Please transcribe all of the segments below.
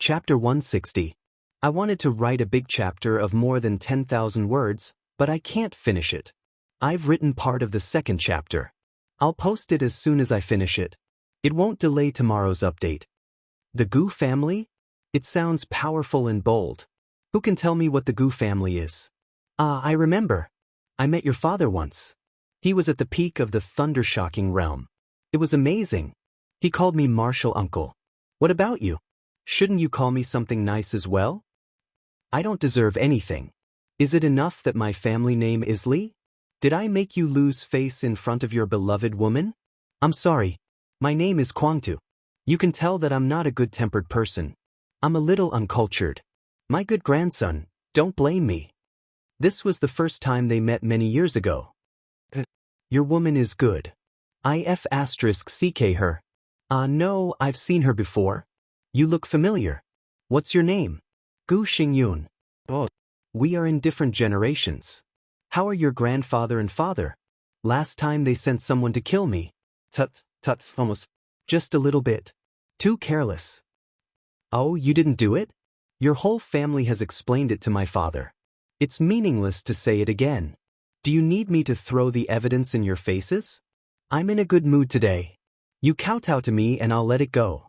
Chapter 160. I wanted to write a big chapter of more than 10,000 words, but I can't finish it. I've written part of the second chapter. I'll post it as soon as I finish it. It won't delay tomorrow's update. The Goo family? It sounds powerful and bold. Who can tell me what the Goo family is? I remember. I met your father once. He was at the peak of the thunder-shocking realm. It was amazing. He called me Martial Uncle. What about you? Shouldn't you call me something nice as well? I don't deserve anything. Is it enough that my family name is Lee? Did I make you lose face in front of your beloved woman? I'm sorry. My name is Kwangtu. You can tell that I'm not a good-tempered person. I'm a little uncultured. My good grandson, don't blame me. This was the first time they met many years ago. Your woman is good. IF*CK her. No, I've seen her before. You look familiar. What's your name? Gu Xingyun. Oh. We are in different generations. How are your grandfather and father? Last time they sent someone to kill me. Tut, almost. Just a little bit. Too careless. Oh, you didn't do it? Your whole family has explained it to my father. It's meaningless to say it again. Do you need me to throw the evidence in your faces? I'm in a good mood today. You kowtow to me and I'll let it go.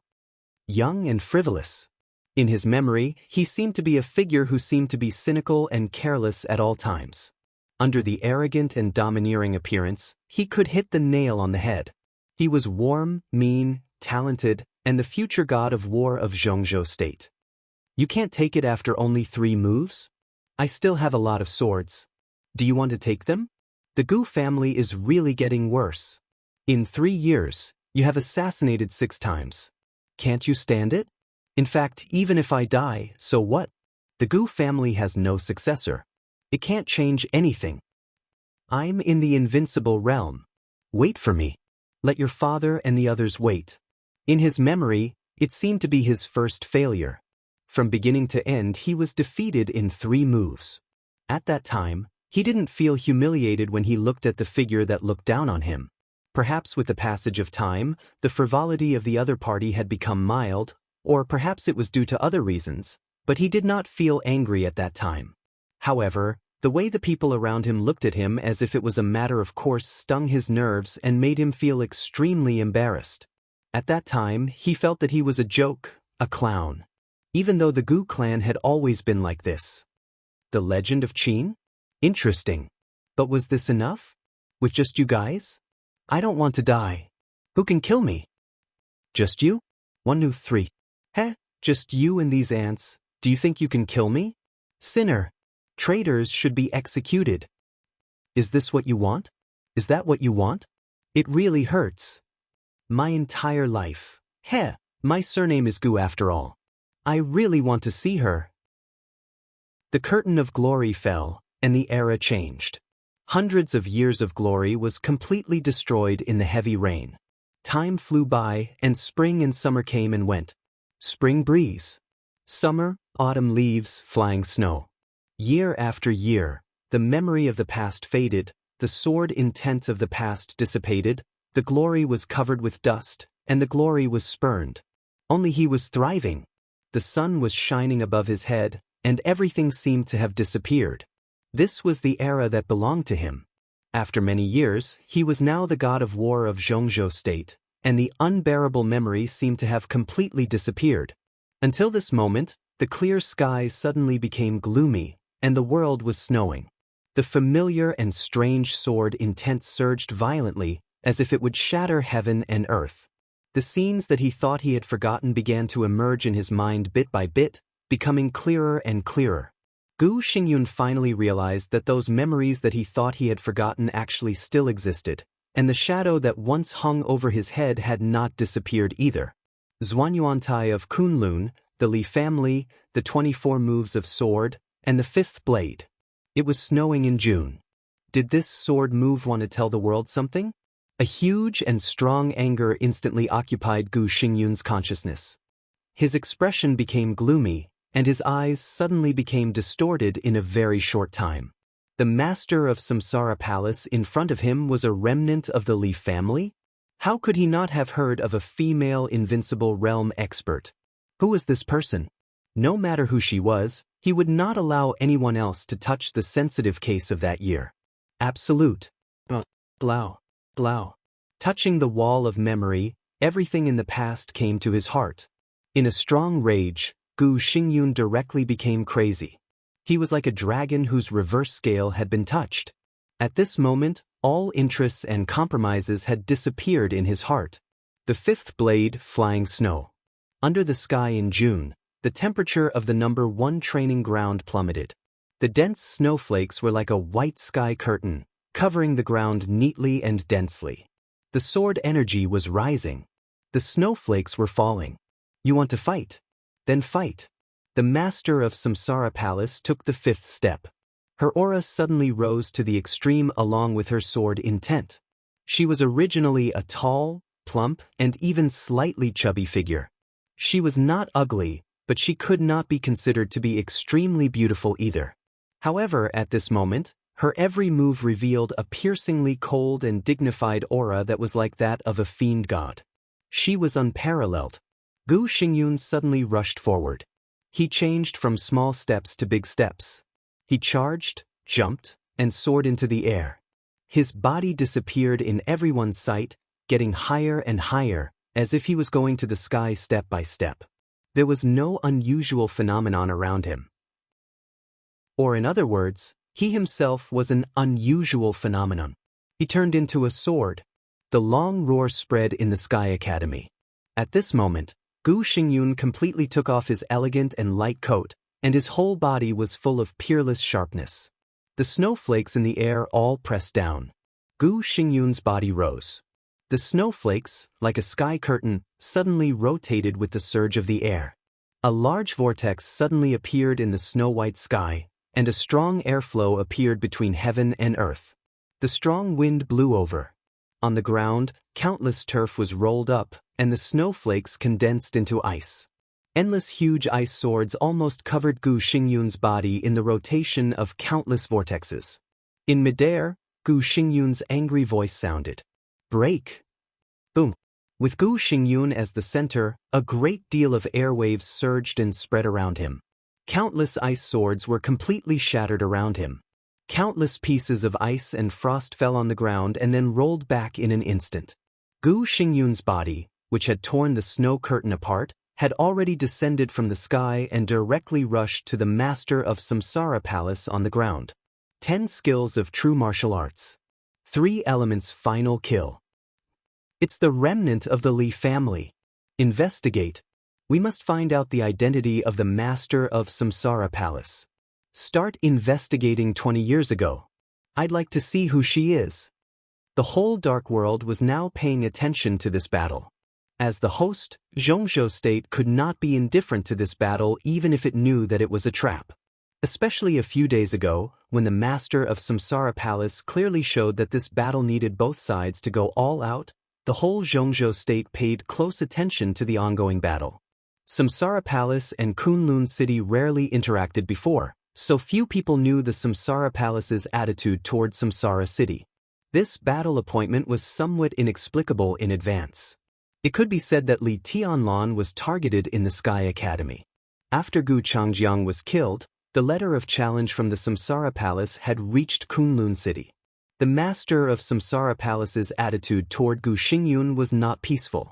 Young and frivolous. In his memory, he seemed to be a figure who seemed to be cynical and careless at all times. Under the arrogant and domineering appearance, he could hit the nail on the head. He was warm, mean, talented, and the future god of war of Zhongzhou State. You can't take it after only 3 moves? I still have a lot of swords. Do you want to take them? The Gu family is really getting worse. In 3 years, you have assassinated 6 times. Can't you stand it? In fact, even if I die, so what? The Gu family has no successor. It can't change anything. I'm in the invincible realm. Wait for me. Let your father and the others wait. In his memory, it seemed to be his first failure. From beginning to end, he was defeated in 3 moves. At that time, he didn't feel humiliated when he looked at the figure that looked down on him. Perhaps with the passage of time, the frivolity of the other party had become mild, or perhaps it was due to other reasons, but he did not feel angry at that time. However, the way the people around him looked at him as if it was a matter of course stung his nerves and made him feel extremely embarrassed. At that time, he felt that he was a joke, a clown. Even though the Gu clan had always been like this. The legend of Qin? Interesting. But was this enough? With just you guys? I don't want to die. Who can kill me? Just you? 1, 2, 3. Heh, just you and these ants. Do you think you can kill me? Sinner. Traitors should be executed. Is this what you want? Is that what you want? It really hurts. My entire life. Heh, my surname is Gu after all. I really want to see her. The curtain of glory fell, and the era changed. Hundreds of years of glory was completely destroyed in the heavy rain. Time flew by, and spring and summer came and went. Spring breeze. Summer, autumn leaves, flying snow. Year after year, the memory of the past faded, the sword intent of the past dissipated, the glory was covered with dust, and the glory was spurned. Only he was thriving. The sun was shining above his head, and everything seemed to have disappeared. This was the era that belonged to him. After many years, he was now the god of war of Zhongzhou State, and the unbearable memory seemed to have completely disappeared. Until this moment, the clear skies suddenly became gloomy, and the world was snowing. The familiar and strange sword intent surged violently, as if it would shatter heaven and earth. The scenes that he thought he had forgotten began to emerge in his mind bit by bit, becoming clearer and clearer. Gu Xingyun finally realized that those memories that he thought he had forgotten actually still existed, and the shadow that once hung over his head had not disappeared either. Zhuanyuantai of Kunlun, the Li family, the 24 moves of sword, and the 5th blade. It was snowing in June. Did this sword move want to tell the world something? A huge and strong anger instantly occupied Gu Xingyun's consciousness. His expression became gloomy, and his eyes suddenly became distorted in a very short time. The master of Samsara Palace in front of him was a remnant of the Li family? How could he not have heard of a female invincible realm expert? Who was this person? No matter who she was, he would not allow anyone else to touch the sensitive case of that year. Absolute. Blau. Blau. Touching the wall of memory, everything in the past came to his heart. In a strong rage, Gu Xingyun directly became crazy. He was like a dragon whose reverse scale had been touched. At this moment, all interests and compromises had disappeared in his heart. The fifth blade, flying snow. Under the sky in June, the temperature of the number 1 training ground plummeted. The dense snowflakes were like a white sky curtain, covering the ground neatly and densely. The sword energy was rising. The snowflakes were falling. You want to fight? Then fight. The master of Samsara Palace took the 5th step. Her aura suddenly rose to the extreme along with her sword intent. She was originally a tall, plump, and even slightly chubby figure. She was not ugly, but she could not be considered to be extremely beautiful either. However, at this moment, her every move revealed a piercingly cold and dignified aura that was like that of a fiend god. She was unparalleled. Gu Xingyun suddenly rushed forward. He changed from small steps to big steps. He charged, jumped, and soared into the air. His body disappeared in everyone's sight, getting higher and higher, as if he was going to the sky step by step. There was no unusual phenomenon around him. Or in other words, he himself was an unusual phenomenon. He turned into a sword. The long roar spread in the Sky Academy. At this moment, Gu Xingyun completely took off his elegant and light coat, and his whole body was full of peerless sharpness. The snowflakes in the air all pressed down. Gu Xingyun's body rose. The snowflakes, like a sky curtain, suddenly rotated with the surge of the air. A large vortex suddenly appeared in the snow-white sky, and a strong airflow appeared between heaven and earth. The strong wind blew over. On the ground, countless turf was rolled up, and the snowflakes condensed into ice. Endless huge ice swords almost covered Gu Xingyun's body in the rotation of countless vortexes. In midair, Gu Xingyun's angry voice sounded. Break! Boom! With Gu Xingyun as the center, a great deal of airwaves surged and spread around him. Countless ice swords were completely shattered around him. Countless pieces of ice and frost fell on the ground and then rolled back in an instant. Gu Xingyun's body, which had torn the snow curtain apart, had already descended from the sky and directly rushed to the master of Samsara Palace on the ground. 10 skills of true martial arts. 3 elements final kill. It's the remnant of the Li family. Investigate. We must find out the identity of the master of Samsara Palace. Start investigating 20 years ago. I'd like to see who she is. The whole dark world was now paying attention to this battle. As the host, Zhongzhou State could not be indifferent to this battle even if it knew that it was a trap. Especially a few days ago, when the master of Samsara Palace clearly showed that this battle needed both sides to go all out, the whole Zhongzhou State paid close attention to the ongoing battle. Samsara Palace and Kunlun City rarely interacted before, so few people knew the Samsara Palace's attitude toward Samsara City. This battle appointment was somewhat inexplicable in advance. It could be said that Li Tianlan was targeted in the Sky Academy. After Gu Changjiang was killed, the letter of challenge from the Samsara Palace had reached Kunlun City. The master of Samsara Palace's attitude toward Gu Xingyun was not peaceful.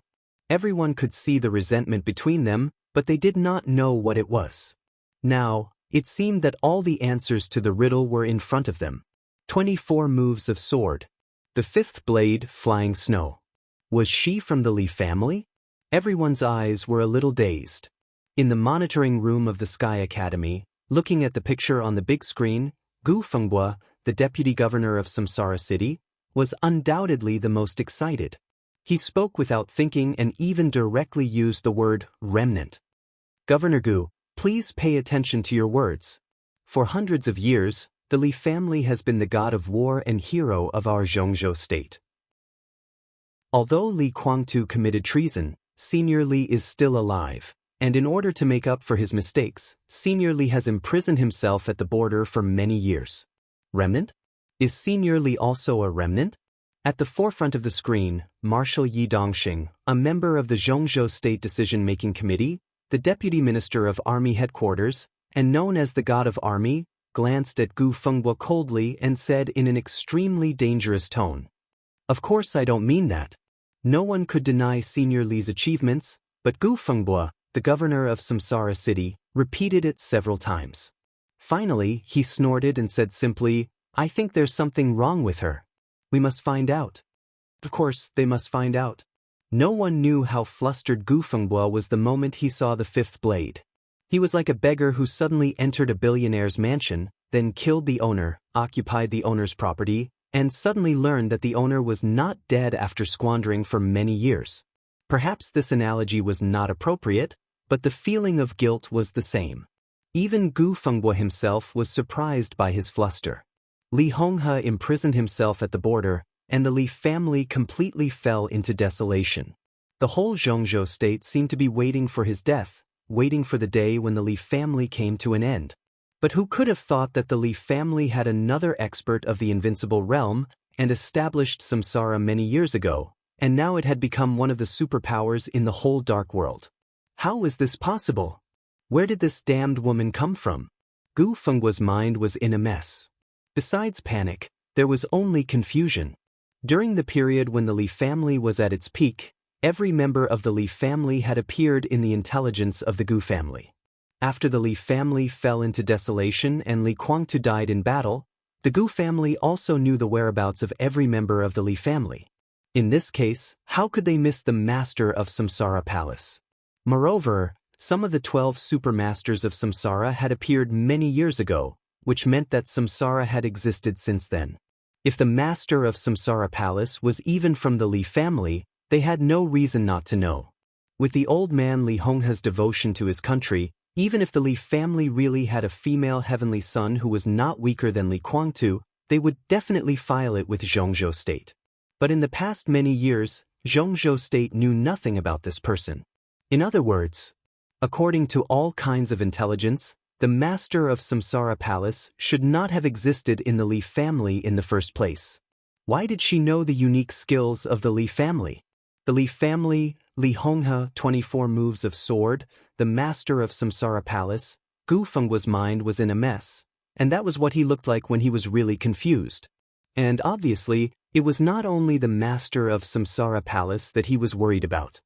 Everyone could see the resentment between them, but they did not know what it was. Now, it seemed that all the answers to the riddle were in front of them. 24 moves of sword. The 5th blade, flying snow. Was she from the Li family? Everyone's eyes were a little dazed. In the monitoring room of the Sky Academy, looking at the picture on the big screen, Gu Fengbua, the deputy governor of Samsara City, was undoubtedly the most excited. He spoke without thinking and even directly used the word remnant. Governor Gu, please pay attention to your words. For hundreds of years, the Li family has been the god of war and hero of our Zhongzhou state. Although Li Kuangtu committed treason, Senior Li is still alive, and in order to make up for his mistakes, Senior Li has imprisoned himself at the border for many years. Remnant? Is Senior Li also a remnant? At the forefront of the screen, Marshal Yi Dongxing, a member of the Zhongzhou State Decision-Making Committee, the deputy minister of army headquarters, and known as the god of army, glanced at Gu Fengbo coldly and said in an extremely dangerous tone, "Of course I don't mean that." No one could deny Senior Li's achievements, but Gu Fengbo, the governor of Samsara City, repeated it several times. Finally, he snorted and said simply, "I think there's something wrong with her. We must find out." Of course, they must find out. No one knew how flustered Gu Fengbo was the moment he saw the fifth blade. He was like a beggar who suddenly entered a billionaire's mansion, then killed the owner, occupied the owner's property, and suddenly learned that the owner was not dead after squandering for many years. Perhaps this analogy was not appropriate, but the feeling of guilt was the same. Even Gu Fengbo himself was surprised by his fluster. Li Honghe imprisoned himself at the border, and the Li family completely fell into desolation. The whole Zhongzhou state seemed to be waiting for his death, waiting for the day when the Li family came to an end. But who could have thought that the Li family had another expert of the invincible realm and established Samsara many years ago, and now it had become one of the superpowers in the whole dark world? How was this possible? Where did this damned woman come from? Gu Fengbo's mind was in a mess. Besides panic, there was only confusion. During the period when the Li family was at its peak, every member of the Li family had appeared in the intelligence of the Gu family. After the Li family fell into desolation and Li Guangtu died in battle, the Gu family also knew the whereabouts of every member of the Li family. In this case, how could they miss the master of Samsara Palace? Moreover, some of the 12 supermasters of Samsara had appeared many years ago, which meant that Samsara had existed since then. If the master of Samsara Palace was even from the Li family, they had no reason not to know. With the old man Li Honghe's devotion to his country, even if the Li family really had a female heavenly son who was not weaker than Li Guangtu, they would definitely file it with Zhongzhou State. But in the past many years, Zhongzhou State knew nothing about this person. In other words, according to all kinds of intelligence, the master of Samsara Palace should not have existed in the Li family in the first place. Why did she know the unique skills of the Li family? The Li family, Li Honghe, 24 moves of sword, the master of Samsara Palace. Gu Fengbo's mind was in a mess, and that was what he looked like when he was really confused. And obviously, it was not only the master of Samsara Palace that he was worried about.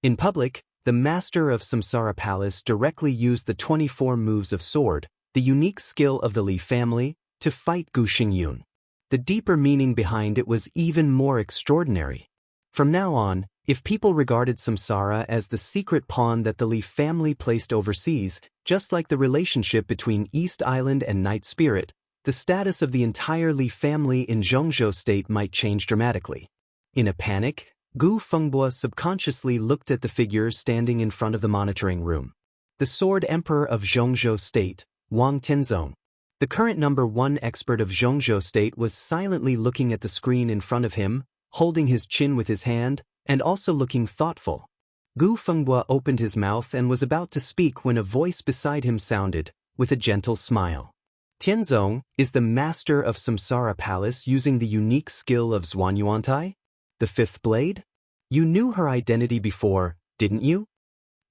In public, the master of Samsara Palace directly used the 24 moves of sword, the unique skill of the Li family, to fight Gu Xingyun. The deeper meaning behind it was even more extraordinary. From now on, if people regarded Samsara as the secret pawn that the Li family placed overseas, just like the relationship between East Island and Night Spirit, the status of the entire Li family in Zhongzhou State might change dramatically. In a panic, Gu Fengbo subconsciously looked at the figures standing in front of the monitoring room. The Sword Emperor of Zhongzhou State, Wang Tianzong. The current #1 expert of Zhongzhou State was silently looking at the screen in front of him, holding his chin with his hand, and also looking thoughtful. Gu Fengbo opened his mouth and was about to speak when a voice beside him sounded, with a gentle smile. "Tianzong, is the master of Samsara Palace using the unique skill of Zhuanyuantai? The fifth blade? You knew her identity before, didn't you?"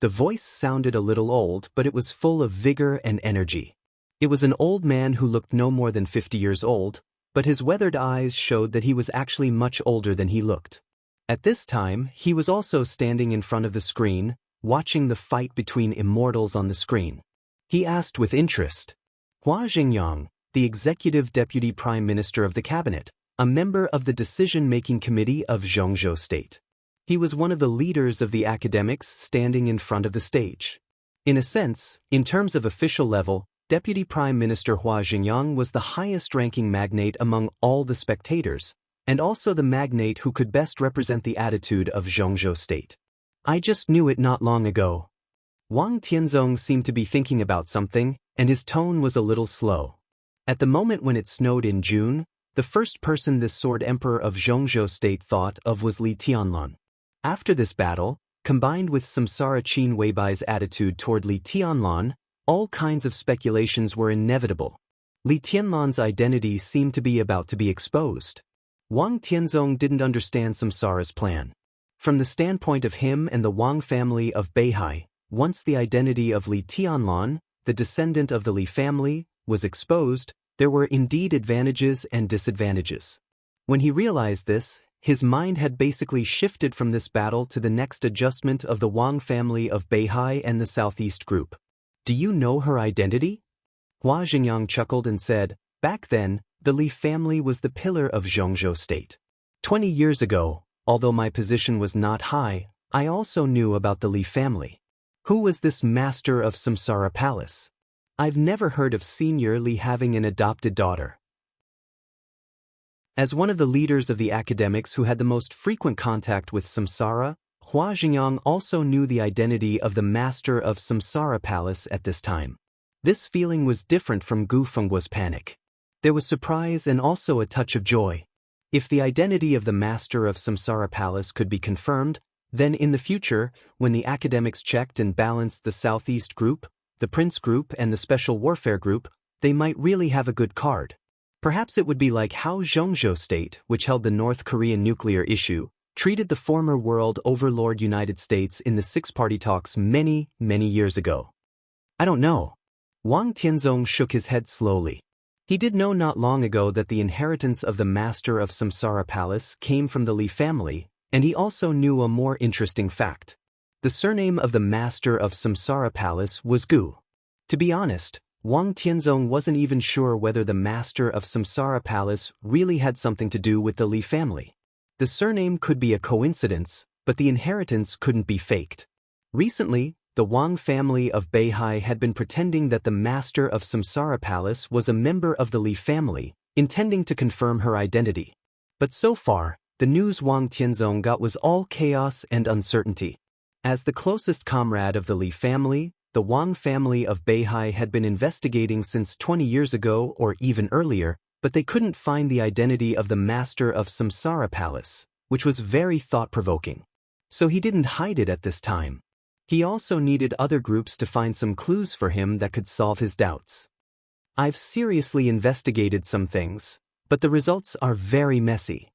The voice sounded a little old, but it was full of vigor and energy. It was an old man who looked no more than 50 years old, but his weathered eyes showed that he was actually much older than he looked. At this time, he was also standing in front of the screen, watching the fight between immortals on the screen. He asked with interest, "Hua Xingyang, the executive deputy prime minister of the cabinet, a member of the decision-making committee of Zhongzhou State." He was one of the leaders of the academics standing in front of the stage. In a sense, in terms of official level, Deputy Prime Minister Hua Xingyang was the highest-ranking magnate among all the spectators, and also the magnate who could best represent the attitude of Zhongzhou State. "I just knew it not long ago." Wang Tianzong seemed to be thinking about something, and his tone was a little slow. At the moment when it snowed in June, the first person this Sword Emperor of Zhongzhou State thought of was Li Tianlan. After this battle, combined with Samsara Qin Weibai's attitude toward Li Tianlan, all kinds of speculations were inevitable. Li Tianlan's identity seemed to be about to be exposed. Wang Tianzong didn't understand Samsara's plan. From the standpoint of him and the Wang family of Beihai, once the identity of Li Tianlan, the descendant of the Li family, was exposed, there were indeed advantages and disadvantages. When he realized this, his mind had basically shifted from this battle to the next adjustment of the Wang family of Beihai and the Southeast Group. Do you know her identity? Hua Xingyang chuckled and said, back then, the Li family was the pillar of Zhongzhou state. 20 years ago, although my position was not high, I also knew about the Li family. Who was this master of Samsara Palace? I've never heard of Senior Li having an adopted daughter. As one of the leaders of the academics who had the most frequent contact with Samsara, Hua Xingyang also knew the identity of the master of Samsara Palace at this time. This feeling was different from Gu Fengguo's panic. There was surprise and also a touch of joy. If the identity of the master of Samsara Palace could be confirmed, then in the future, when the academics checked and balanced the Southeast Group, the Prince Group and the Special Warfare Group, they might really have a good card. Perhaps it would be like how Zhongzhou State, which held the North Korean nuclear issue, treated the former world overlord United States in the six-party talks many years ago. I don't know. Wang Tianzong shook his head slowly. He did know not long ago that the inheritance of the master of Samsara Palace came from the Li family, and he also knew a more interesting fact. The surname of the master of Samsara Palace was Gu. To be honest, Wang Tianzong wasn't even sure whether the master of Samsara Palace really had something to do with the Li family. The surname could be a coincidence, but the inheritance couldn't be faked. Recently, the Wang family of Beihai had been pretending that the master of Samsara Palace was a member of the Li family, intending to confirm her identity. But so far, the news Wang Tianzong got was all chaos and uncertainty. As the closest comrade of the Li family, the Wang family of Beihai had been investigating since 20 years ago or even earlier, but they couldn't find the identity of the master of Samsara Palace, which was very thought-provoking. So he didn't hide it at this time. He also needed other groups to find some clues for him that could solve his doubts. I've seriously investigated some things, but the results are very messy.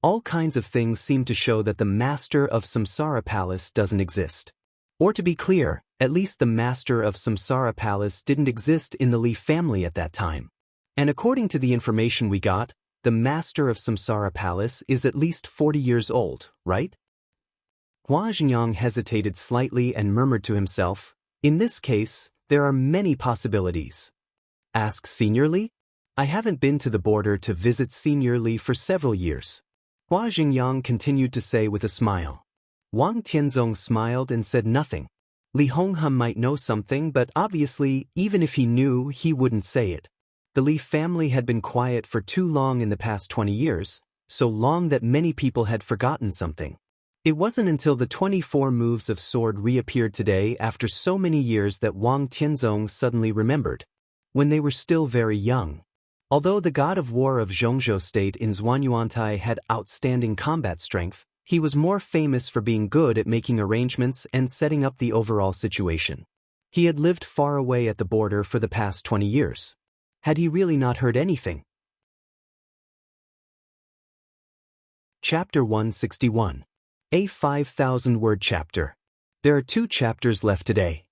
All kinds of things seem to show that the master of Samsara Palace doesn't exist. Or to be clear, at least the master of Samsara Palace didn't exist in the Li family at that time. And according to the information we got, the master of Samsara Palace is at least 40 years old, right? Hua Xingyang hesitated slightly and murmured to himself, in this case, there are many possibilities. Ask Senior Li? I haven't been to the border to visit Senior Li for several years. Hua Xingyang continued to say with a smile. Wang Tianzong smiled and said nothing. Li Honghe might know something, but obviously, even if he knew, he wouldn't say it. The Li family had been quiet for too long in the past 20 years, so long that many people had forgotten something. It wasn't until the 24 moves of sword reappeared today after so many years that Wang Tianzong suddenly remembered. When they were still very young. Although the god of war of Zhongzhou state in Zhuanyuantai had outstanding combat strength, he was more famous for being good at making arrangements and setting up the overall situation. He had lived far away at the border for the past 20 years. Had he really not heard anything? Chapter 161. A 5,000-word chapter. There are 2 chapters left today.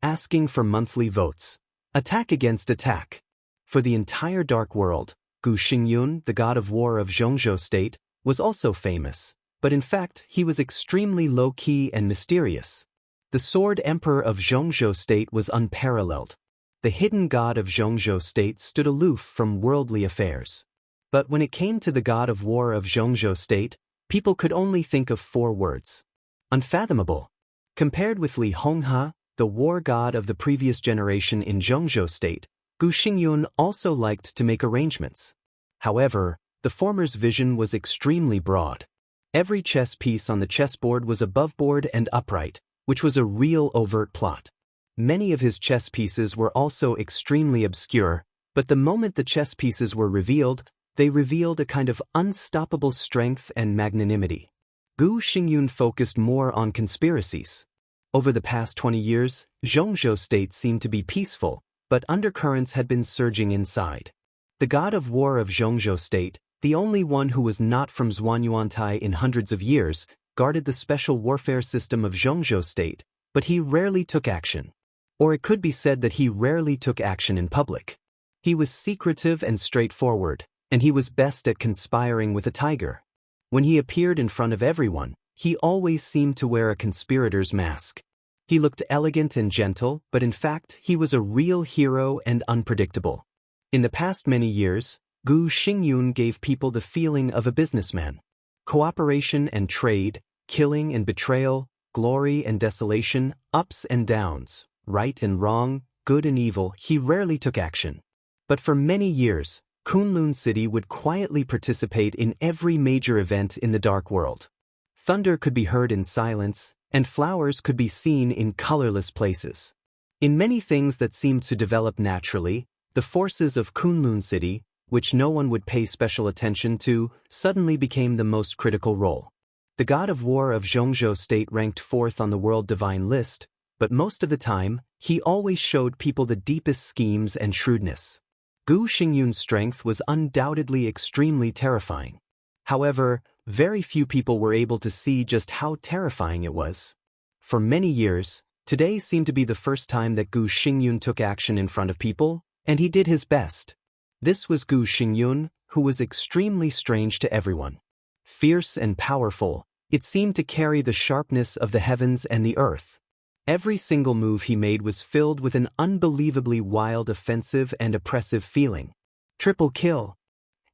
Asking for monthly votes. Attack against attack. For the entire Dark World, Gu Xingyun, the god of war of Zhongzhou state, was also famous, but in fact he was extremely low-key and mysterious. The Sword Emperor of Zhongzhou state was unparalleled. The hidden god of Zhongzhou state stood aloof from worldly affairs. But when it came to the god of war of Zhongzhou state, people could only think of 4 words. Unfathomable. Compared with Li Honghe, the war god of the previous generation in Zhongzhou state, Gu Xingyun also liked to make arrangements. However, the former's vision was extremely broad. Every chess piece on the chessboard was aboveboard and upright, which was a real overt plot. Many of his chess pieces were also extremely obscure, but the moment the chess pieces were revealed, they revealed a kind of unstoppable strength and magnanimity. Gu Xingyun focused more on conspiracies. Over the past 20 years, Zhongzhou state seemed to be peaceful, but undercurrents had been surging inside. The god of war of Zhongzhou state, the only one who was not from Zhuanyuantai in hundreds of years, guarded the special warfare system of Zhongzhou State, but he rarely took action. Or it could be said that he rarely took action in public. He was secretive and straightforward, and he was best at conspiring with a tiger. When he appeared in front of everyone, he always seemed to wear a conspirator's mask. He looked elegant and gentle, but in fact he was a real hero and unpredictable. In the past many years, Gu Xingyun gave people the feeling of a businessman. Cooperation and trade, killing and betrayal, glory and desolation, ups and downs, right and wrong, good and evil, he rarely took action. But for many years, Kunlun City would quietly participate in every major event in the dark world. Thunder could be heard in silence, and flowers could be seen in colorless places. In many things that seemed to develop naturally, the forces of Kunlun City, which no one would pay special attention to, suddenly became the most critical role. The god of war of Zhongzhou State ranked fourth on the world divine list, but most of the time, he always showed people the deepest schemes and shrewdness. Gu Xingyun's strength was undoubtedly extremely terrifying. However, very few people were able to see just how terrifying it was. For many years, today seemed to be the first time that Gu Xingyun took action in front of people, and he did his best. This was Gu Xingyun, who was extremely strange to everyone. Fierce and powerful, it seemed to carry the sharpness of the heavens and the earth. Every single move he made was filled with an unbelievably wild, offensive and oppressive feeling. Triple kill.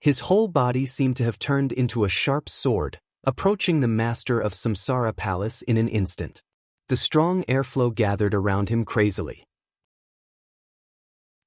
His whole body seemed to have turned into a sharp sword, approaching the master of Samsara Palace in an instant. The strong airflow gathered around him crazily.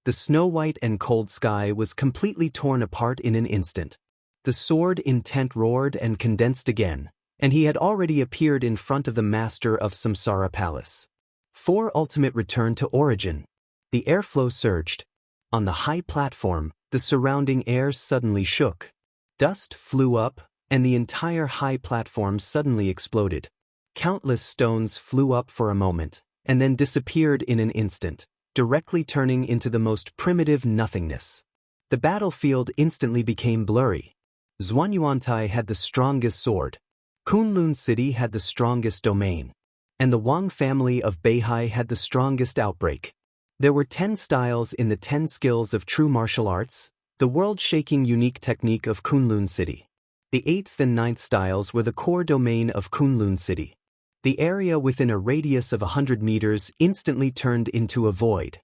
The snow-white and cold sky was completely torn apart in an instant. The sword intent roared and condensed again, and he had already appeared in front of the master of Samsara Palace. 4 Ultimate returned to origin. The airflow surged. On the high platform, the surrounding air suddenly shook. Dust flew up, and the entire high platform suddenly exploded. Countless stones flew up for a moment, and then disappeared in an instant, directly turning into the most primitive nothingness. The battlefield instantly became blurry. Zhuanyuantai had the strongest sword. Kunlun City had the strongest domain. And the Wang family of Beihai had the strongest outbreak. There were 10 styles in the 10 skills of true martial arts, the world-shaking unique technique of Kunlun City. The 8th and 9th styles were the core domain of Kunlun City. The area within a radius of 100 meters instantly turned into a void.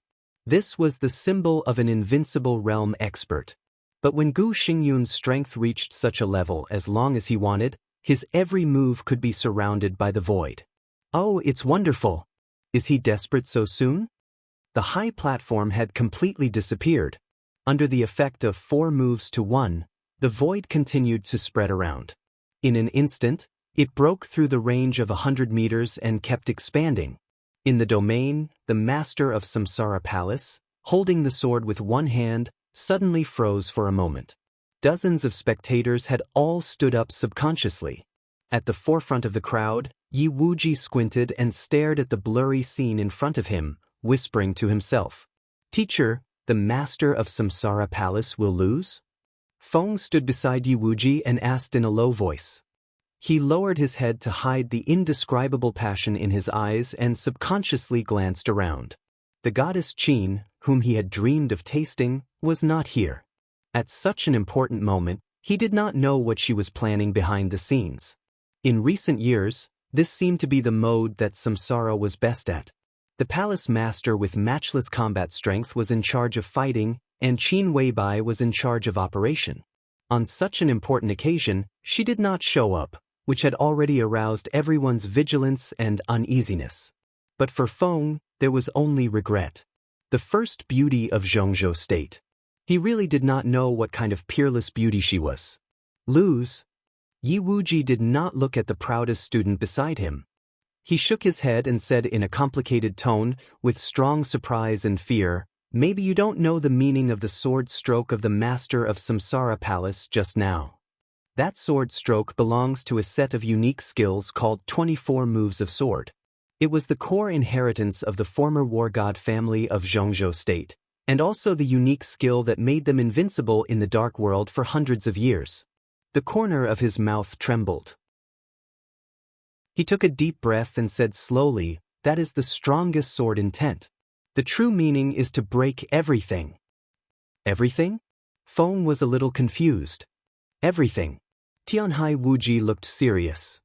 This was the symbol of an invincible realm expert. But when Gu Xingyun's strength reached such a level, as long as he wanted, his every move could be surrounded by the void. Oh, it's wonderful! Is he desperate so soon? The high platform had completely disappeared. Under the effect of 4 moves to 1, the void continued to spread around. In an instant, it broke through the range of 100 meters and kept expanding. In the domain, the master of Samsara Palace, holding the sword with one hand, suddenly froze for a moment. Dozens of spectators had all stood up subconsciously. At the forefront of the crowd, Yi Wuji squinted and stared at the blurry scene in front of him, whispering to himself, "Teacher, the master of Samsara Palace will lose?" Feng stood beside Yi Wuji and asked in a low voice. He lowered his head to hide the indescribable passion in his eyes and subconsciously glanced around. The goddess Qin, whom he had dreamed of tasting, was not here. At such an important moment, he did not know what she was planning behind the scenes. In recent years, this seemed to be the mode that Samsara was best at. The palace master with matchless combat strength was in charge of fighting, and Qin Weibai was in charge of operation. On such an important occasion, she did not show up, which had already aroused everyone's vigilance and uneasiness. But for Feng, there was only regret. The first beauty of Zhongzhou State. He really did not know what kind of peerless beauty she was. Lose? Yi Wuji did not look at the proudest student beside him. He shook his head and said in a complicated tone, with strong surprise and fear, "Maybe you don't know the meaning of the sword stroke of the master of Samsara Palace just now. That sword stroke belongs to a set of unique skills called 24 moves of sword. It was the core inheritance of the former war god family of Zhongzhou State, and also the unique skill that made them invincible in the dark world for hundreds of years." The corner of his mouth trembled. He took a deep breath and said slowly, "That is the strongest sword intent. The true meaning is to break everything." Everything? Feng was a little confused. Everything. Tianhai Wuji looked serious.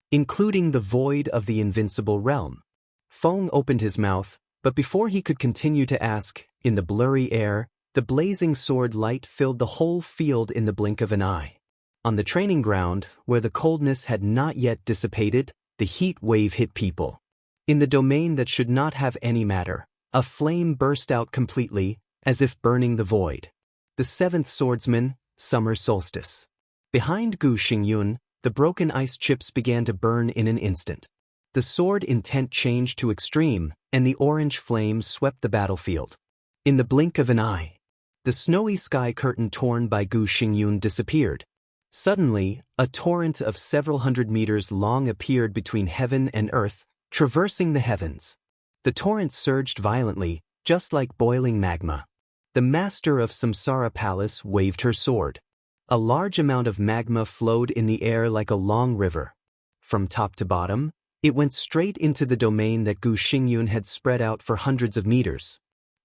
Including the void of the invincible realm. Feng opened his mouth, but before he could continue to ask, in the blurry air, the blazing sword light filled the whole field in the blink of an eye. On the training ground, where the coldness had not yet dissipated, the heat wave hit people. In the domain that should not have any matter, a flame burst out completely, as if burning the void. The seventh swordsman, summer solstice. Behind Gu Xingyun, the broken ice chips began to burn in an instant. The sword intent changed to extreme, and the orange flame swept the battlefield. In the blink of an eye, the snowy sky curtain torn by Gu Xingyun disappeared. Suddenly, a torrent of several hundred meters long appeared between heaven and earth, traversing the heavens. The torrent surged violently, just like boiling magma. The master of Samsara Palace waved her sword. A large amount of magma flowed in the air like a long river. From top to bottom, it went straight into the domain that Gu Xingyun had spread out for hundreds of meters.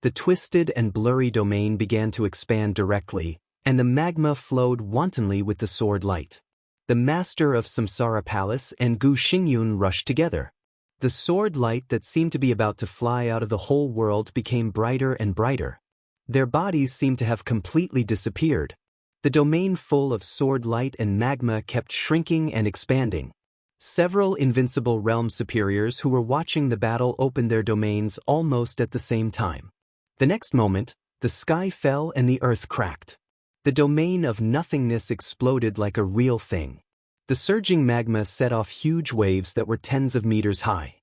The twisted and blurry domain began to expand directly, and the magma flowed wantonly with the sword light. The master of Samsara Palace and Gu Xingyun rushed together. The sword light that seemed to be about to fly out of the whole world became brighter and brighter. Their bodies seemed to have completely disappeared. The domain full of sword light and magma kept shrinking and expanding. Several invincible realm superiors who were watching the battle opened their domains almost at the same time. The next moment, the sky fell and the earth cracked. The domain of nothingness exploded like a real thing. The surging magma set off huge waves that were tens of meters high.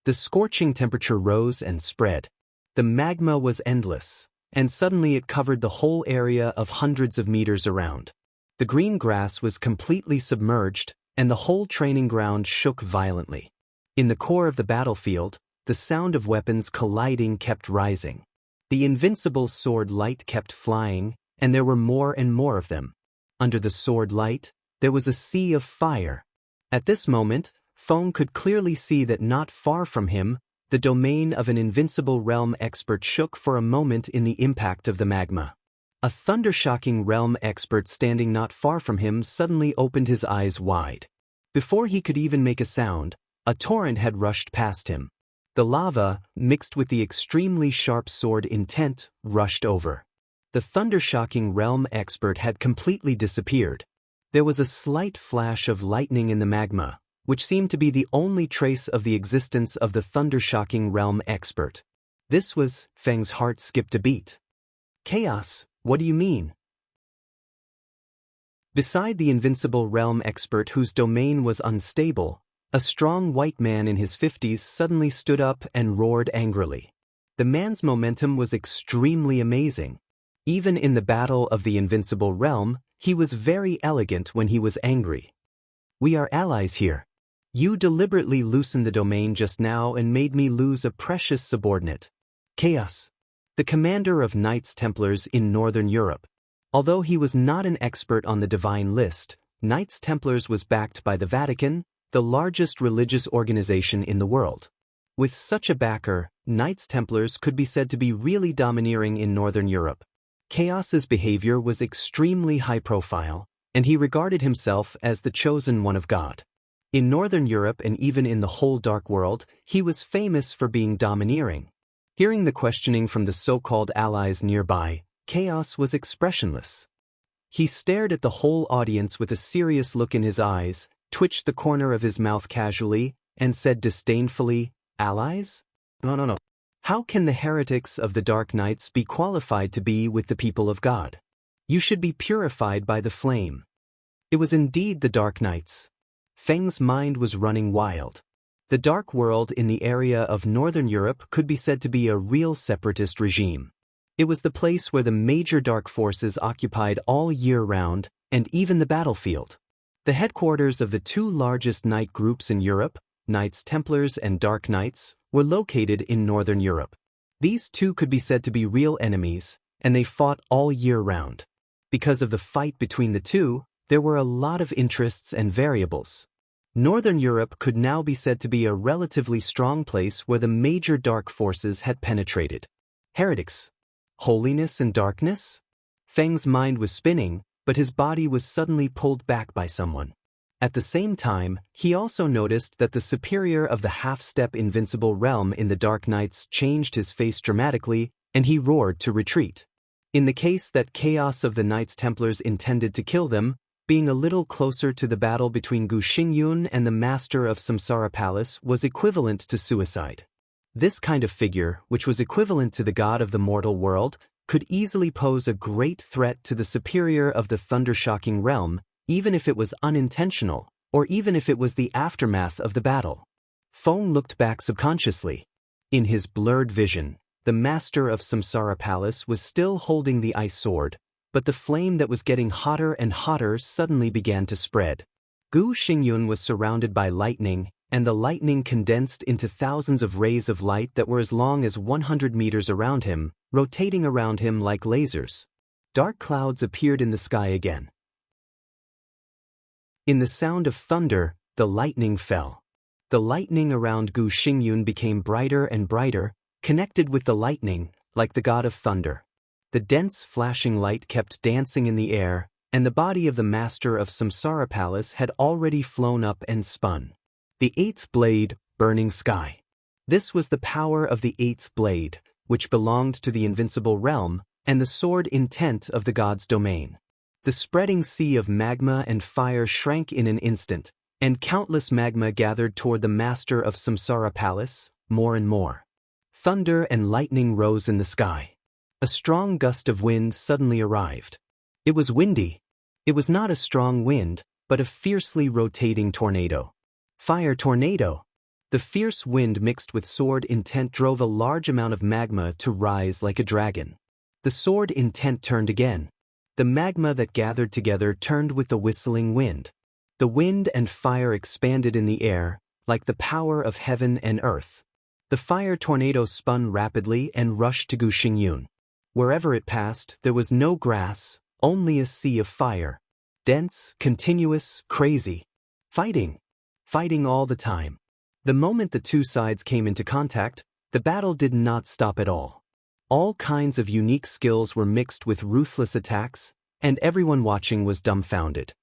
The scorching temperature rose and spread. The magma was endless, and suddenly it covered the whole area of hundreds of meters around. The green grass was completely submerged, and the whole training ground shook violently. In the core of the battlefield, the sound of weapons colliding kept rising. The invincible sword light kept flying, and there were more and more of them. Under the sword light, there was a sea of fire. At this moment, Feng could clearly see that not far from him, the domain of an invincible realm expert shook for a moment in the impact of the magma. A thunder-shocking realm expert standing not far from him suddenly opened his eyes wide. Before he could even make a sound, a torrent had rushed past him. The lava, mixed with the extremely sharp sword intent, rushed over. The thunder-shocking realm expert had completely disappeared. There was a slight flash of lightning in the magma, which seemed to be the only trace of the existence of the thunder-shocking realm expert. This was, Feng's heart skipped a beat. Chaos, what do you mean? Beside the invincible realm expert whose domain was unstable, a strong white man in his 50s suddenly stood up and roared angrily. The man's momentum was extremely amazing. Even in the battle of the invincible realm, he was very elegant when he was angry. We are allies here. You deliberately loosened the domain just now and made me lose a precious subordinate. Chaos. The commander of Knights Templars in Northern Europe. Although he was not an expert on the divine list, Knights Templars was backed by the Vatican, the largest religious organization in the world. With such a backer, Knights Templars could be said to be really domineering in Northern Europe. Chaos's behavior was extremely high profile, and he regarded himself as the chosen one of God. In Northern Europe and even in the whole Dark World, he was famous for being domineering. Hearing the questioning from the so-called allies nearby, Chaos was expressionless. He stared at the whole audience with a serious look in his eyes, twitched the corner of his mouth casually, and said disdainfully, "Allies? No. How can the heretics of the Dark Knights be qualified to be with the people of God? You should be purified by the flame." It was indeed the Dark Knights. Feng's mind was running wild. The Dark World in the area of Northern Europe could be said to be a real separatist regime. It was the place where the major dark forces occupied all year round, and even the battlefield. The headquarters of the two largest knight groups in Europe, Knights Templars and Dark Knights, were located in Northern Europe. These two could be said to be real enemies, and they fought all year round. Because of the fight between the two, there were a lot of interests and variables. Northern Europe could now be said to be a relatively strong place where the major dark forces had penetrated. Heretics. Holiness and darkness? Feng's mind was spinning, but his body was suddenly pulled back by someone. At the same time, he also noticed that the superior of the half-step invincible realm in the Dark Knights changed his face dramatically, and he roared to retreat. In the case that chaos of the Knights Templars intended to kill them, being a little closer to the battle between Gu Xingyun and the Master of Samsara Palace was equivalent to suicide. This kind of figure, which was equivalent to the god of the mortal world, could easily pose a great threat to the superior of the thunder-shocking realm, even if it was unintentional, or even if it was the aftermath of the battle. Feng looked back subconsciously. In his blurred vision, the Master of Samsara Palace was still holding the ice sword, but the flame that was getting hotter and hotter suddenly began to spread. Gu Xingyun was surrounded by lightning, and the lightning condensed into thousands of rays of light that were as long as 100 meters around him, rotating around him like lasers. Dark clouds appeared in the sky again. In the sound of thunder, the lightning fell. The lightning around Gu Xingyun became brighter and brighter, connected with the lightning, like the god of thunder. The dense flashing light kept dancing in the air, and the body of the Master of Samsara Palace had already flown up and spun. The eighth blade, burning sky. This was the power of the eighth blade, which belonged to the invincible realm, and the sword intent of the god's domain. The spreading sea of magma and fire shrank in an instant, and countless magma gathered toward the Master of Samsara Palace, more and more. Thunder and lightning rose in the sky. A strong gust of wind suddenly arrived. It was windy. It was not a strong wind, but a fiercely rotating tornado. Fire tornado! The fierce wind mixed with sword intent drove a large amount of magma to rise like a dragon. The sword intent turned again. The magma that gathered together turned with the whistling wind. The wind and fire expanded in the air, like the power of heaven and earth. The fire tornado spun rapidly and rushed to Gu Xingyun. Wherever it passed, there was no grass, only a sea of fire. Dense, continuous, crazy. Fighting. Fighting all the time. The moment the two sides came into contact, the battle did not stop at all. All kinds of unique skills were mixed with ruthless attacks, and everyone watching was dumbfounded.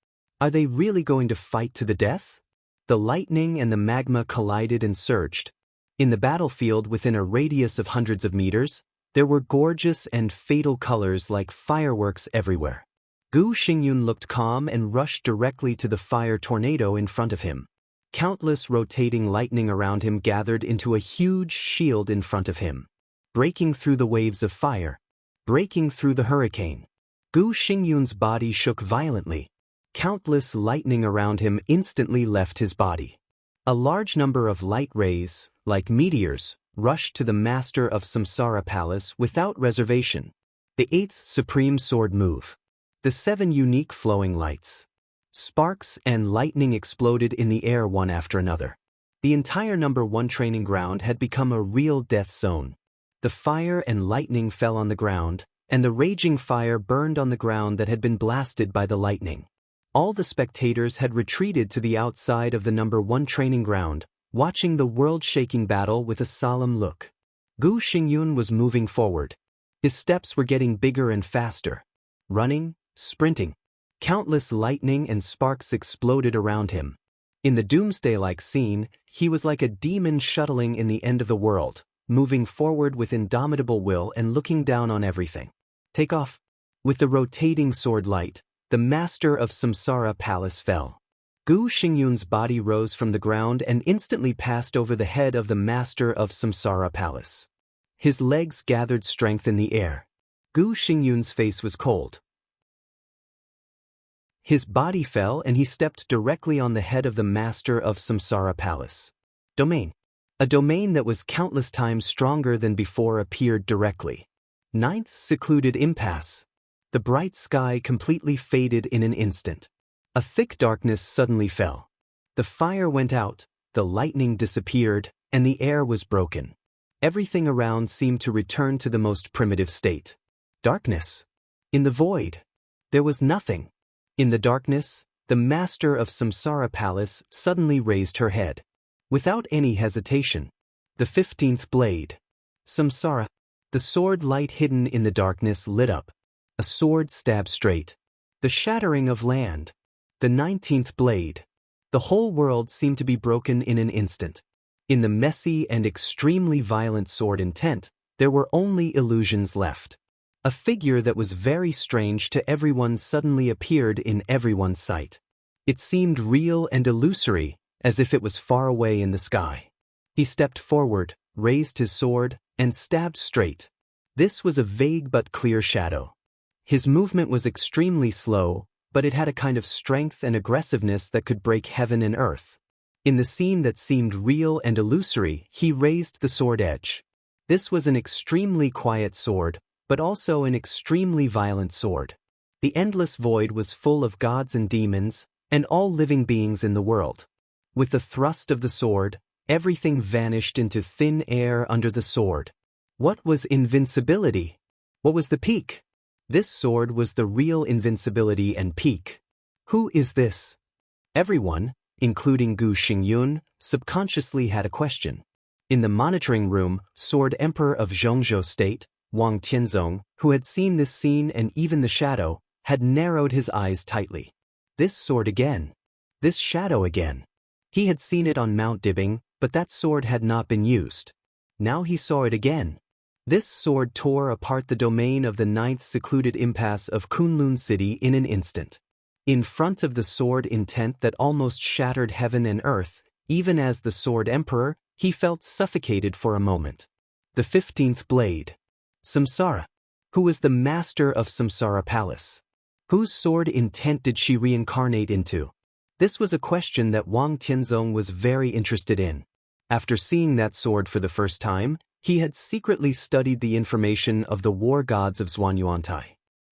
Are they really going to fight to the death? The lightning and the magma collided and surged. In the battlefield within a radius of hundreds of meters, there were gorgeous and fatal colors like fireworks everywhere. Gu Xingyun looked calm and rushed directly to the fire tornado in front of him. Countless rotating lightning around him gathered into a huge shield in front of him. Breaking through the waves of fire. Breaking through the hurricane. Gu Xingyun's body shook violently. Countless lightning around him instantly left his body. A large number of light rays, like meteors, rushed to the Master of Samsara Palace without reservation. The eighth supreme sword move. The 7 unique flowing lights. Sparks and lightning exploded in the air one after another. The entire number 1 training ground had become a real death zone. The fire and lightning fell on the ground, and the raging fire burned on the ground that had been blasted by the lightning. All the spectators had retreated to the outside of the number 1 training ground, watching the world-shaking battle with a solemn look. Gu Xingyun was moving forward. His steps were getting bigger and faster. Running, sprinting. Countless lightning and sparks exploded around him. In the doomsday-like scene, he was like a demon shuttling in the end of the world, moving forward with indomitable will and looking down on everything. Take off. With the rotating sword light, the Master of Samsara Palace fell. Gu Xingyun's body rose from the ground and instantly passed over the head of the Master of Samsara Palace. His legs gathered strength in the air. Gu Xingyun's face was cold. His body fell and he stepped directly on the head of the Master of Samsara Palace. Domain. A domain that was countless times stronger than before appeared directly. Ninth secluded impasse. The bright sky completely faded in an instant. A thick darkness suddenly fell. The fire went out, the lightning disappeared, and the air was broken. Everything around seemed to return to the most primitive state. Darkness. In the void. There was nothing. In the darkness, the master of Samsara Palace suddenly raised her head. Without any hesitation. The 15th blade. Samsara. The sword light hidden in the darkness lit up. A sword stabbed straight. The shattering of land. The 19th blade. The whole world seemed to be broken in an instant. In the messy and extremely violent sword intent, there were only illusions left. A figure that was very strange to everyone suddenly appeared in everyone's sight. It seemed real and illusory, as if it was far away in the sky. He stepped forward, raised his sword, and stabbed straight. This was a vague but clear shadow. His movement was extremely slow, but it had a kind of strength and aggressiveness that could break heaven and earth. In the scene that seemed real and illusory, he raised the sword edge. This was an extremely quiet sword, but also an extremely violent sword. The endless void was full of gods and demons, and all living beings in the world. With the thrust of the sword, everything vanished into thin air under the sword. What was invincibility? What was the peak? This sword was the real invincibility and peak. Who is this? Everyone, including Gu Xingyun, subconsciously had a question. In the monitoring room, Sword Emperor of Zhongzhou State, Wang Tianzong, who had seen this scene and even the shadow, had narrowed his eyes tightly. This sword again. This shadow again. He had seen it on Mount Dibing, but that sword had not been used. Now he saw it again. This sword tore apart the domain of the 9th secluded impasse of Kunlun City in an instant. In front of the sword intent that almost shattered heaven and earth, even as the Sword Emperor, he felt suffocated for a moment. The 15th blade. Samsara. Who was the master of Samsara Palace? Whose sword intent did she reincarnate into? This was a question that Wang Tianzong was very interested in. After seeing that sword for the first time, he had secretly studied the information of the war gods of Zhuanyuantai.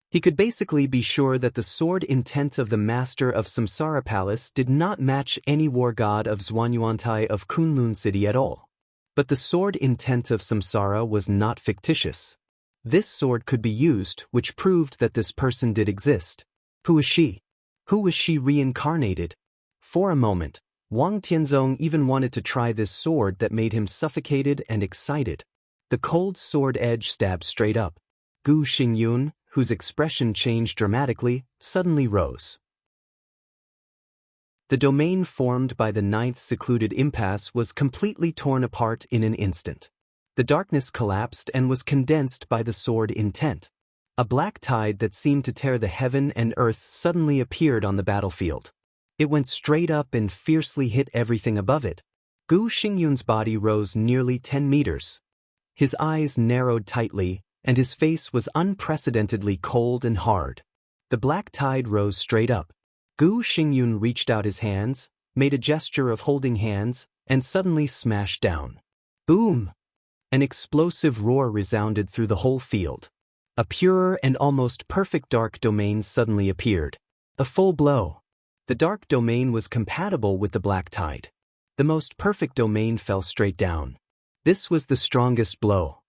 He could basically be sure that the sword intent of the master of Samsara Palace did not match any war god of Zhuanyuantai of Kunlun City at all. But the sword intent of Samsara was not fictitious. This sword could be used, which proved that this person did exist. Who was she? Who was she reincarnated? For a moment, Wang Tianzong even wanted to try this sword that made him suffocated and excited. The cold sword edge stabbed straight up. Gu Xingyun, whose expression changed dramatically, suddenly rose. The domain formed by the 9th secluded impasse was completely torn apart in an instant. The darkness collapsed and was condensed by the sword intent. A black tide that seemed to tear the heaven and earth suddenly appeared on the battlefield. It went straight up and fiercely hit everything above it. Gu Xingyun's body rose nearly 10 meters. His eyes narrowed tightly, and his face was unprecedentedly cold and hard. The black tide rose straight up. Gu Xingyun reached out his hands, made a gesture of holding hands, and suddenly smashed down. Boom! An explosive roar resounded through the whole field. A purer and almost perfect dark domain suddenly appeared. A full blow. The dark domain was compatible with the black tide. The most perfect domain fell straight down. This was the strongest blow.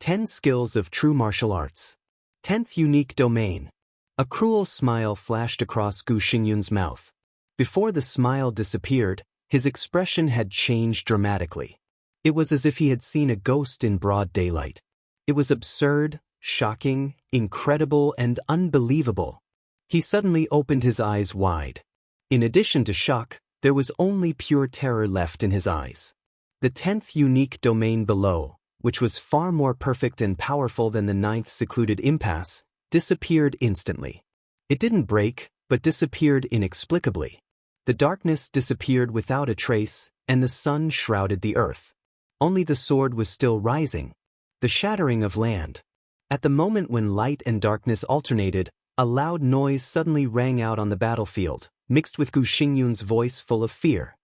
10 skills of true martial arts. 10th unique domain. A cruel smile flashed across Gu Xingyun's mouth. Before the smile disappeared, his expression had changed dramatically. It was as if he had seen a ghost in broad daylight. It was absurd, shocking, incredible, and unbelievable. He suddenly opened his eyes wide. In addition to shock, there was only pure terror left in his eyes. The 10th unique domain below, which was far more perfect and powerful than the 9th secluded impasse, disappeared instantly. It didn't break, but disappeared inexplicably. The darkness disappeared without a trace, and the sun shrouded the earth. Only the sword was still rising. The shattering of land. At the moment when light and darkness alternated, a loud noise suddenly rang out on the battlefield, mixed with Gu Xingyun's voice full of fear.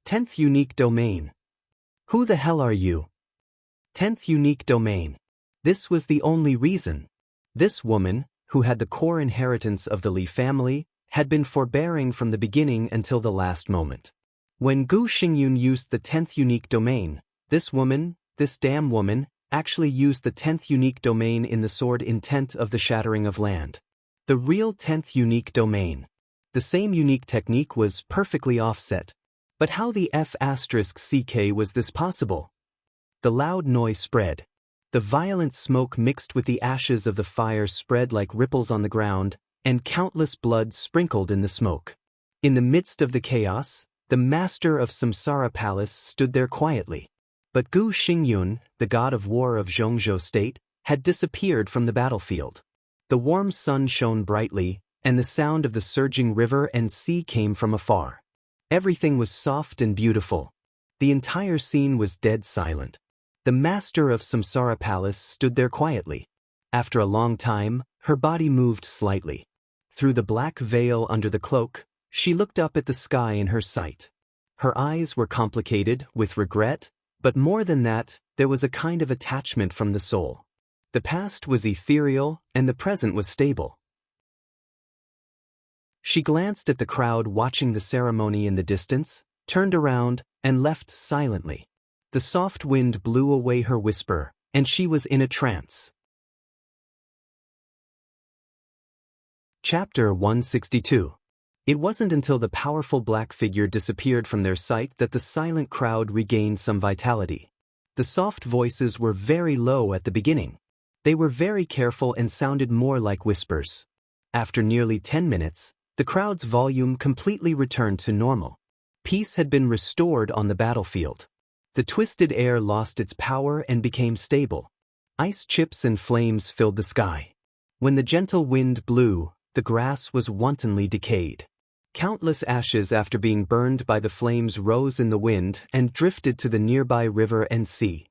10th unique domain. Who the hell are you? 10th unique domain. This was the only reason. This woman, who had the core inheritance of the Li family, had been forbearing from the beginning until the last moment. When Gu Xingyun used the 10th unique domain, this woman, this damn woman, actually used the 10th unique domain in the sword intent of the shattering of land. The real 10th unique domain. The The same unique technique was perfectly offset. But how the F***ck was this possible? The loud noise spread. The violent smoke mixed with the ashes of the fire spread like ripples on the ground, and countless blood sprinkled in the smoke. In the midst of the chaos, the master of Samsara Palace stood there quietly. But Gu Xingyun, the god of war of Zhongzhou State, had disappeared from the battlefield. The warm sun shone brightly, and the sound of the surging river and sea came from afar. Everything was soft and beautiful. The entire scene was dead silent. The master of Samsara Palace stood there quietly. After a long time, her body moved slightly. Through the black veil under the cloak, she looked up at the sky in her sight. Her eyes were complicated with regret, but more than that, there was a kind of attachment from the soul. The past was ethereal, and the present was stable. She glanced at the crowd watching the ceremony in the distance, turned around, and left silently. The soft wind blew away her whisper, and she was in a trance. Chapter 162. It wasn't until the powerful black figure disappeared from their sight that the silent crowd regained some vitality. The soft voices were very low at the beginning. They were very careful and sounded more like whispers. After nearly 10 minutes, the crowd's volume completely returned to normal. Peace had been restored on the battlefield. The twisted air lost its power and became stable. Ice chips and flames filled the sky. When the gentle wind blew, the grass was wantonly decayed. Countless ashes after being burned by the flames rose in the wind and drifted to the nearby river and sea.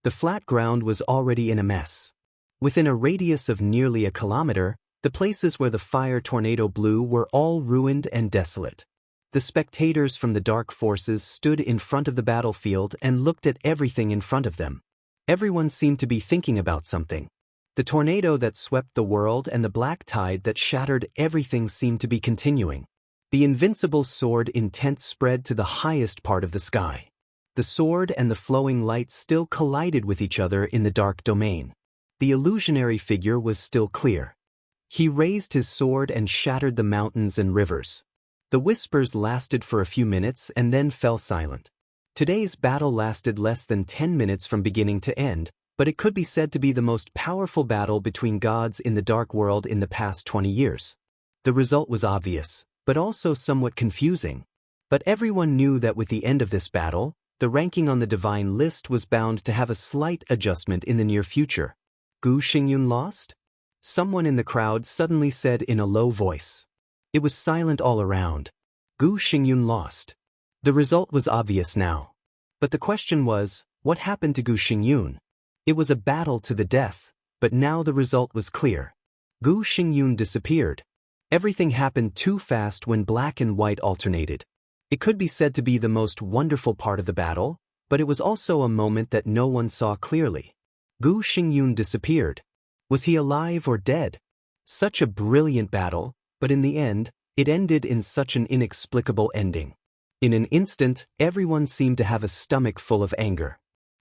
The flat ground was already in a mess. Within a radius of nearly a kilometer, the places where the fire tornado blew were all ruined and desolate. The spectators from the dark forces stood in front of the battlefield and looked at everything in front of them. Everyone seemed to be thinking about something. The tornado that swept the world and the black tide that shattered everything seemed to be continuing. The invincible sword intent spread to the highest part of the sky. The sword and the flowing light still collided with each other in the dark domain. The illusionary figure was still clear. He raised his sword and shattered the mountains and rivers. The whispers lasted for a few minutes and then fell silent. Today's battle lasted less than 10 minutes from beginning to end, but it could be said to be the most powerful battle between gods in the dark world in the past 20 years. The result was obvious, but also somewhat confusing. But everyone knew that with the end of this battle, the ranking on the divine list was bound to have a slight adjustment in the near future. Gu Xingyun lost? Someone in the crowd suddenly said in a low voice. It was silent all around. Gu Xingyun lost. The result was obvious now. But the question was, what happened to Gu Xingyun? It was a battle to the death, but now the result was clear. Gu Xingyun disappeared. Everything happened too fast when black and white alternated. It could be said to be the most wonderful part of the battle, but it was also a moment that no one saw clearly. Gu Xingyun disappeared. Was he alive or dead? Such a brilliant battle, but in the end, it ended in such an inexplicable ending. In an instant, everyone seemed to have a stomach full of anger.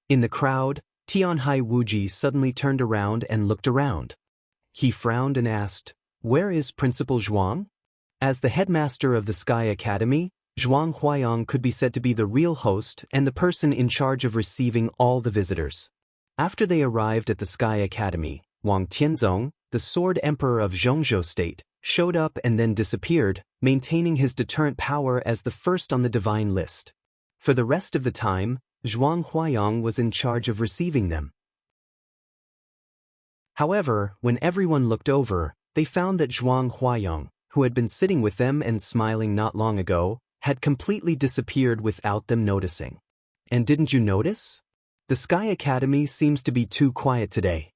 In the crowd, Tianhai Wuji suddenly turned around and looked around. He frowned and asked, "Where is Principal Zhuang?" As the headmaster of the Sky Academy, Zhuang Huayang could be said to be the real host and the person in charge of receiving all the visitors. After they arrived at the Sky Academy, Wang Tianzong, the Sword Emperor of Zhongzhou State, showed up and then disappeared, maintaining his deterrent power as the first on the divine list. For the rest of the time, Zhuang Huayang was in charge of receiving them. However, when everyone looked over, they found that Zhuang Huayang, who had been sitting with them and smiling not long ago, had completely disappeared without them noticing. And didn't you notice? The Sky Academy seems to be too quiet today.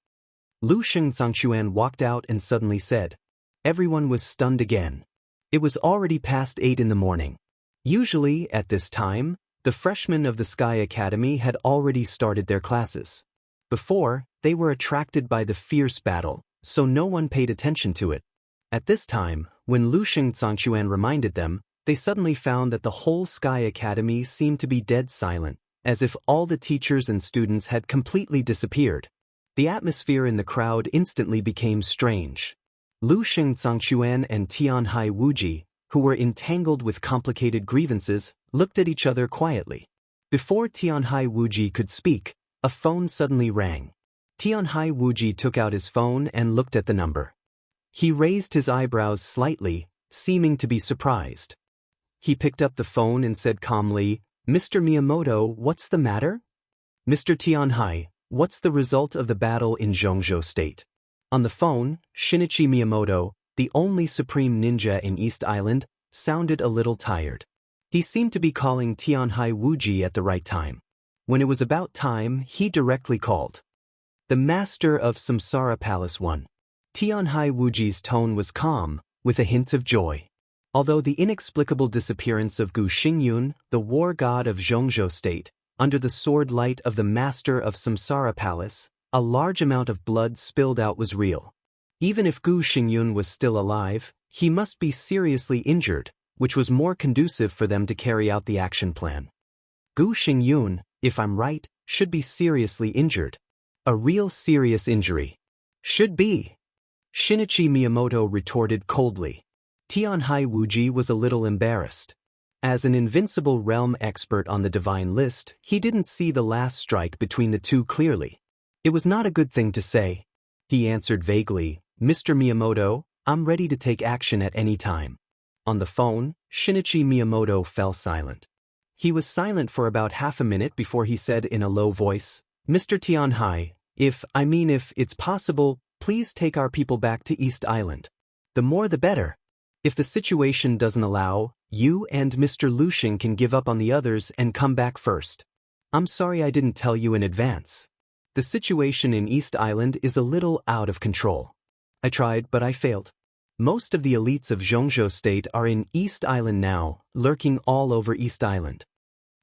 Lu Shengzangquan walked out and suddenly said. Everyone was stunned again. It was already past 8 in the morning. Usually, at this time, the freshmen of the Sky Academy had already started their classes. Before, they were attracted by the fierce battle, so no one paid attention to it. At this time, when Lu Shengzangquan reminded them, they suddenly found that the whole Sky Academy seemed to be dead silent, as if all the teachers and students had completely disappeared. The atmosphere in the crowd instantly became strange. Lu Shengzangquan and Tianhai Wuji, who were entangled with complicated grievances, looked at each other quietly. Before Tianhai Wuji could speak, a phone suddenly rang. Tianhai Wuji took out his phone and looked at the number. He raised his eyebrows slightly, seeming to be surprised. He picked up the phone and said calmly, "Mr. Miyamoto, what's the matter?" "Mr. Tianhai, what's the result of the battle in Zhongzhou State?" On the phone, Shinichi Miyamoto, the only supreme ninja in East Island, sounded a little tired. He seemed to be calling Tianhai Wuji at the right time. When it was about time, he directly called. "The master of Samsara Palace won." Tianhai Wuji's tone was calm, with a hint of joy. Although the inexplicable disappearance of Gu Xingyun, the war god of Zhongzhou State, under the sword light of the master of Samsara Palace, a large amount of blood spilled out was real. Even if Gu Xingyun was still alive, he must be seriously injured, which was more conducive for them to carry out the action plan. Gu Xingyun, if I'm right, should be seriously injured. A real serious injury. Should be. Shinichi Miyamoto retorted coldly. Tianhai Wuji was a little embarrassed. As an invincible realm expert on the divine list, he didn't see the last strike between the two clearly. It was not a good thing to say. He answered vaguely, "Mr. Miyamoto, I'm ready to take action at any time." On the phone, Shinichi Miyamoto fell silent. He was silent for about half a minute before he said in a low voice, "Mr. Tianhai, if it's possible, please take our people back to East Island. The more the better. If the situation doesn't allow, you and Mr. Lushing can give up on the others and come back first. I'm sorry I didn't tell you in advance. The situation in East Island is a little out of control. I tried, but I failed. Most of the elites of Zhongzhou State are in East Island now, lurking all over East Island."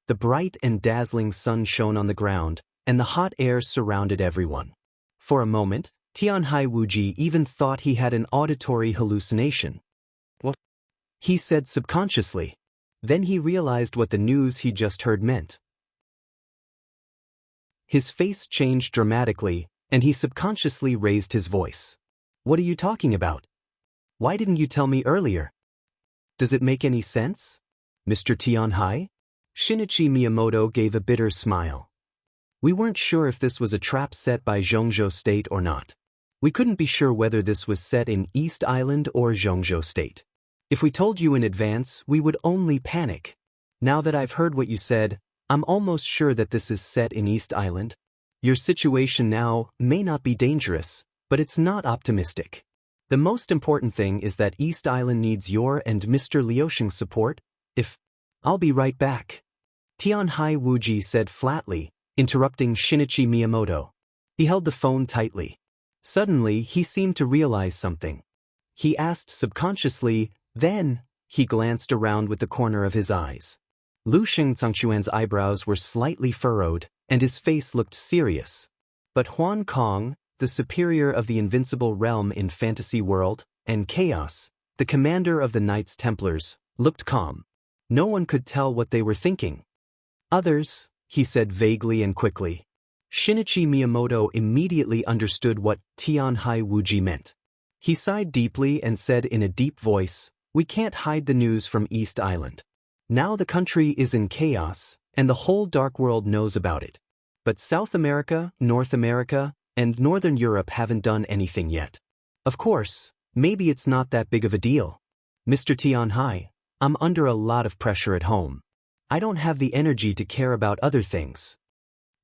The bright and dazzling sun shone on the ground, and the hot air surrounded everyone. For a moment, Tianhai Wuji even thought he had an auditory hallucination. "What?" he said subconsciously. Then he realized what the news he just heard meant. His face changed dramatically, and he subconsciously raised his voice. "What are you talking about? Why didn't you tell me earlier? Does it make any sense, Mr. Tianhai?" Shinichi Miyamoto gave a bitter smile. "We weren't sure if this was a trap set by Zhongzhou State or not. We couldn't be sure whether this was set in East Island or Zhongzhou State. If we told you in advance, we would only panic. Now that I've heard what you said, I'm almost sure that this is set in East Island. Your situation now may not be dangerous, but it's not optimistic. The most important thing is that East Island needs your and Mr. Liushing's support. I'll be right back," Tianhai Wuji said flatly, interrupting Shinichi Miyamoto. He held the phone tightly. Suddenly, he seemed to realize something. He asked subconsciously, "Then?" He glanced around with the corner of his eyes. Lushing Zhangquan's eyebrows were slightly furrowed, and his face looked serious. But Huan Kong, the superior of the invincible realm in Fantasy World, and Chaos, the commander of the Knights Templars, looked calm. No one could tell what they were thinking. "Others," he said vaguely and quickly. Shinichi Miyamoto immediately understood what Tianhai Wuji meant. He sighed deeply and said in a deep voice, "We can't hide the news from East Island. Now the country is in chaos, and the whole dark world knows about it. But South America, North America, and Northern Europe haven't done anything yet. Of course, maybe it's not that big of a deal. Mr. Tianhai, I'm under a lot of pressure at home. I don't have the energy to care about other things."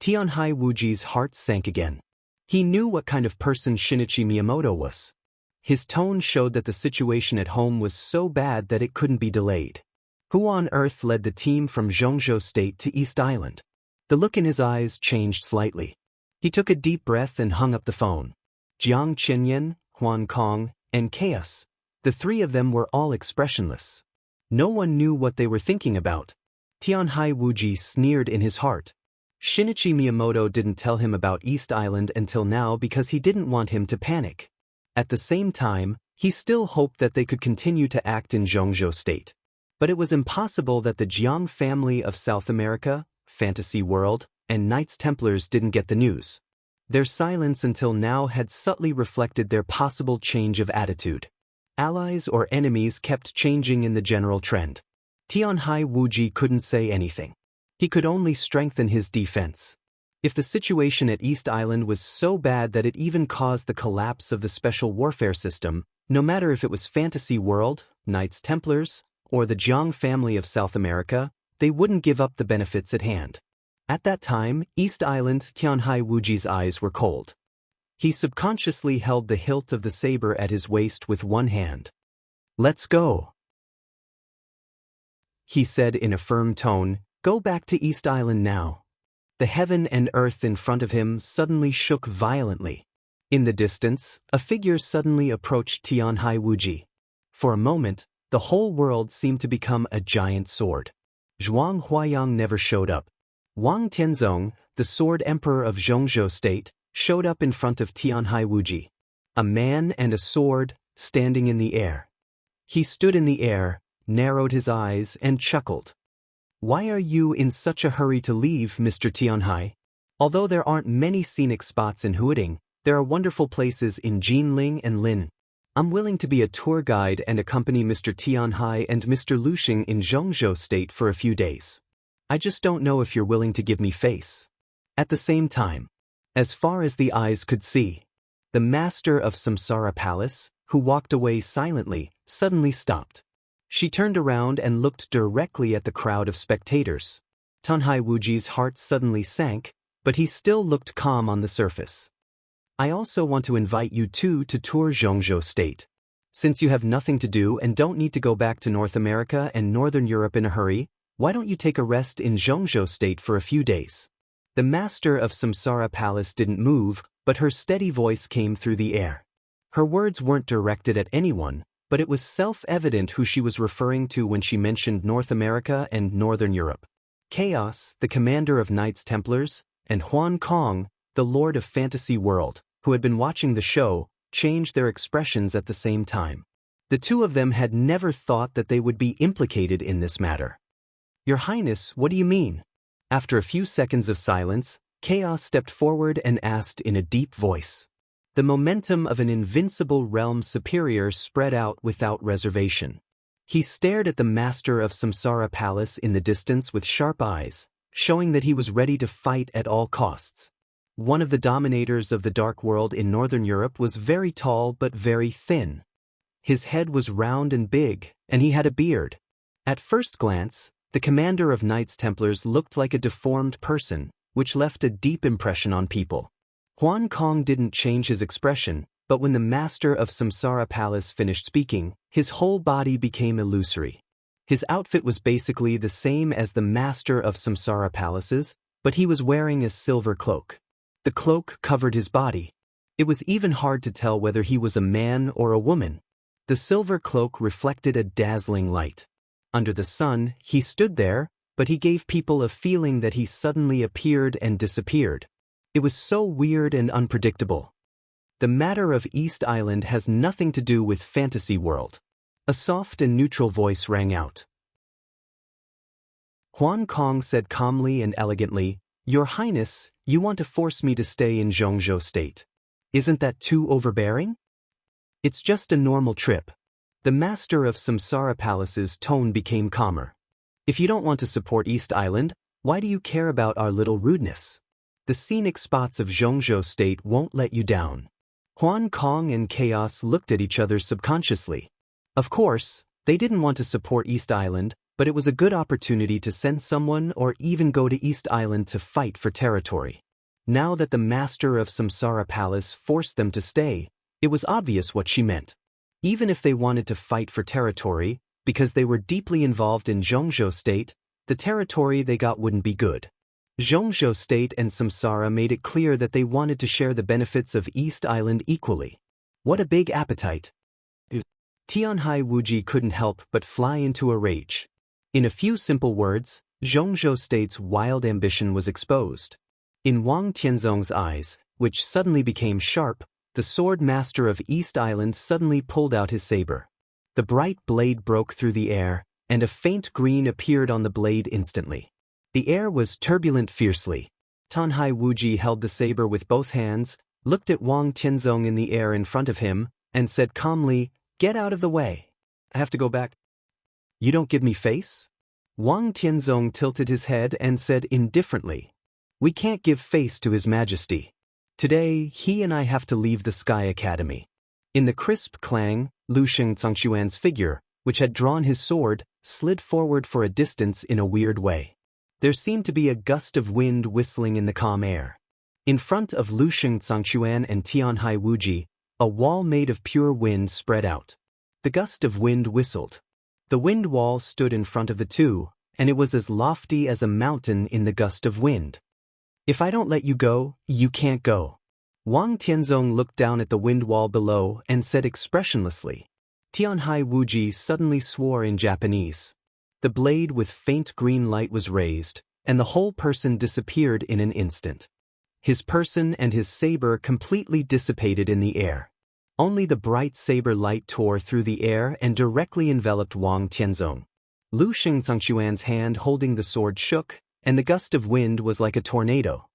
Tianhai Wuji's heart sank again. He knew what kind of person Shinichi Miyamoto was. His tone showed that the situation at home was so bad that it couldn't be delayed. Who on earth led the team from Zhongzhou State to East Island? The look in his eyes changed slightly. He took a deep breath and hung up the phone. Jiang Chenyan, Huan Kong, and Chaos, the three of them were all expressionless. No one knew what they were thinking about. Tianhai Wuji sneered in his heart. Shinichi Miyamoto didn't tell him about East Island until now because he didn't want him to panic. At the same time, he still hoped that they could continue to act in Zhongzhou State. But it was impossible that the Jiang family of South America, Fantasy World, and Knights Templars didn't get the news. Their silence until now had subtly reflected their possible change of attitude. Allies or enemies kept changing in the general trend. Tianhai Wuji couldn't say anything. He could only strengthen his defense. If the situation at East Island was so bad that it even caused the collapse of the special warfare system, no matter if it was Fantasy World, Knights Templars, or the Jiang family of South America, they wouldn't give up the benefits at hand. At that time, East Island, Tianhai Wuji's eyes were cold. He subconsciously held the hilt of the saber at his waist with one hand. "Let's go," he said in a firm tone. "Go back to East Island now." The heaven and earth in front of him suddenly shook violently. In the distance, a figure suddenly approached Tianhai Wuji. For a moment, the whole world seemed to become a giant sword. Zhuang Huayang never showed up. Wang Tianzong, the sword emperor of Zhongzhou state, showed up in front of Tianhai Wuji. A man and a sword, standing in the air. He stood in the air, narrowed his eyes, and chuckled. "Why are you in such a hurry to leave, Mr. Tianhai? Although there aren't many scenic spots in Huading, there are wonderful places in Jinling and Lin. I'm willing to be a tour guide and accompany Mr. Tianhai and Mr. Luxing in Zhongzhou state for a few days. I just don't know if you're willing to give me face." At the same time, as far as the eyes could see, the master of Samsara Palace, who walked away silently, suddenly stopped. She turned around and looked directly at the crowd of spectators. Tianhai Wuji's heart suddenly sank, but he still looked calm on the surface. "I also want to invite you two to tour Zhongzhou state. Since you have nothing to do and don't need to go back to North America and Northern Europe in a hurry, why don't you take a rest in Zhongzhou state for a few days?" The master of Samsara Palace didn't move, but her steady voice came through the air. Her words weren't directed at anyone, but it was self-evident who she was referring to when she mentioned North America and Northern Europe. Chaos, the commander of Knights Templars, and Huan Kong, the lord of Fantasy World, who had been watching the show, changed their expressions at the same time. The two of them had never thought that they would be implicated in this matter. "Your Highness, what do you mean?" After a few seconds of silence, Chaos stepped forward and asked in a deep voice. The momentum of an invincible realm superior spread out without reservation. He stared at the master of Samsara Palace in the distance with sharp eyes, showing that he was ready to fight at all costs. One of the dominators of the Dark World in Northern Europe was very tall but very thin. His head was round and big, and he had a beard. At first glance, the commander of Knights Templars looked like a deformed person, which left a deep impression on people. Huan Kong didn't change his expression, but when the master of Samsara Palace finished speaking, his whole body became illusory. His outfit was basically the same as the master of Samsara Palace's, but he was wearing a silver cloak. The cloak covered his body. It was even hard to tell whether he was a man or a woman. The silver cloak reflected a dazzling light. Under the sun, he stood there, but he gave people a feeling that he suddenly appeared and disappeared. It was so weird and unpredictable. "The matter of East Island has nothing to do with Fantasy World." A soft and neutral voice rang out. Huan Kong said calmly and elegantly, "Your Highness, you want to force me to stay in Zhongzhou state. Isn't that too overbearing? It's just a normal trip." The master of Samsara Palace's tone became calmer. "If you don't want to support East Island, why do you care about our little rudeness? The scenic spots of Zhongzhou state won't let you down." Huan Kong and Chaos looked at each other subconsciously. Of course, they didn't want to support East Island, but it was a good opportunity to send someone or even go to East Island to fight for territory. Now that the master of Samsara Palace forced them to stay, it was obvious what she meant. Even if they wanted to fight for territory, because they were deeply involved in Zhongzhou state, the territory they got wouldn't be good. Zhongzhou state and Samsara made it clear that they wanted to share the benefits of East Island equally. What a big appetite! Tianhai Wuji couldn't help but fly into a rage. In a few simple words, Zhongzhou state's wild ambition was exposed. In Wang Tianzong's eyes, which suddenly became sharp, the sword master of East Island suddenly pulled out his saber. The bright blade broke through the air, and a faint green appeared on the blade instantly. The air was turbulent fiercely. Tianhai Wuji held the saber with both hands, looked at Wang Tianzong in the air in front of him, and said calmly, Get out of the way. I have to go back. You don't give me face? Wang Tianzong tilted his head and said indifferently. We can't give face to His Majesty. Today, he and I have to leave the Sky Academy. In the crisp clang, Lu Shengzangxuan's figure, which had drawn his sword, slid forward for a distance in a weird way. There seemed to be a gust of wind whistling in the calm air. In front of Lu Shengzangxuan and Tianhai Wuji, a wall made of pure wind spread out. The gust of wind whistled. The wind wall stood in front of the two, and it was as lofty as a mountain in the gust of wind. If I don't let you go, you can't go. Wang Tianzong looked down at the wind wall below and said expressionlessly. Tianhai Wuji suddenly swore in Japanese. The blade with faint green light was raised, and the whole person disappeared in an instant. His person and his saber completely dissipated in the air. Only the bright saber light tore through the air and directly enveloped Wang Tianzong. Lu Shengzangxuan's hand holding the sword shook, and the gust of wind was like a tornado.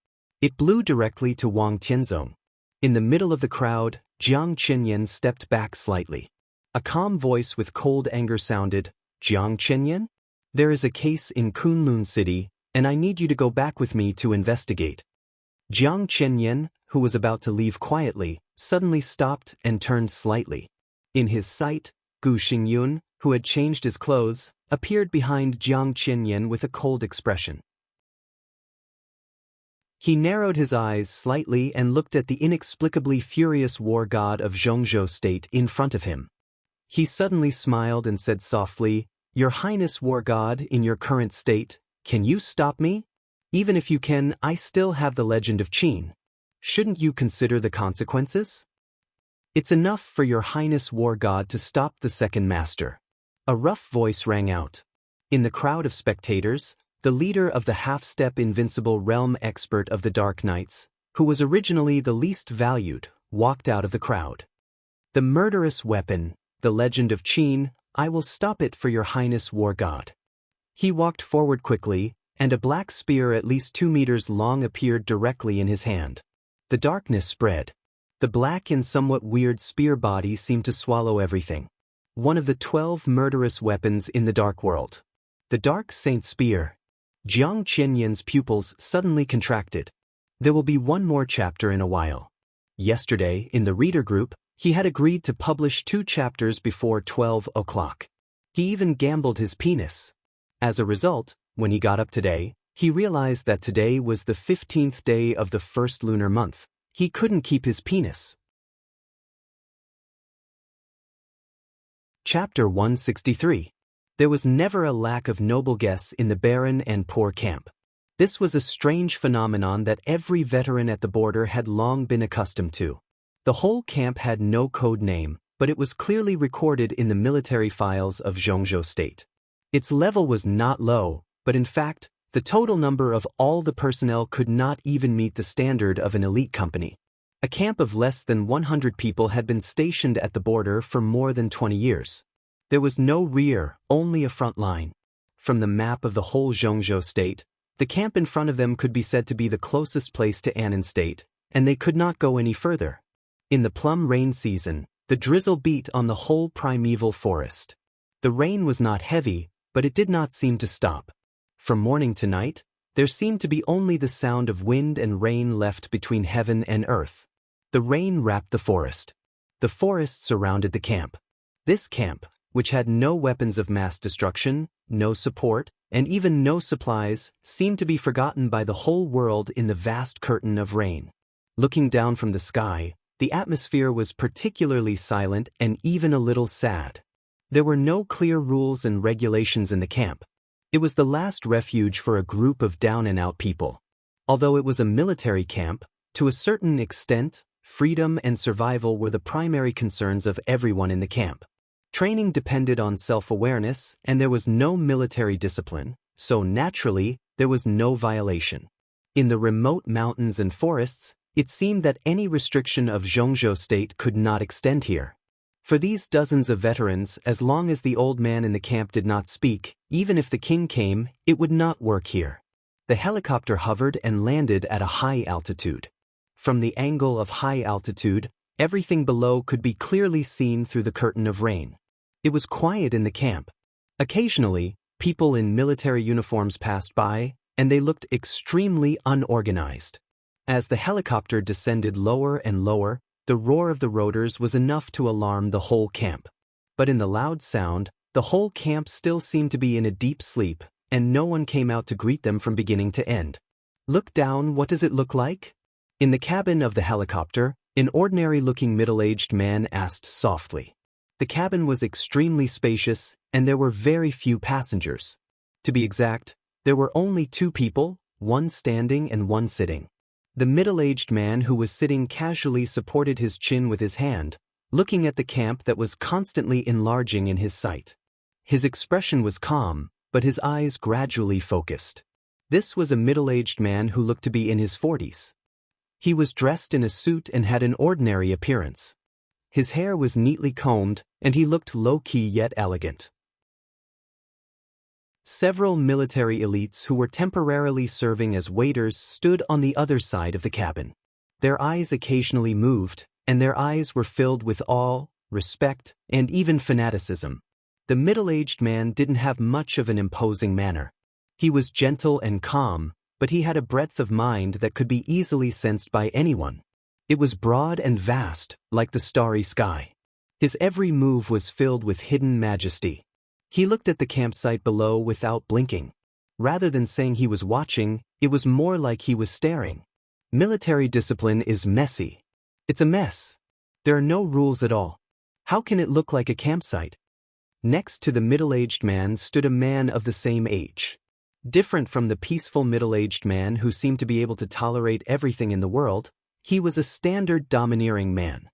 It blew directly to Wang Tianzong. In the middle of the crowd, Jiang Qinyan stepped back slightly. A calm voice with cold anger sounded, Jiang Qinyan? There is a case in Kunlun City, and I need you to go back with me to investigate. Jiang Qinyan, who was about to leave quietly, suddenly stopped and turned slightly. In his sight, Gu Xingyun, who had changed his clothes, appeared behind Jiang Qinyan with a cold expression. He narrowed his eyes slightly and looked at the inexplicably furious war god of Zhongzhou State in front of him. He suddenly smiled and said softly, Your Highness war god, in your current state, can you stop me? Even if you can, I still have the legend of Qin. Shouldn't you consider the consequences? It's enough for your Highness war god to stop the second master. A rough voice rang out. In the crowd of spectators, the leader of the half-step invincible realm expert of the Dark Knights, who was originally the least valued, walked out of the crowd. The murderous weapon, the legend of Qin, I will stop it for your Highness war god. He walked forward quickly, and a black spear at least 2 meters long appeared directly in his hand. The darkness spread. The black and somewhat weird spear body seemed to swallow everything. One of the 12 murderous weapons in the dark world. The Dark Saint Spear. Jiang Qinyan's pupils suddenly contracted. There will be one more chapter in a while. Yesterday, in the reader group, he had agreed to publish 2 chapters before 12 o'clock. He even gambled his penis. As a result, when he got up today, he realized that today was the 15th day of the first lunar month. He couldn't keep his penis. Chapter 163. There was never a lack of noble guests in the barren and poor camp. This was a strange phenomenon that every veteran at the border had long been accustomed to. The whole camp had no code name, but it was clearly recorded in the military files of Zhongzhou State. Its level was not low, but in fact, the total number of all the personnel could not even meet the standard of an elite company. A camp of less than 100 people had been stationed at the border for more than 20 years. There was no rear, only a front line. From the map of the whole Zhongzhou State, the camp in front of them could be said to be the closest place to Annan State, and they could not go any further. In the plum rain season, the drizzle beat on the whole primeval forest. The rain was not heavy, but it did not seem to stop. From morning to night, there seemed to be only the sound of wind and rain left between heaven and earth. The rain wrapped the forest. The forest surrounded the camp. This camp, which had no weapons of mass destruction, no support, and even no supplies, seemed to be forgotten by the whole world in the vast curtain of rain. Looking down from the sky, the atmosphere was particularly silent and even a little sad. There were no clear rules and regulations in the camp. It was the last refuge for a group of down-and-out people. Although it was a military camp, to a certain extent, freedom and survival were the primary concerns of everyone in the camp. Training depended on self-awareness, and there was no military discipline, so naturally, there was no violation. In the remote mountains and forests, it seemed that any restriction of Zhongzhou State could not extend here. For these dozens of veterans, as long as the old man in the camp did not speak, even if the king came, it would not work here. The helicopter hovered and landed at a high altitude. From the angle of high altitude, Everything below could be clearly seen through the curtain of rain. It was quiet in the camp. Occasionally, people in military uniforms passed by, and they looked extremely unorganized. As the helicopter descended lower and lower, the roar of the rotors was enough to alarm the whole camp. But in the loud sound, the whole camp still seemed to be in a deep sleep, and no one came out to greet them from beginning to end. Look down, what does it look like? In the cabin of the helicopter, an ordinary-looking middle-aged man asked softly. The cabin was extremely spacious, and there were very few passengers. To be exact, there were only 2 people, one standing and one sitting. The middle-aged man who was sitting casually supported his chin with his hand, looking at the camp that was constantly enlarging in his sight. His expression was calm, but his eyes gradually focused. This was a middle-aged man who looked to be in his 40s. He was dressed in a suit and had an ordinary appearance. His hair was neatly combed, and he looked low-key yet elegant. Several military elites who were temporarily serving as waiters stood on the other side of the cabin. Their eyes occasionally moved, and their eyes were filled with awe, respect, and even fanaticism. The middle-aged man didn't have much of an imposing manner. He was gentle and calm, but he had a breadth of mind that could be easily sensed by anyone. It was broad and vast, like the starry sky. His every move was filled with hidden majesty. He looked at the campsite below without blinking. Rather than saying he was watching, it was more like he was staring. Military discipline is messy. It's a mess. There are no rules at all. How can it look like a campsite? Next to the middle-aged man stood a man of the same age. Different from the peaceful middle-aged man who seemed to be able to tolerate everything in the world, he was a standard domineering man.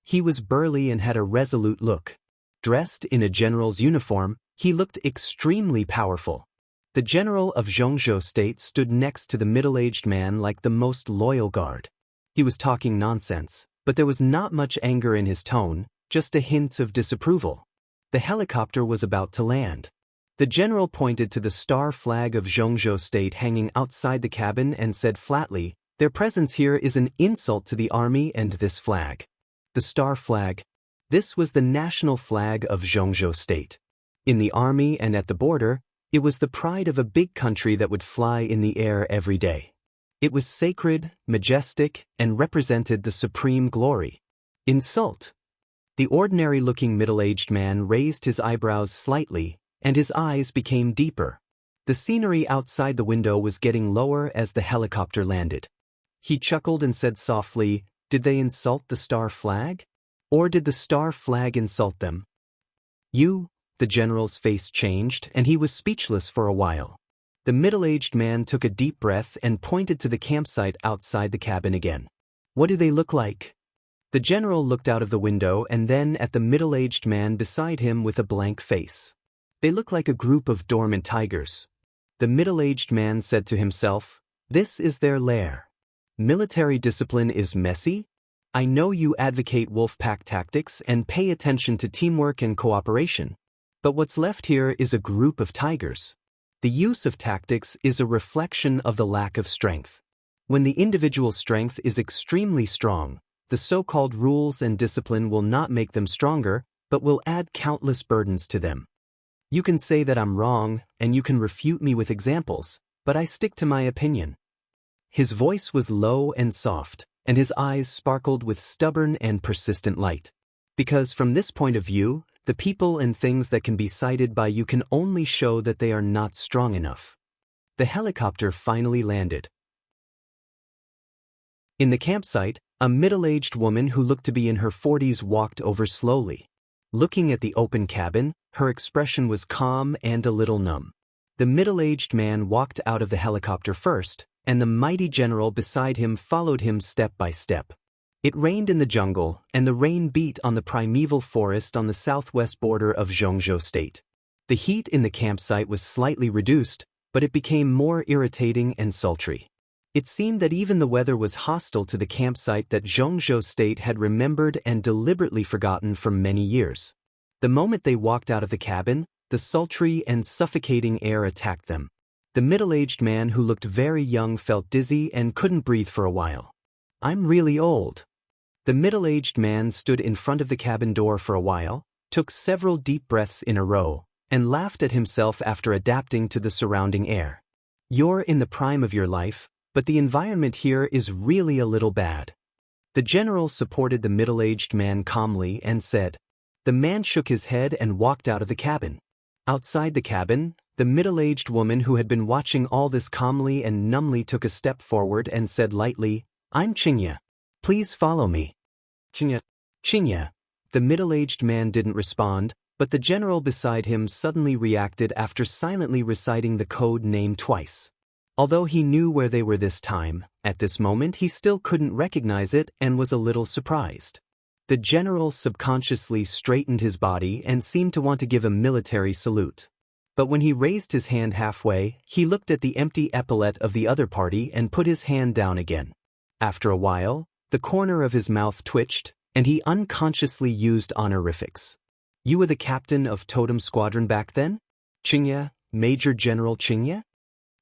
He was burly and had a resolute look. Dressed in a general's uniform, he looked extremely powerful. The general of Zhongzhou State stood next to the middle-aged man like the most loyal guard. He was talking nonsense, but there was not much anger in his tone, just a hint of disapproval. The helicopter was about to land. The general pointed to the star flag of Zhongzhou State hanging outside the cabin and said flatly, "Their presence here is an insult to the army and this flag." The star flag. This was the national flag of Zhongzhou State. In the army and at the border, it was the pride of a big country that would fly in the air every day. It was sacred, majestic, and represented the supreme glory. Insult. The ordinary-looking middle-aged man raised his eyebrows slightly, and his eyes became deeper. The scenery outside the window was getting lower as the helicopter landed. He chuckled and said softly, "Did they insult the star flag? Or did the star flag insult them?" "You," the general's face changed, and he was speechless for a while. The middle-aged man took a deep breath and pointed to the campsite outside the cabin again. "What do they look like?" The general looked out of the window and then at the middle-aged man beside him with a blank face. "They look like a group of dormant tigers." The middle-aged man said to himself, "This is their lair. Military discipline is messy. I know you advocate wolf pack tactics and pay attention to teamwork and cooperation. But what's left here is a group of tigers. The use of tactics is a reflection of the lack of strength. When the individual strength is extremely strong, the so-called rules and discipline will not make them stronger, but will add countless burdens to them. You can say that I'm wrong, and you can refute me with examples, but I stick to my opinion." His voice was low and soft, and his eyes sparkled with stubborn and persistent light. Because from this point of view, the people and things that can be cited by you can only show that they are not strong enough. The helicopter finally landed. In the campsite, a middle-aged woman who looked to be in her 40s walked over slowly. Looking at the open cabin, her expression was calm and a little numb. The middle-aged man walked out of the helicopter first, and the mighty general beside him followed him step by step. It rained in the jungle, and the rain beat on the primeval forest on the southwest border of Zhongzhou State. The heat in the campsite was slightly reduced, but it became more irritating and sultry. It seemed that even the weather was hostile to the campsite that Zhongzhou State had remembered and deliberately forgotten for many years. The moment they walked out of the cabin, the sultry and suffocating air attacked them. The middle-aged man who looked very young felt dizzy and couldn't breathe for a while. "I'm really old." The middle-aged man stood in front of the cabin door for a while, took several deep breaths in a row, and laughed at himself after adapting to the surrounding air. You're in the prime of your life, but the environment here is really a little bad. The general supported the middle-aged man calmly and said. The man shook his head and walked out of the cabin. Outside the cabin, the middle-aged woman who had been watching all this calmly and numbly took a step forward and said lightly, I'm Chingya. Please follow me. Chingya. Chingya. The middle-aged man didn't respond, but the general beside him suddenly reacted after silently reciting the code name twice. Although he knew where they were this time, at this moment he still couldn't recognize it and was a little surprised. The general subconsciously straightened his body and seemed to want to give a military salute. But when he raised his hand halfway, he looked at the empty epaulette of the other party and put his hand down again. After a while, the corner of his mouth twitched, and he unconsciously used honorifics. You were the captain of Totem Squadron back then? Chingya, Major General Chingya?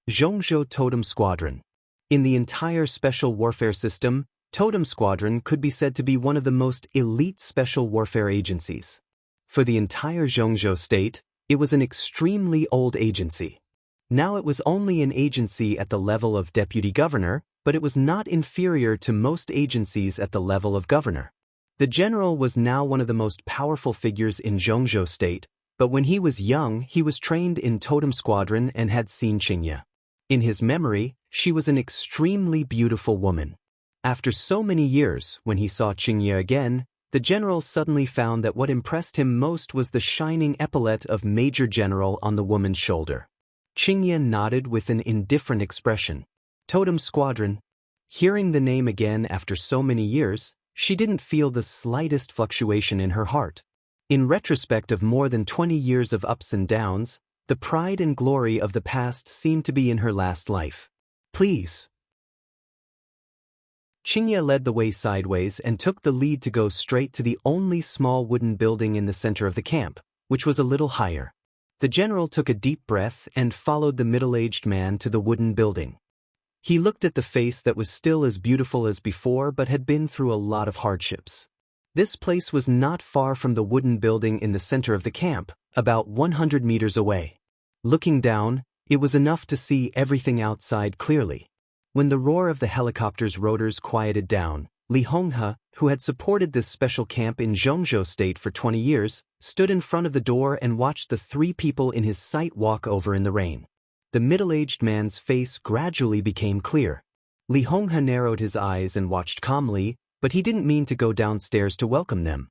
Zhongzhou Totem Squadron. In the entire special warfare system, Totem Squadron could be said to be one of the most elite special warfare agencies. For the entire Zhongzhou state, it was an extremely old agency. Now it was only an agency at the level of deputy governor, but it was not inferior to most agencies at the level of governor. The general was now one of the most powerful figures in Zhongzhou state, but when he was young he was trained in Totem Squadron and had seen Chingya. In his memory, she was an extremely beautiful woman. After so many years, when he saw Chingya again, the general suddenly found that what impressed him most was the shining epaulette of Major General on the woman's shoulder. Chingya nodded with an indifferent expression. Totem Squadron. Hearing the name again after so many years, she didn't feel the slightest fluctuation in her heart. In retrospect of more than 20 years of ups and downs, the pride and glory of the past seemed to be in her last life. Please. Chingya led the way sideways and took the lead to go straight to the only small wooden building in the center of the camp, which was a little higher. The general took a deep breath and followed the middle-aged man to the wooden building. He looked at the face that was still as beautiful as before but had been through a lot of hardships. This place was not far from the wooden building in the center of the camp, about 100 meters away. Looking down, it was enough to see everything outside clearly. When the roar of the helicopter's rotors quieted down, Li Honghe, who had supported this special camp in Zhongzhou state for 20 years, stood in front of the door and watched the three people in his sight walk over in the rain. The middle-aged man's face gradually became clear. Li Honghe narrowed his eyes and watched calmly, but he didn't mean to go downstairs to welcome them.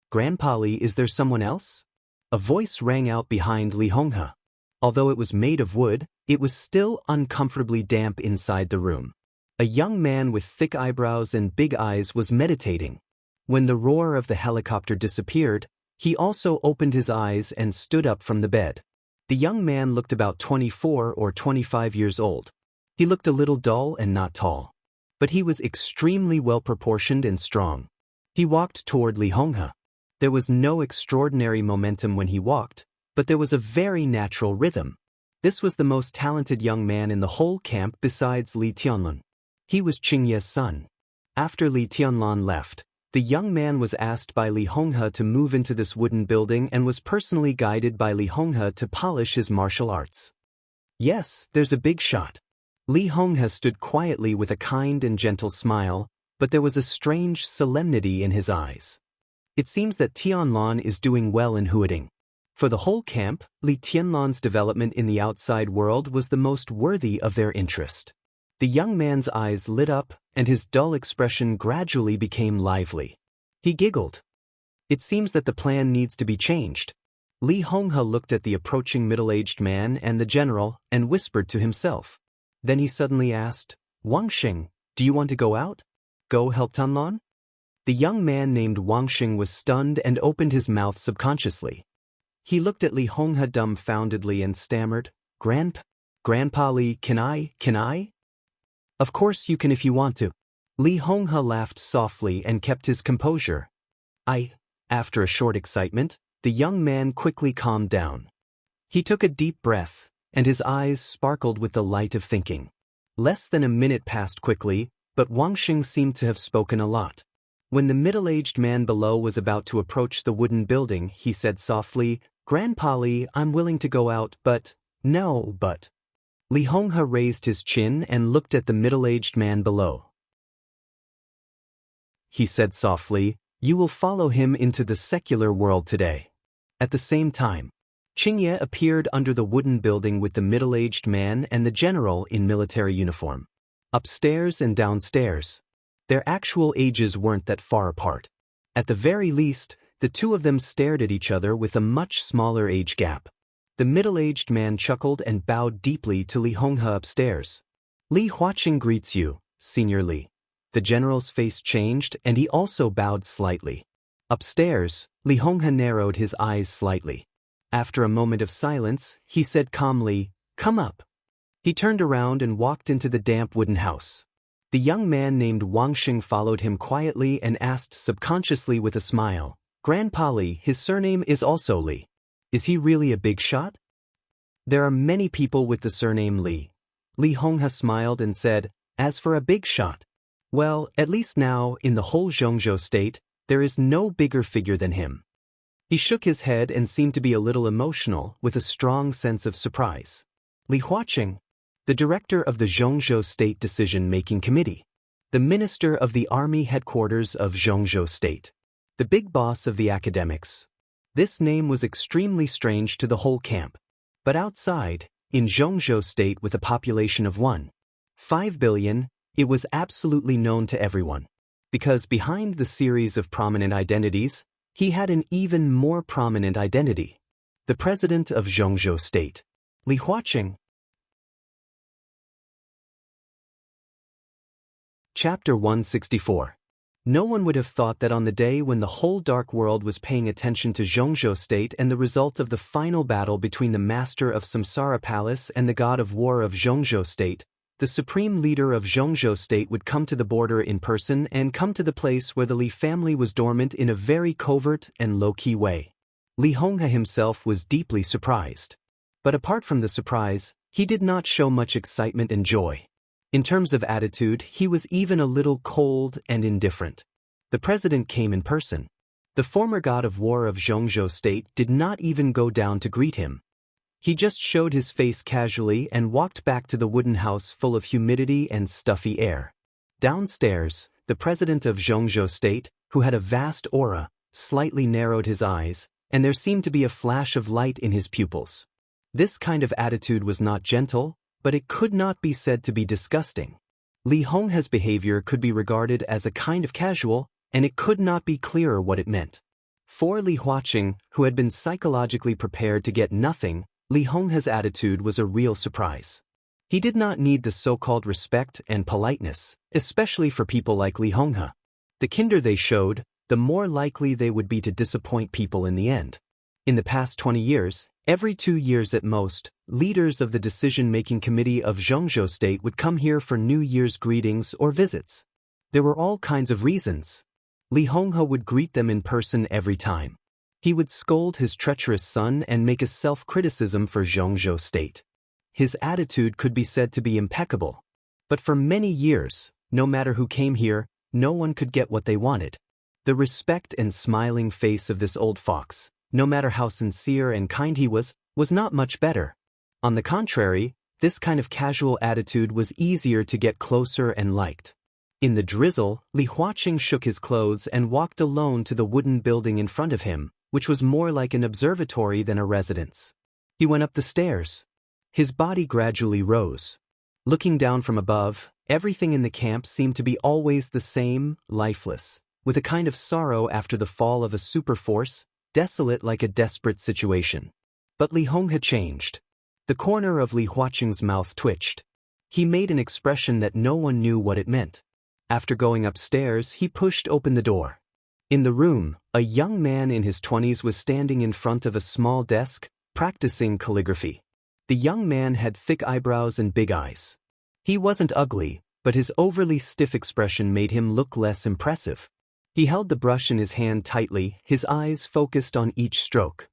Grandpa Li, is there someone else? A voice rang out behind Li Honghe. Although it was made of wood, it was still uncomfortably damp inside the room. A young man with thick eyebrows and big eyes was meditating. When the roar of the helicopter disappeared, he also opened his eyes and stood up from the bed. The young man looked about 24 or 25 years old. He looked a little dull and not tall. But he was extremely well-proportioned and strong. He walked toward Li Honghe. There was no extraordinary momentum when he walked, but there was a very natural rhythm. This was the most talented young man in the whole camp besides Li Tianlan. He was Chingya's son. After Li Tianlan left, the young man was asked by Li Honghe to move into this wooden building and was personally guided by Li Honghe to polish his martial arts. Yes, there's a big shot. Li Honghe stood quietly with a kind and gentle smile, but there was a strange solemnity in his eyes. It seems that Tianlan is doing well in Huading. For the whole camp, Li Tianlan's development in the outside world was the most worthy of their interest. The young man's eyes lit up, and his dull expression gradually became lively. He giggled. It seems that the plan needs to be changed. Li Honghe looked at the approaching middle-aged man and the general and whispered to himself. Then he suddenly asked, Wang Xing, do you want to go out? Go help Tianlan? The young man named Wang Xing was stunned and opened his mouth subconsciously. He looked at Li Honghe dumbfoundedly and stammered, Grandpa Li, can I? Of course you can if you want to. Li Honghe laughed softly and kept his composure. After a short excitement, the young man quickly calmed down. He took a deep breath, and his eyes sparkled with the light of thinking. Less than a minute passed quickly, but Wang Xing seemed to have spoken a lot. When the middle-aged man below was about to approach the wooden building, he said softly, "Grandpa Li, I'm willing to go out, but..." "No, but..." Li Honghe raised his chin and looked at the middle-aged man below. He said softly, "You will follow him into the secular world today." At the same time, Qingye appeared under the wooden building with the middle-aged man and the general in military uniform. Upstairs and downstairs. Their actual ages weren't that far apart. At the very least, the two of them stared at each other with a much smaller age gap. The middle-aged man chuckled and bowed deeply to Li Honghe upstairs. "Li Huaqing greets you, Senior Li." The general's face changed and he also bowed slightly. Upstairs, Li Honghe narrowed his eyes slightly. After a moment of silence, he said calmly, "Come up." He turned around and walked into the damp wooden house. The young man named Wang Xing followed him quietly and asked subconsciously with a smile, "Grandpa Li, his surname is also Li. Is he really a big shot?" "There are many people with the surname Li." Li Honghe smiled and said, "As for a big shot, well, at least now, in the whole Zhongzhou state, there is no bigger figure than him." He shook his head and seemed to be a little emotional, with a strong sense of surprise. "Li Huaqing, the director of the Zhongzhou State Decision-Making Committee, the minister of the army headquarters of Zhongzhou State, the big boss of the academics." This name was extremely strange to the whole camp. But outside, in Zhongzhou State with a population of 1.5 billion, it was absolutely known to everyone. Because behind the series of prominent identities, he had an even more prominent identity. The president of Zhongzhou State, Li Huaqing. Chapter 164. No one would have thought that on the day when the whole dark world was paying attention to Zhongzhou State and the result of the final battle between the master of Samsara Palace and the god of war of Zhongzhou State, the supreme leader of Zhongzhou State would come to the border in person and come to the place where the Li family was dormant in a very covert and low-key way. Li Honghe himself was deeply surprised. But apart from the surprise, he did not show much excitement and joy. In terms of attitude, he was even a little cold and indifferent. The president came in person. The former god of war of Zhongzhou State did not even go down to greet him. He just showed his face casually and walked back to the wooden house full of humidity and stuffy air. Downstairs, the president of Zhongzhou State, who had a vast aura, slightly narrowed his eyes, and there seemed to be a flash of light in his pupils. This kind of attitude was not gentle, but it could not be said to be disgusting. Li Honghe's behavior could be regarded as a kind of casual, and it could not be clearer what it meant. For Li Huaqing, who had been psychologically prepared to get nothing, Li Honghe's attitude was a real surprise. He did not need the so-called respect and politeness, especially for people like Li Honghe. The kinder they showed, the more likely they would be to disappoint people in the end. In the past 20 years, every 2 years at most, leaders of the decision-making committee of Zhongzhou State would come here for New Year's greetings or visits. There were all kinds of reasons. Li Honghe would greet them in person every time. He would scold his treacherous son and make a self-criticism for Zhongzhou State. His attitude could be said to be impeccable. But for many years, no matter who came here, no one could get what they wanted. The respect and smiling face of this old fox, no matter how sincere and kind he was not much better. On the contrary, this kind of casual attitude was easier to get closer and liked. In the drizzle, Li Huaqing shook his clothes and walked alone to the wooden building in front of him, which was more like an observatory than a residence. He went up the stairs. His body gradually rose. Looking down from above, everything in the camp seemed to be always the same, lifeless, with a kind of sorrow after the fall of a superforce, desolate like a desperate situation. But Li Honghe changed. The corner of Li Huaqing's mouth twitched. He made an expression that no one knew what it meant. After going upstairs, he pushed open the door. In the room, a young man in his 20s was standing in front of a small desk, practicing calligraphy. The young man had thick eyebrows and big eyes. He wasn't ugly, but his overly stiff expression made him look less impressive. He held the brush in his hand tightly, his eyes focused on each stroke.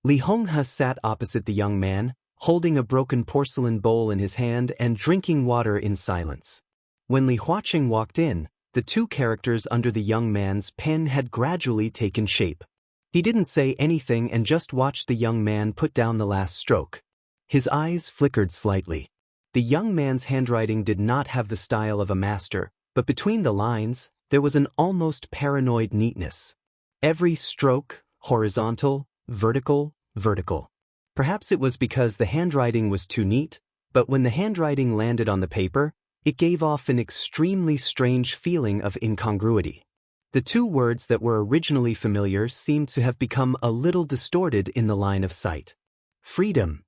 Li Honghe sat opposite the young man, holding a broken porcelain bowl in his hand and drinking water in silence. When Li Huaqing walked in, The two characters under the young man's pen had gradually taken shape. He didn't say anything and just watched the young man put down the last stroke. His eyes flickered slightly. The young man's handwriting did not have the style of a master, but between the lines, there was an almost paranoid neatness. Every stroke, horizontal, vertical, vertical. Perhaps it was because the handwriting was too neat, but when the handwriting landed on the paper, it gave off an extremely strange feeling of incongruity. The two words that were originally familiar seemed to have become a little distorted in the line of sight. Freedom.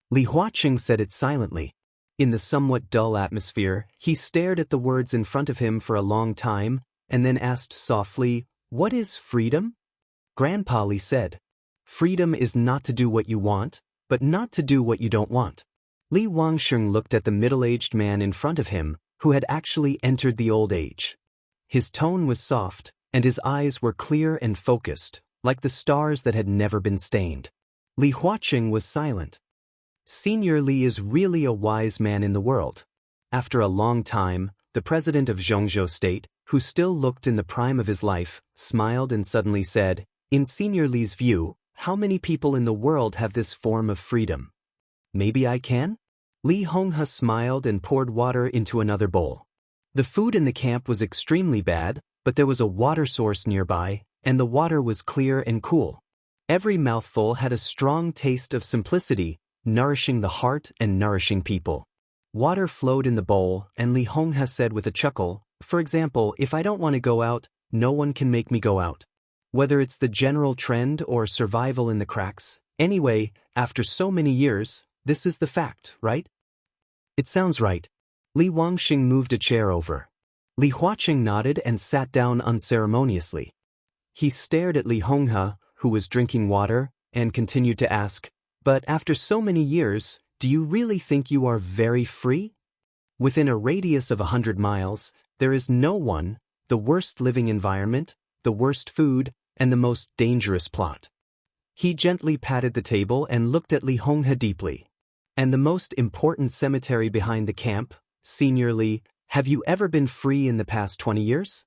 Li Huaqing said it silently. In the somewhat dull atmosphere, he stared at the words in front of him for a long time, and then asked softly, "What is freedom?" Grandpa Li said, "Freedom is not to do what you want, but not to do what you don't want." Li Huangsheng looked at the middle-aged man in front of him, who had actually entered the old age. His tone was soft, and his eyes were clear and focused, like the stars that had never been stained. Li Huaqing was silent. Senior Li is really a wise man in the world. After a long time, the president of Zhongzhou State, who still looked in the prime of his life, smiled and suddenly said, "In Senior Li's view, how many people in the world have this form of freedom? Maybe I can?" Li Honghe smiled and poured water into another bowl. The food in the camp was extremely bad, but there was a water source nearby, and the water was clear and cool. Every mouthful had a strong taste of simplicity, nourishing the heart and nourishing people. Water flowed in the bowl, and Li Honghe said with a chuckle, "For example, if I don't want to go out, no one can make me go out. Whether it's the general trend or survival in the cracks, anyway, after so many years, this is the fact, right?" "It sounds right." Li Huangxing moved a chair over. Li Huaqing nodded and sat down unceremoniously. He stared at Li Honghe, who was drinking water, and continued to ask, "But after so many years, do you really think you are very free? Within a radius of 100 miles, there is no one, the worst living environment, the worst food, and the most dangerous plot." He gently patted the table and looked at Li Honghe deeply. "And the most important cemetery behind the camp, Senior Li, have you ever been free in the past 20 years?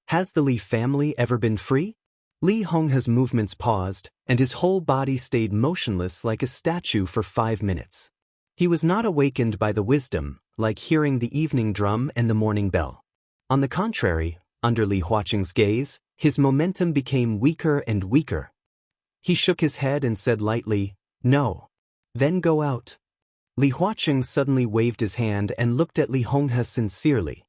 Has the Li family ever been free?" Li Honghe's movements paused, and his whole body stayed motionless like a statue for 5 minutes. He was not awakened by the wisdom, like hearing the evening drum and the morning bell. On the contrary, under Li Huaqing's gaze, his momentum became weaker and weaker. He shook his head and said lightly, "No. Then go out." Li Huaqing suddenly waved his hand and looked at Li Honghe sincerely.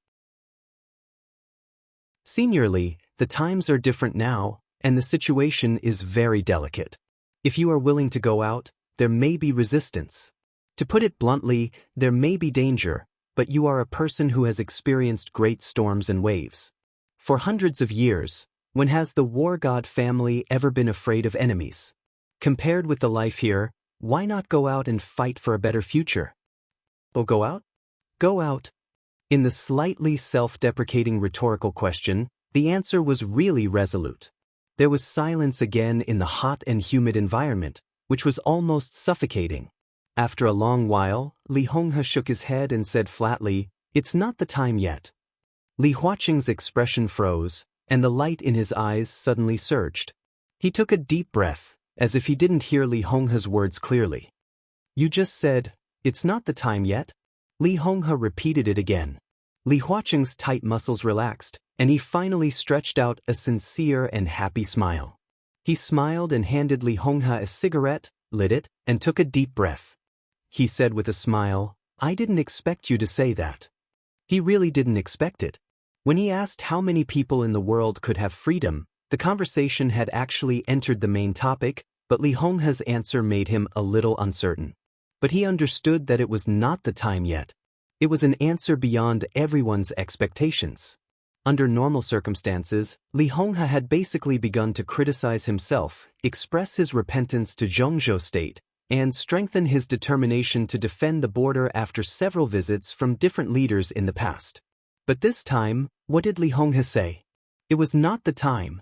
"Senior Li, the times are different now, and the situation is very delicate. If you are willing to go out, there may be resistance. To put it bluntly, there may be danger, but you are a person who has experienced great storms and waves. For hundreds of years, when has the war god family ever been afraid of enemies? Compared with the life here, why not go out and fight for a better future? Oh, go out? Go out." In the slightly self-deprecating rhetorical question, the answer was really resolute. There was silence again in the hot and humid environment, which was almost suffocating. After a long while, Li Honghe shook his head and said flatly, "It's not the time yet." Li Huaqing's expression froze, and the light in his eyes suddenly surged. He took a deep breath, as if he didn't hear Li Honghe's words clearly. "You just said, 'It's not the time yet'?" Li Honghe repeated it again. Li Huaqing's tight muscles relaxed, and he finally stretched out a sincere and happy smile. He smiled and handed Li Honghe a cigarette, lit it, and took a deep breath. He said with a smile, "I didn't expect you to say that." He really didn't expect it. When he asked how many people in the world could have freedom, the conversation had actually entered the main topic, but Li Honghe's answer made him a little uncertain. But he understood that it was not the time yet. It was an answer beyond everyone's expectations. Under normal circumstances, Li Honghe had basically begun to criticize himself, express his repentance to Zhongzhou State, and strengthen his determination to defend the border after several visits from different leaders in the past. But this time, what did Li Honghe say? "It was not the time.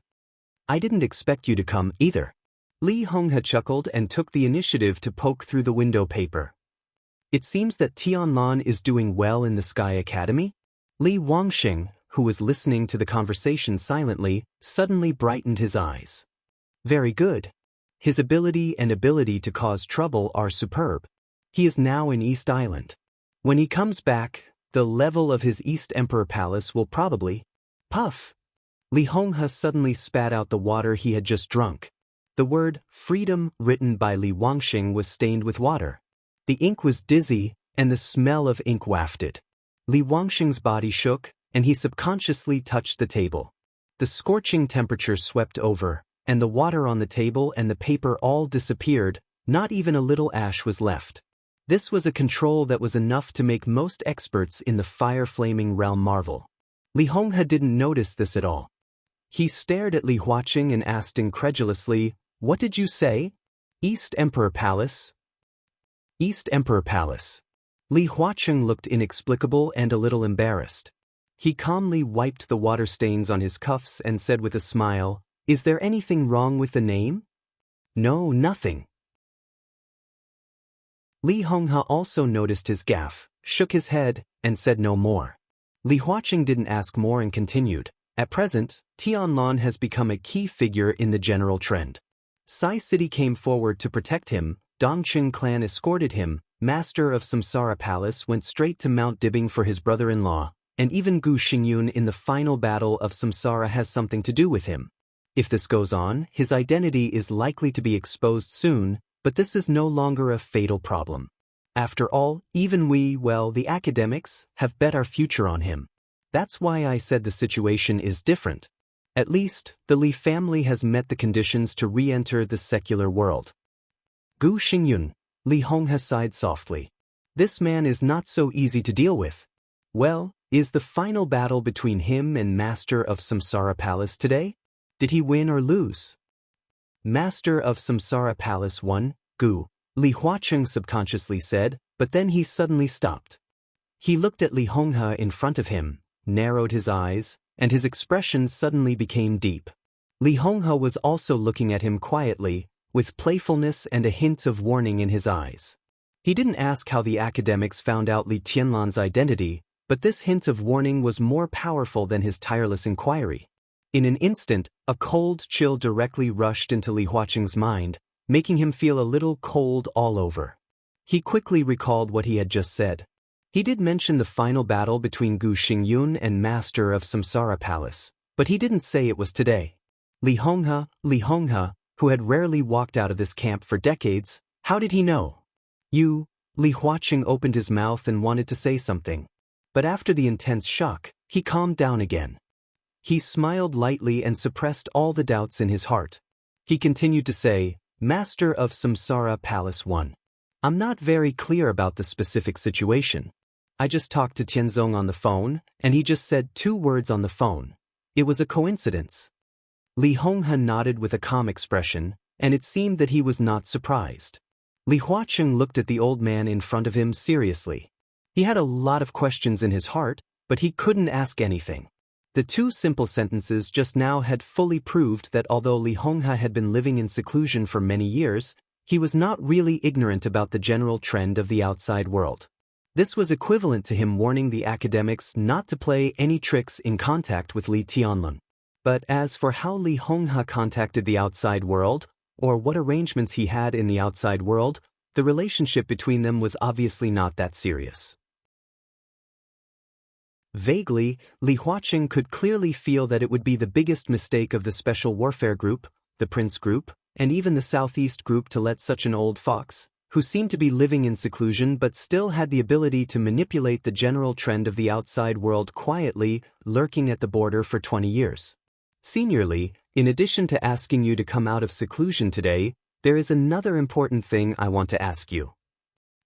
I didn't expect you to come either." Li Honghe chuckled and took the initiative to poke through the window paper. "It seems that Tianlan is doing well in the Sky Academy?" Li Huangxing, who was listening to the conversation silently, suddenly brightened his eyes. Very good. His ability to cause trouble are superb. He is now in East Island. When he comes back, the level of his East Emperor Palace will probably... Puff! Li Honghe suddenly spat out the water he had just drunk. The word freedom written by Li Wangxing was stained with water. The ink was dizzy, and the smell of ink wafted. Li Wangxing's body shook, and he subconsciously touched the table. The scorching temperature swept over, and the water on the table and the paper all disappeared, not even a little ash was left. This was a control that was enough to make most experts in the fire-flaming realm marvel. Li Honghe didn't notice this at all. He stared at Li Huaqing and asked incredulously, "What did you say? East Emperor Palace?" East Emperor Palace. Li Huaqing looked inexplicable and a little embarrassed. He calmly wiped the water stains on his cuffs and said with a smile, "Is there anything wrong with the name?" "No, nothing." Li Honghe also noticed his gaffe, shook his head, and said no more. Li Huaqing didn't ask more and continued, "At present, Tianlan has become a key figure in the general trend. Sai City came forward to protect him, Dongqing clan escorted him, Master of Samsara Palace went straight to Mount Dibbing for his brother-in-law, and even Gu Xingyun in the final battle of Samsara has something to do with him. If this goes on, his identity is likely to be exposed soon, but this is no longer a fatal problem. After all, even we, the academics, have bet our future on him. That's why I said the situation is different. At least, the Li family has met the conditions to re-enter the secular world." Gu Xingyun, Li Honghe sighed softly. "This man is not so easy to deal with. Well, is the final battle between him and Master of Samsara Palace today? Did he win or lose?" "Master of Samsara Palace won, Gu," Li Huaqing subconsciously said, but then he suddenly stopped. He looked at Li Honghe in front of him, narrowed his eyes, and his expression suddenly became deep. Li Honghe was also looking at him quietly, with playfulness and a hint of warning in his eyes. He didn't ask how the academics found out Li Tianlan's identity, but this hint of warning was more powerful than his tireless inquiry. In an instant, a cold chill directly rushed into Li Huaqing's mind, making him feel a little cold all over. He quickly recalled what he had just said. He did mention the final battle between Gu Xingyun and Master of Samsara Palace, but he didn't say it was today. Li Honghe, who had rarely walked out of this camp for decades, how did he know? "You," Li Huaqing opened his mouth and wanted to say something. But after the intense shock, he calmed down again. He smiled lightly and suppressed all the doubts in his heart. He continued to say, "Master of Samsara Palace 1. I'm not very clear about the specific situation. I just talked to Tianzong on the phone, and he just said 2 words on the phone. It was a coincidence." Li Honghe nodded with a calm expression, and it seemed that he was not surprised. Li Huaqing looked at the old man in front of him seriously. He had a lot of questions in his heart, but he couldn't ask anything. The 2 simple sentences just now had fully proved that although Li Honghe had been living in seclusion for many years, he was not really ignorant about the general trend of the outside world. This was equivalent to him warning the academics not to play any tricks in contact with Li Tianlan. But as for how Li Honghe contacted the outside world, or what arrangements he had in the outside world, the relationship between them was obviously not that serious. Vaguely, Li Huaqing could clearly feel that it would be the biggest mistake of the Special Warfare Group, the Prince Group, and even the Southeast Group to let such an old fox, who seemed to be living in seclusion but still had the ability to manipulate the general trend of the outside world quietly, lurking at the border for 20 years. "Seniorly, in addition to asking you to come out of seclusion today, there is another important thing I want to ask you."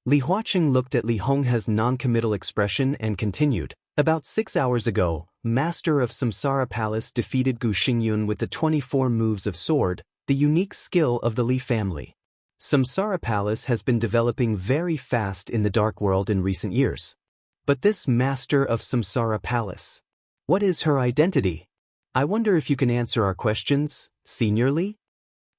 Li Huaqing looked at Li Honghe's non-committal expression and continued, "About 6 hours ago, Master of Samsara Palace defeated Gu Xingyun with the 24 moves of sword, the unique skill of the Li family. Samsara Palace has been developing very fast in the dark world in recent years. But this Master of Samsara Palace, what is her identity? I wonder if you can answer our questions, seniorly?"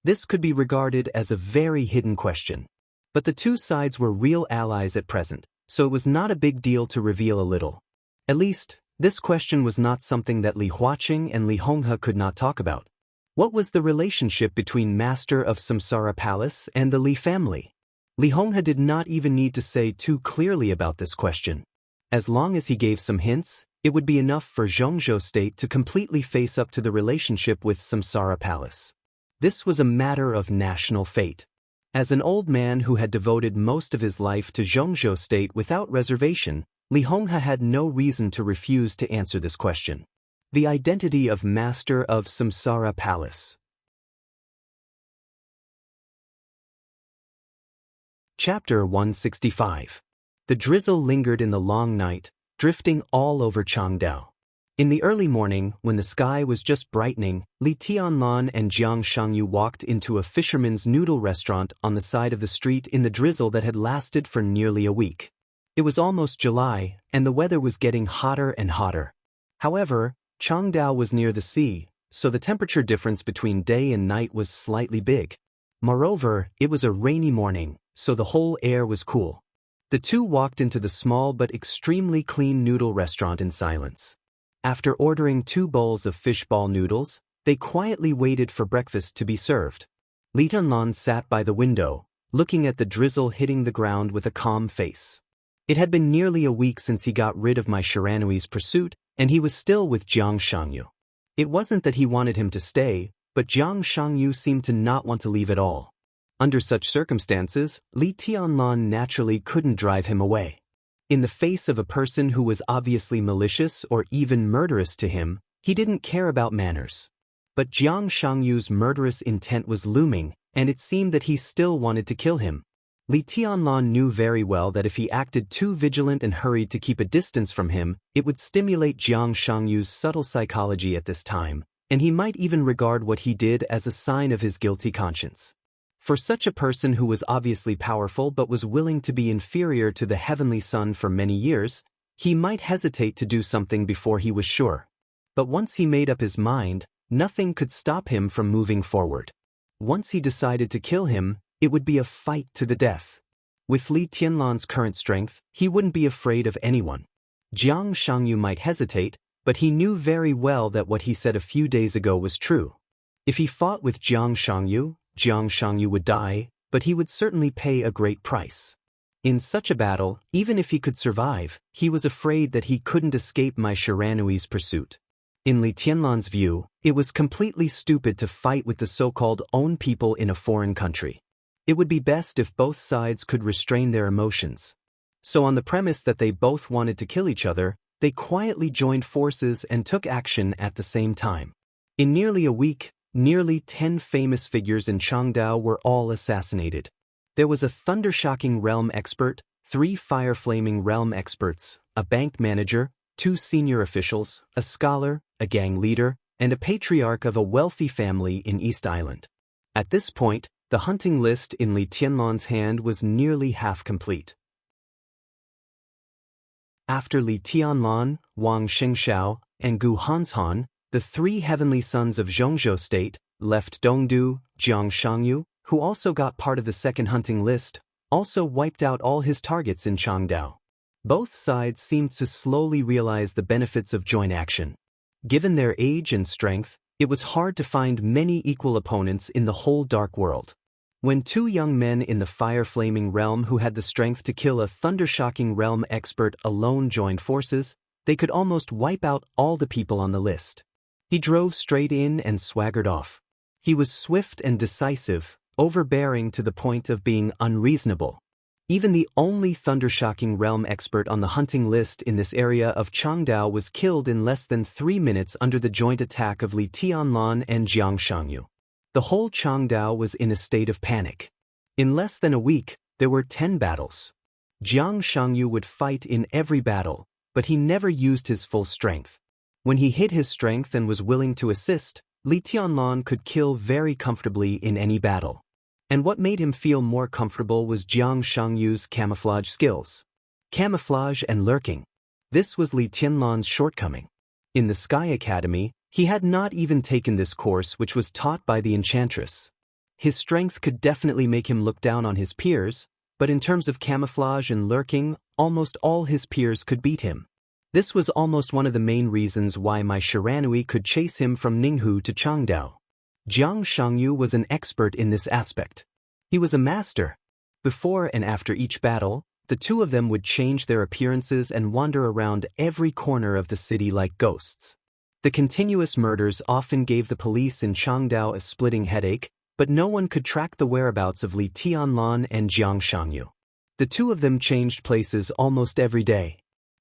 This could be regarded as a very hidden question. But the 2 sides were real allies at present, so it was not a big deal to reveal a little. At least, This question was not something that Li Huaqing and Li Honghe could not talk about. What was the relationship between Master of Samsara Palace and the Li family? Li Honghe did not even need to say too clearly about this question. As long as he gave some hints, it would be enough for Zhongzhou State to completely face up to the relationship with Samsara Palace. This was a matter of national fate. As an old man who had devoted most of his life to Zhongzhou State without reservation, Li Honghe had no reason to refuse to answer this question. The identity of Master of Samsara Palace. Chapter 165. The drizzle lingered in the long night, drifting all over Changdao. In the early morning, when the sky was just brightening, Li Tianlan and Jiang Shangyu walked into a fisherman's noodle restaurant on the side of the street in the drizzle that had lasted for nearly a week. It was almost July, and the weather was getting hotter and hotter. However, Changdao was near the sea, so the temperature difference between day and night was slightly big. Moreover, it was a rainy morning, so the whole air was cool. The two walked into the small but extremely clean noodle restaurant in silence. After ordering 2 bowls of fishball noodles, they quietly waited for breakfast to be served. Li Tianlan sat by the window, looking at the drizzle hitting the ground with a calm face. It had been nearly a week since he got rid of my Shiranui's pursuit, and he was still with Jiang Shangyu. It wasn't that he wanted him to stay, but Jiang Shangyu seemed to not want to leave at all. Under such circumstances, Li Tianlan naturally couldn't drive him away. In the face of a person who was obviously malicious or even murderous to him, he didn't care about manners. But Jiang Shangyu's murderous intent was looming, and it seemed that he still wanted to kill him. Li Tianlan knew very well that if he acted too vigilant and hurried to keep a distance from him, it would stimulate Jiang Shangyu's subtle psychology at this time, and he might even regard what he did as a sign of his guilty conscience. For such a person who was obviously powerful but was willing to be inferior to the Heavenly Son for many years, he might hesitate to do something before he was sure. But once he made up his mind, nothing could stop him from moving forward. Once he decided to kill him, it would be a fight to the death. With Li Tianlan's current strength, he wouldn't be afraid of anyone. Jiang Shangyu might hesitate, but he knew very well that what he said a few days ago was true. If he fought with Jiang Shangyu would die, but he would certainly pay a great price. In such a battle, even if he could survive, he was afraid that he couldn't escape my Shiranui's pursuit. In Li Tianlan's view, it was completely stupid to fight with the so-called own people in a foreign country. It would be best if both sides could restrain their emotions. So on the premise that they both wanted to kill each other, they quietly joined forces and took action at the same time. In nearly a week, nearly 10 famous figures in Changdao were all assassinated. There was a thunder-shocking realm expert, 3 fire-flaming realm experts, a bank manager, 2 senior officials, a scholar, a gang leader, and a patriarch of a wealthy family in East Island. At this point, the hunting list in Li Tianlan's hand was nearly half complete. After Li Tianlan, Wang Xingxiao, and Gu Hanshan, the 3 heavenly sons of Zhongzhou State left Dongdu. Jiang Shangyu, who also got part of the second hunting list, also wiped out all his targets in Changdao. Both sides seemed to slowly realize the benefits of joint action. Given their age and strength, it was hard to find many equal opponents in the whole dark world. When 2 young men in the fire-flaming realm who had the strength to kill a thunder-shocking realm expert alone joined forces, they could almost wipe out all the people on the list. He drove straight in and swaggered off. He was swift and decisive, overbearing to the point of being unreasonable. Even the only thunder-shocking realm expert on the hunting list in this area of Changdao was killed in less than 3 minutes under the joint attack of Li Tianlan and Jiang Shangyu. The whole Changdao was in a state of panic. In less than a week, there were 10 battles. Jiang Shangyu would fight in every battle, but he never used his full strength. When he hid his strength and was willing to assist, Li Tianlan could kill very comfortably in any battle. And what made him feel more comfortable was Jiang Shangyu's camouflage skills. Camouflage and lurking. This was Li Tianlan's shortcoming. In the Sky Academy, he had not even taken this course, which was taught by the Enchantress. His strength could definitely make him look down on his peers, but in terms of camouflage and lurking, almost all his peers could beat him. This was almost one of the main reasons why my Shiranui could chase him from Ninghu to Changdao. Jiang Shangyu was an expert in this aspect. He was a master. Before and after each battle, the two of them would change their appearances and wander around every corner of the city like ghosts. The continuous murders often gave the police in Changdao a splitting headache, but no one could track the whereabouts of Li Tianlan and Jiang Shangyu. The two of them changed places almost every day.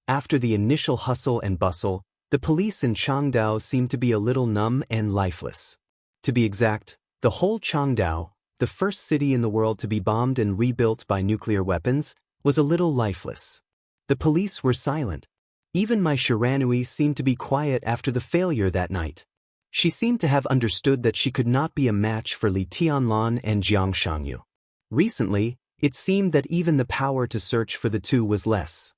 After the initial hustle and bustle, the police in Changdao seemed to be a little numb and lifeless. To be exact, the whole Changdao, the first city in the world to be bombed and rebuilt by nuclear weapons, was a little lifeless. The police were silent. Even my Shiranui seemed to be quiet after the failure that night. She seemed to have understood that she could not be a match for Li Tianlan and Jiang Shangyu. Recently, it seemed that even the power to search for the two was less.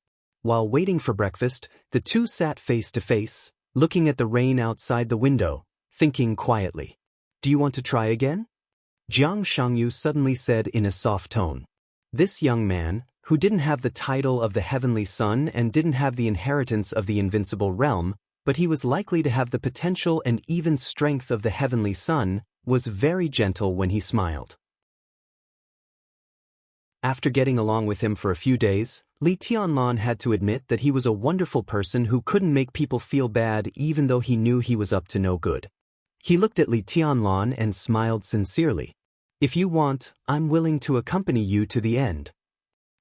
While waiting for breakfast, the two sat face to face, looking at the rain outside the window, thinking quietly. "Do you want to try again?" Jiang Shangyu suddenly said in a soft tone. This young man, who didn't have the title of the Heavenly Son and didn't have the inheritance of the Invincible Realm, but he was likely to have the potential and even strength of the Heavenly Son, was very gentle when he smiled. After getting along with him for a few days, Li Tianlan had to admit that he was a wonderful person who couldn't make people feel bad even though he knew he was up to no good. He looked at Li Tianlan and smiled sincerely. "If you want, I'm willing to accompany you to the end."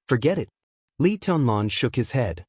"Forget it." Li Tianlan shook his head.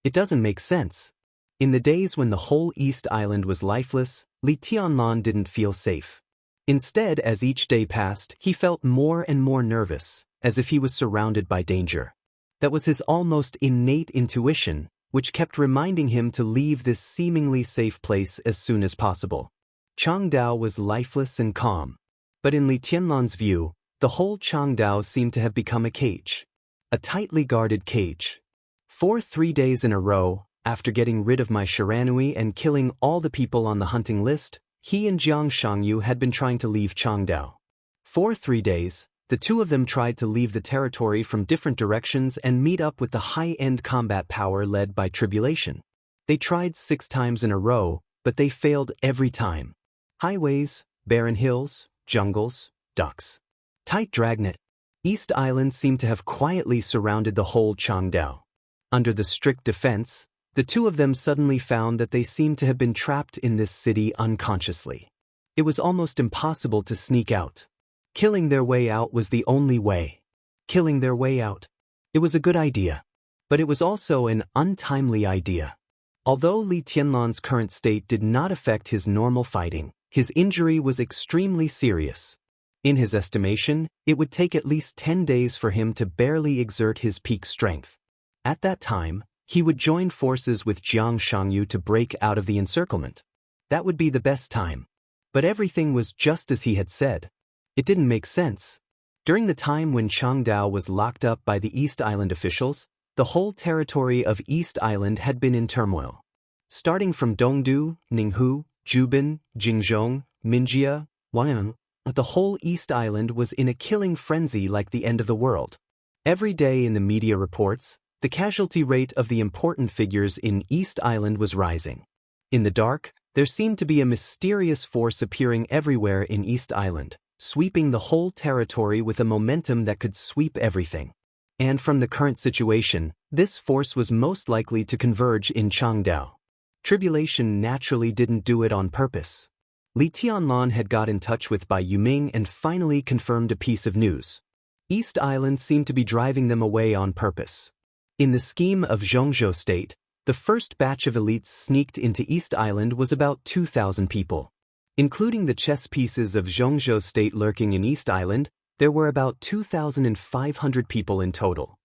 "It doesn't make sense." In the days when the whole East Island was lifeless, Li Tianlan didn't feel safe. Instead, as each day passed, he felt more and more nervous, as if he was surrounded by danger. That was his almost innate intuition, which kept reminding him to leave this seemingly safe place as soon as possible. Changdao was lifeless and calm. But in Li Tianlan's view, the whole Changdao seemed to have become a cage. A tightly guarded cage. For 3 days in a row, after getting rid of my Shiranui and killing all the people on the hunting list, he and Jiang Shangyu had been trying to leave Changdao. For 3 days, the two of them tried to leave the territory from different directions and meet up with the high-end combat power led by Tribulation. They tried 6 times in a row, but they failed every time. Highways, barren hills, jungles, ducks. Tight dragnet. East Island seemed to have quietly surrounded the whole Changdao. Under the strict defense, the two of them suddenly found that they seemed to have been trapped in this city unconsciously. It was almost impossible to sneak out. Killing their way out was the only way. Killing their way out. It was a good idea. But it was also an untimely idea. Although Li Tianlan's current state did not affect his normal fighting, his injury was extremely serious. In his estimation, it would take at least 10 days for him to barely exert his peak strength. At that time, he would join forces with Jiang Shangyu to break out of the encirclement. That would be the best time. But everything was just as he had said. It didn't make sense. During the time when Changdao was locked up by the East Island officials, the whole territory of East Island had been in turmoil. Starting from Dongdu, Ninghu, Jubin, Jingzhong, Minjia, Wangyang, the whole East Island was in a killing frenzy like the end of the world. Every day in the media reports, the casualty rate of the important figures in East Island was rising. In the dark, there seemed to be a mysterious force appearing everywhere in East Island, sweeping the whole territory with a momentum that could sweep everything. And from the current situation, this force was most likely to converge in Changdao. Tribulation naturally didn't do it on purpose. Li Tianlan had got in touch with Bai Yuming and finally confirmed a piece of news. East Island seemed to be driving them away on purpose. In the scheme of Zhongzhou State, the first batch of elites sneaked into East Island was about 2,000 people. Including the chess pieces of Zhongzhou State lurking in East Island, there were about 2,500 people in total.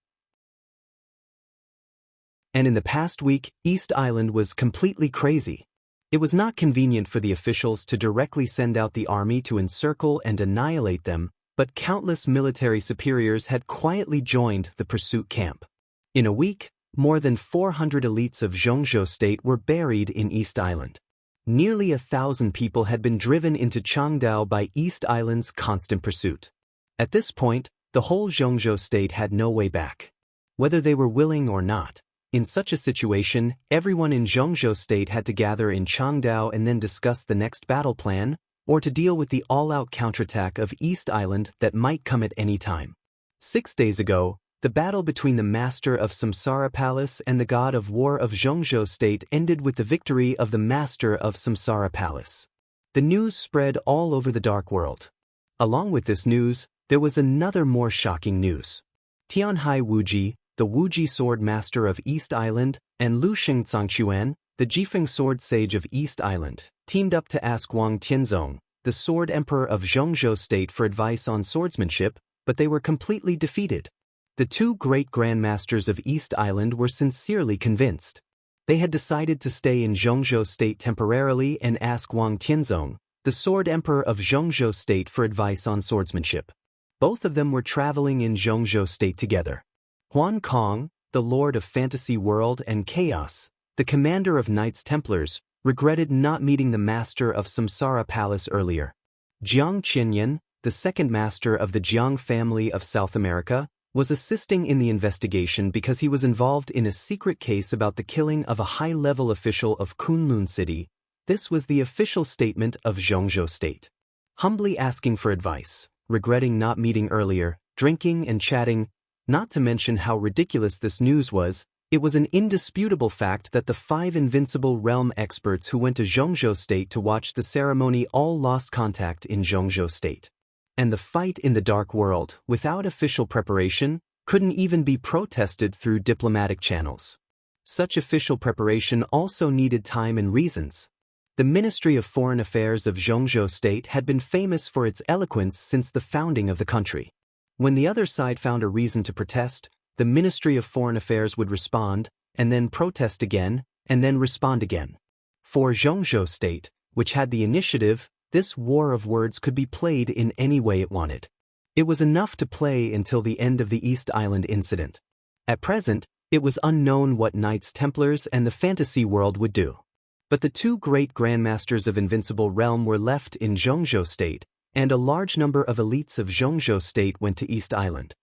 And in the past week, East Island was completely crazy. It was not convenient for the officials to directly send out the army to encircle and annihilate them, but countless military superiors had quietly joined the pursuit camp. In a week, more than 400 elites of Zhongzhou State were buried in East Island. Nearly 1,000 people had been driven into Changdao by East Island's constant pursuit. At this point, the whole Zhongzhou State had no way back. Whether they were willing or not, In such a situation, everyone in Zhongzhou State had to gather in Changdao and then discuss the next battle plan, or to deal with the all-out counterattack of East Island that might come at any time. 6 days ago, the battle between the Master of Samsara Palace and the God of War of Zhongzhou State ended with the victory of the Master of Samsara Palace. The news spread all over the dark world. Along with this news, there was another more shocking news. Tianhai Wuji, the Wuji Sword Master of East Island, and Lu Xingzangquan, the Jifeng Sword Sage of East Island, teamed up to ask Wang Tianzong, the Sword Emperor of Zhongzhou State, for advice on swordsmanship, but they were completely defeated. The two great grandmasters of East Island were sincerely convinced. They had decided to stay in Zhongzhou State temporarily and ask Wang Tianzong, the Sword Emperor of Zhongzhou State, for advice on swordsmanship. Both of them were traveling in Zhongzhou State together. Huan Kong, the Lord of Fantasy World and Chaos, the commander of Knights Templars, regretted not meeting the Master of Samsara Palace earlier. Jiang Qinyan, the second master of the Jiang family of South America, was assisting in the investigation because he was involved in a secret case about the killing of a high-level official of Kunlun City. This was the official statement of Zhongzhou State. Humbly asking for advice, regretting not meeting earlier, drinking and chatting, not to mention how ridiculous this news was, it was an indisputable fact that the 5 invincible realm experts who went to Zhongzhou State to watch the ceremony all lost contact in Zhongzhou State. And the fight in the dark world, without official preparation, couldn't even be protested through diplomatic channels. Such official preparation also needed time and reasons. The Ministry of Foreign Affairs of Zhongzhou State had been famous for its eloquence since the founding of the country. When the other side found a reason to protest, the Ministry of Foreign Affairs would respond, and then protest again, and then respond again. For Zhongzhou State, which had the initiative, this war of words could be played in any way it wanted. It was enough to play until the end of the East Island incident. At present, it was unknown what Knights Templars and the fantasy world would do. But the two great grandmasters of Invincible Realm were left in Zhongzhou State, and a large number of elites of Zhongzhou State went to East Island.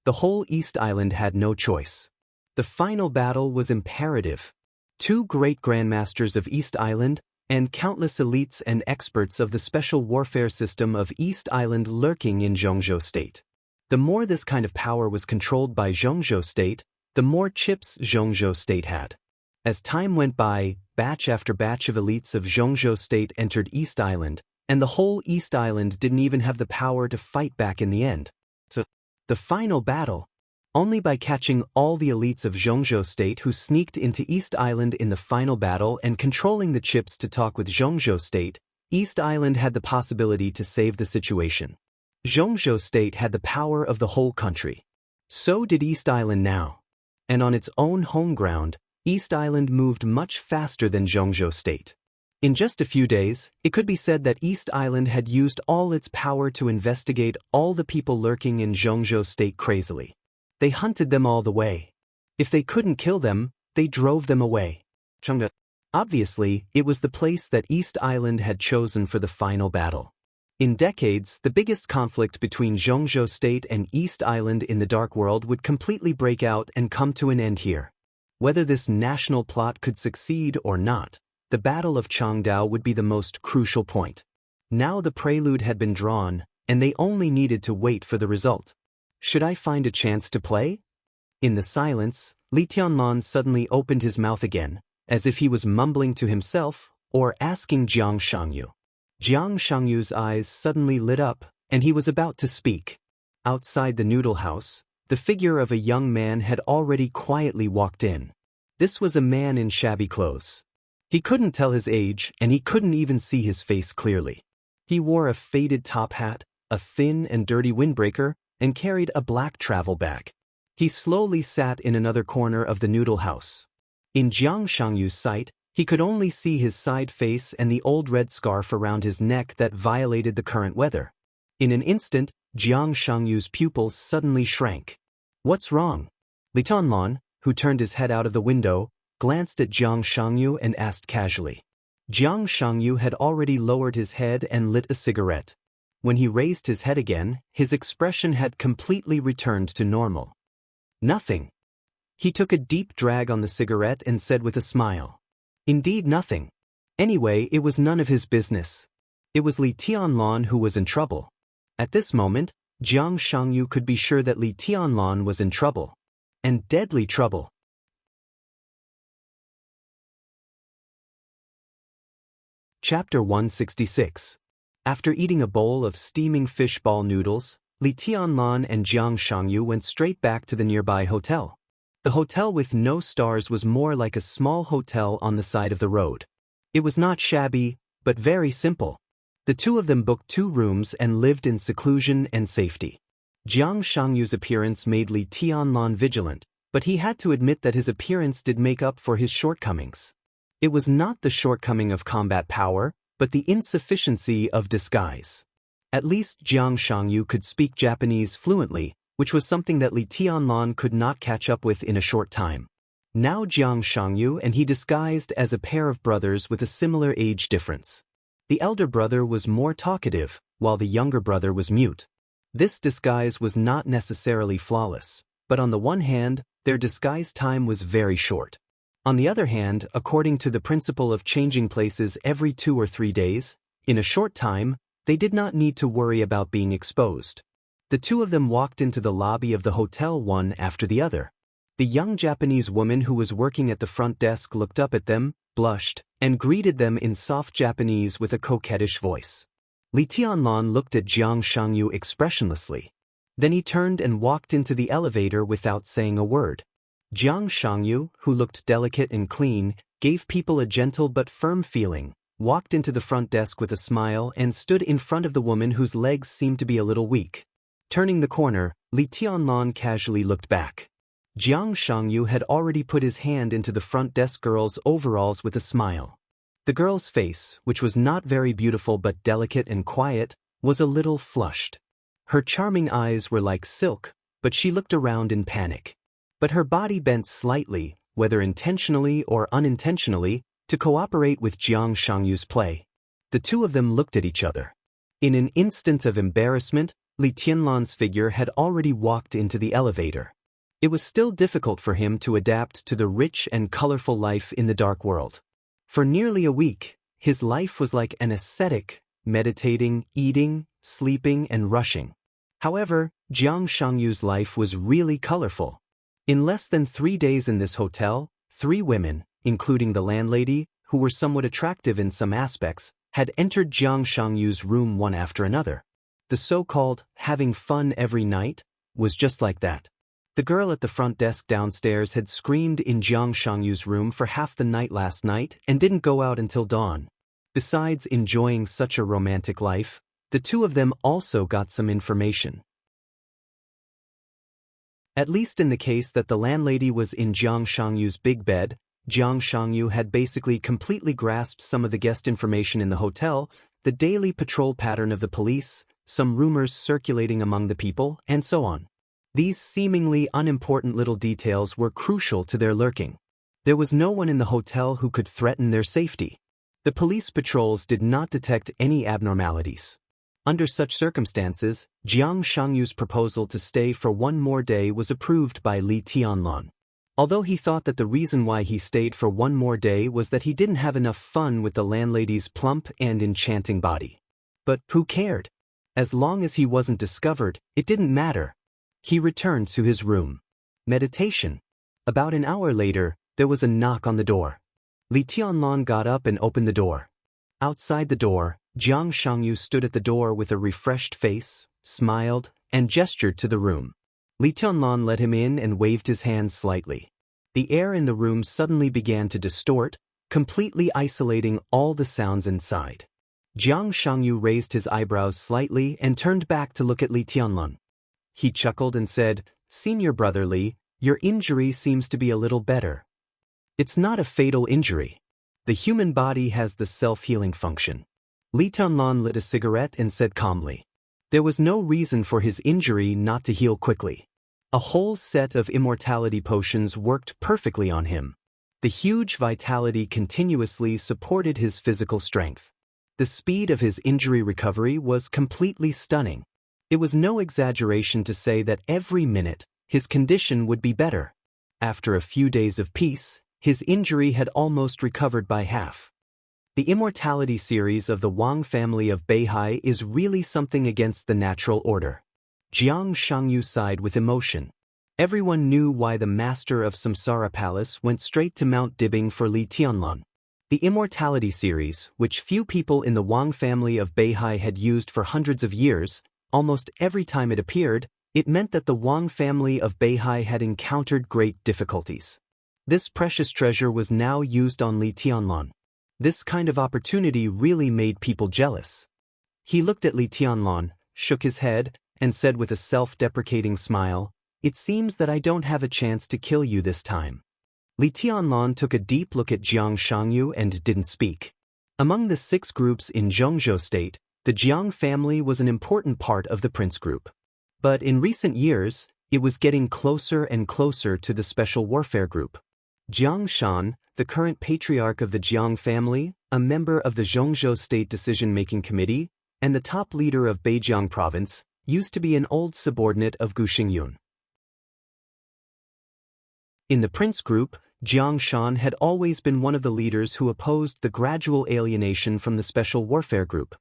The whole East Island had no choice. The final battle was imperative. Two great grandmasters of East Island, and countless elites and experts of the special warfare system of East Island lurking in Zhongzhou State. The more this kind of power was controlled by Zhongzhou State, the more chips Zhongzhou State had. As time went by, batch after batch of elites of Zhongzhou State entered East Island, and the whole East Island didn't even have the power to fight back in the end. So, the final battle, only by catching all the elites of Zhongzhou State who sneaked into East Island in the final battle and controlling the chips to talk with Zhongzhou State, East Island had the possibility to save the situation. Zhongzhou State had the power of the whole country. So did East Island now. And on its own home ground, East Island moved much faster than Zhongzhou State. In just a few days, it could be said that East Island had used all its power to investigate all the people lurking in Zhongzhou State crazily. They hunted them all the way. If they couldn't kill them, they drove them away. Obviously, it was the place that East Island had chosen for the final battle. In decades, the biggest conflict between Zhongzhou State and East Island in the Dark World would completely break out and come to an end here. Whether this national plot could succeed or not, the Battle of Changdao would be the most crucial point. Now the prelude had been drawn, and they only needed to wait for the result. Should I find a chance to play? In the silence, Li Tianlan suddenly opened his mouth again, as if he was mumbling to himself or asking Jiang Shangyu. Jiang Shangyu's eyes suddenly lit up, and he was about to speak. Outside the noodle house, the figure of a young man had already quietly walked in. This was a man in shabby clothes. He couldn't tell his age, and he couldn't even see his face clearly. He wore a faded top hat, a thin and dirty windbreaker, and carried a black travel bag. He slowly sat in another corner of the noodle house. In Jiang Shangyu's sight, he could only see his side face and the old red scarf around his neck that violated the current weather. In an instant, Jiang Shangyu's pupils suddenly shrank. "What's wrong?" Li Tianlan, who turned his head out of the window, glanced at Jiang Shangyu and asked casually. Jiang Shangyu had already lowered his head and lit a cigarette. When he raised his head again, his expression had completely returned to normal. Nothing. He took a deep drag on the cigarette and said with a smile. Indeed nothing. Anyway, it was none of his business. It was Li Tianlan who was in trouble. At this moment, Jiang Shangyu could be sure that Li Tianlan was in trouble. And deadly trouble. Chapter 166. After eating a bowl of steaming fish ball noodles, Li Tianlan and Jiang Shangyu went straight back to the nearby hotel. The hotel with no stars was more like a small hotel on the side of the road. It was not shabby, but very simple. The two of them booked 2 rooms and lived in seclusion and safety. Jiang Shangyu's appearance made Li Tianlan vigilant, but he had to admit that his appearance did make up for his shortcomings. It was not the shortcoming of combat power, but the insufficiency of disguise. At least Jiang Shangyu could speak Japanese fluently, which was something that Li Tianlan could not catch up with in a short time. Now Jiang Shangyu and he disguised as a pair of brothers with a similar age difference. The elder brother was more talkative, while the younger brother was mute. This disguise was not necessarily flawless, but on the one hand, their disguise time was very short. On the other hand, according to the principle of changing places every 2 or 3 days, in a short time, they did not need to worry about being exposed. The two of them walked into the lobby of the hotel one after the other. The young Japanese woman who was working at the front desk looked up at them, blushed, and greeted them in soft Japanese with a coquettish voice. Li Tianlan looked at Jiang Shangyu expressionlessly. Then he turned and walked into the elevator without saying a word. Jiang Shangyu, who looked delicate and clean, gave people a gentle but firm feeling, walked into the front desk with a smile and stood in front of the woman whose legs seemed to be a little weak. Turning the corner, Li Tianlan casually looked back. Jiang Shangyu had already put his hand into the front desk girl's overalls with a smile. The girl's face, which was not very beautiful but delicate and quiet, was a little flushed. Her charming eyes were like silk, but she looked around in panic. But her body bent slightly, whether intentionally or unintentionally, to cooperate with Jiang Shangyu's play. The two of them looked at each other. In an instant of embarrassment, Li Tianlan's figure had already walked into the elevator. It was still difficult for him to adapt to the rich and colorful life in the dark world. For nearly a week, his life was like an ascetic, meditating, eating, sleeping, and rushing. However, Jiang Shangyu's life was really colorful. In less than 3 days in this hotel, 3 women, including the landlady, who were somewhat attractive in some aspects, had entered Jiang Shangyu's room one after another. The so-called having fun every night was just like that. The girl at the front desk downstairs had screamed in Jiang Shangyu's room for half the night last night and didn't go out until dawn. Besides enjoying such a romantic life, the two of them also got some information. At least in the case that the landlady was in Jiang Shangyu's big bed, Jiang Shangyu had basically completely grasped some of the guest information in the hotel, the daily patrol pattern of the police, some rumors circulating among the people, and so on. These seemingly unimportant little details were crucial to their lurking. There was no one in the hotel who could threaten their safety. The police patrols did not detect any abnormalities. Under such circumstances, Jiang Shangyu's proposal to stay for 1 more day was approved by Li Tianlan. Although he thought that the reason why he stayed for 1 more day was that he didn't have enough fun with the landlady's plump and enchanting body. But who cared? As long as he wasn't discovered, it didn't matter. He returned to his room. Meditation. About an hour later, there was a knock on the door. Li Tianlan got up and opened the door. Outside the door, Jiang Shangyu stood at the door with a refreshed face, smiled, and gestured to the room. Li Tianlan let him in and waved his hand slightly. The air in the room suddenly began to distort, completely isolating all the sounds inside. Jiang Shangyu raised his eyebrows slightly and turned back to look at Li Tianlan. He chuckled and said, "Senior brother Li, your injury seems to be a little better." It's not a fatal injury. The human body has the self-healing function. Li Tianlan lit a cigarette and said calmly. There was no reason for his injury not to heal quickly. A whole set of immortality potions worked perfectly on him. The huge vitality continuously supported his physical strength. The speed of his injury recovery was completely stunning. It was no exaggeration to say that every minute, his condition would be better. After a few days of peace, his injury had almost recovered by half. The immortality series of the Wang family of Beihai is really something against the natural order. Jiang Shangyu sighed with emotion. Everyone knew why the master of Samsara Palace went straight to Mount Dibing for Li Tianlan. The immortality series, which few people in the Wang family of Beihai had used for hundreds of years, almost every time it appeared, it meant that the Wang family of Beihai had encountered great difficulties. This precious treasure was now used on Li Tianlan. This kind of opportunity really made people jealous. He looked at Li Tianlan, shook his head, and said with a self-deprecating smile, "It seems that I don't have a chance to kill you this time." Li Tianlan took a deep look at Jiang Shangyu and didn't speak. Among the 6 groups in Zhongzhou State, the Jiang family was an important part of the Prince Group. But in recent years, it was getting closer and closer to the Special Warfare Group. Jiang Shan, the current patriarch of the Jiang family, a member of the Zhongzhou State Decision-Making Committee, and the top leader of Beijiang Province, used to be an old subordinate of Gu Xingyun. In the Prince Group, Jiang Shan had always been one of the leaders who opposed the gradual alienation from the Special Warfare Group.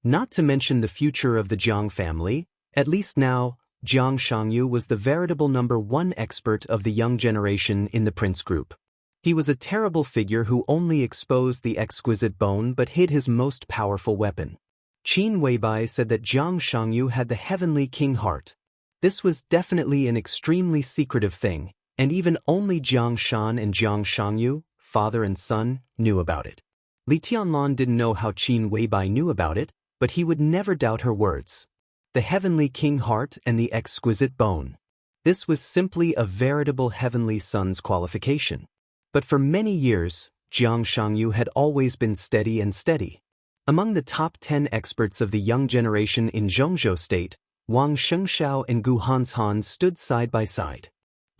Not to mention the future of the Jiang family, at least now, Jiang Shangyu was the veritable #1 expert of the young generation in the Prince Group. He was a terrible figure who only exposed the exquisite bone but hid his most powerful weapon. Qin Weibai said that Jiang Shangyu had the heavenly king heart. This was definitely an extremely secretive thing, and even only Jiang Shan and Jiang Shangyu, father and son, knew about it. Li Tianlan didn't know how Qin Weibai knew about it, but he would never doubt her words. The heavenly king heart and the exquisite bone. This was simply a veritable heavenly son's qualification. But for many years, Jiang Shangyu had always been steady and steady. Among the top 10 experts of the young generation in Zhongzhou State, Wang Shengshao and Gu Hanshan stood side by side.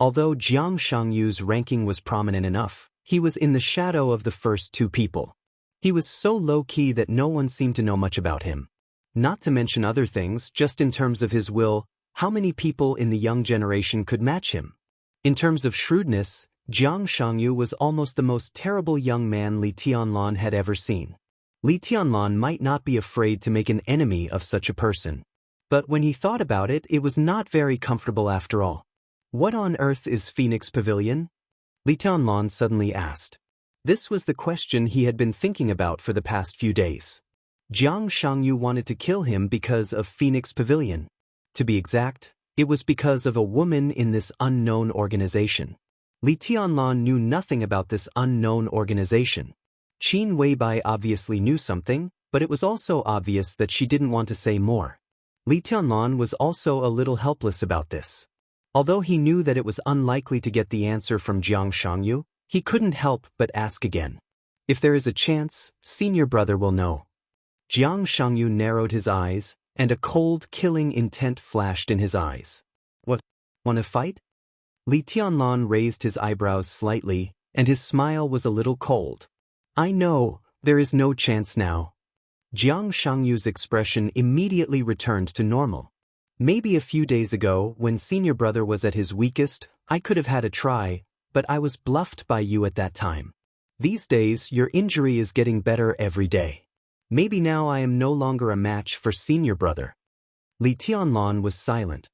Although Jiang Shangyu's ranking was prominent enough, he was in the shadow of the first 2 people. He was so low-key that no one seemed to know much about him. Not to mention other things, just in terms of his will, how many people in the young generation could match him? In terms of shrewdness, Jiang Shangyu was almost the most terrible young man Li Tianlan had ever seen. Li Tianlan might not be afraid to make an enemy of such a person. But when he thought about it, it was not very comfortable after all. What on earth is Phoenix Pavilion? Li Tianlan suddenly asked. This was the question he had been thinking about for the past few days. Jiang Shangyu wanted to kill him because of Phoenix Pavilion. To be exact, it was because of a woman in this unknown organization. Li Tianlan knew nothing about this unknown organization. Qin Weibai obviously knew something, but it was also obvious that she didn't want to say more. Li Tianlan was also a little helpless about this. Although he knew that it was unlikely to get the answer from Jiang Shangyu, he couldn't help but ask again. If there is a chance, senior brother will know. Jiang Shangyu narrowed his eyes, and a cold, killing intent flashed in his eyes. What? Want to fight? Li Tianlan raised his eyebrows slightly, and his smile was a little cold. I know, there is no chance now. Jiang Shangyu's expression immediately returned to normal. Maybe a few days ago, when senior brother was at his weakest, I could have had a try, but I was bluffed by you at that time. These days, your injury is getting better every day. Maybe now I am no longer a match for senior brother. Li Tianlan was silent.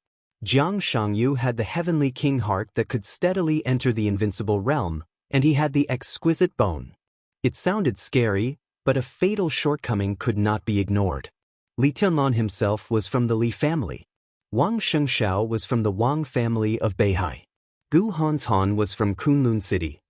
Jiang Shangyu had the heavenly king heart that could steadily enter the invincible realm, and he had the exquisite bone. It sounded scary, but a fatal shortcoming could not be ignored. Li Tianlan himself was from the Li family. Wang Shengshao was from the Wang family of Beihai. Gu Hanshan was from Kunlun City.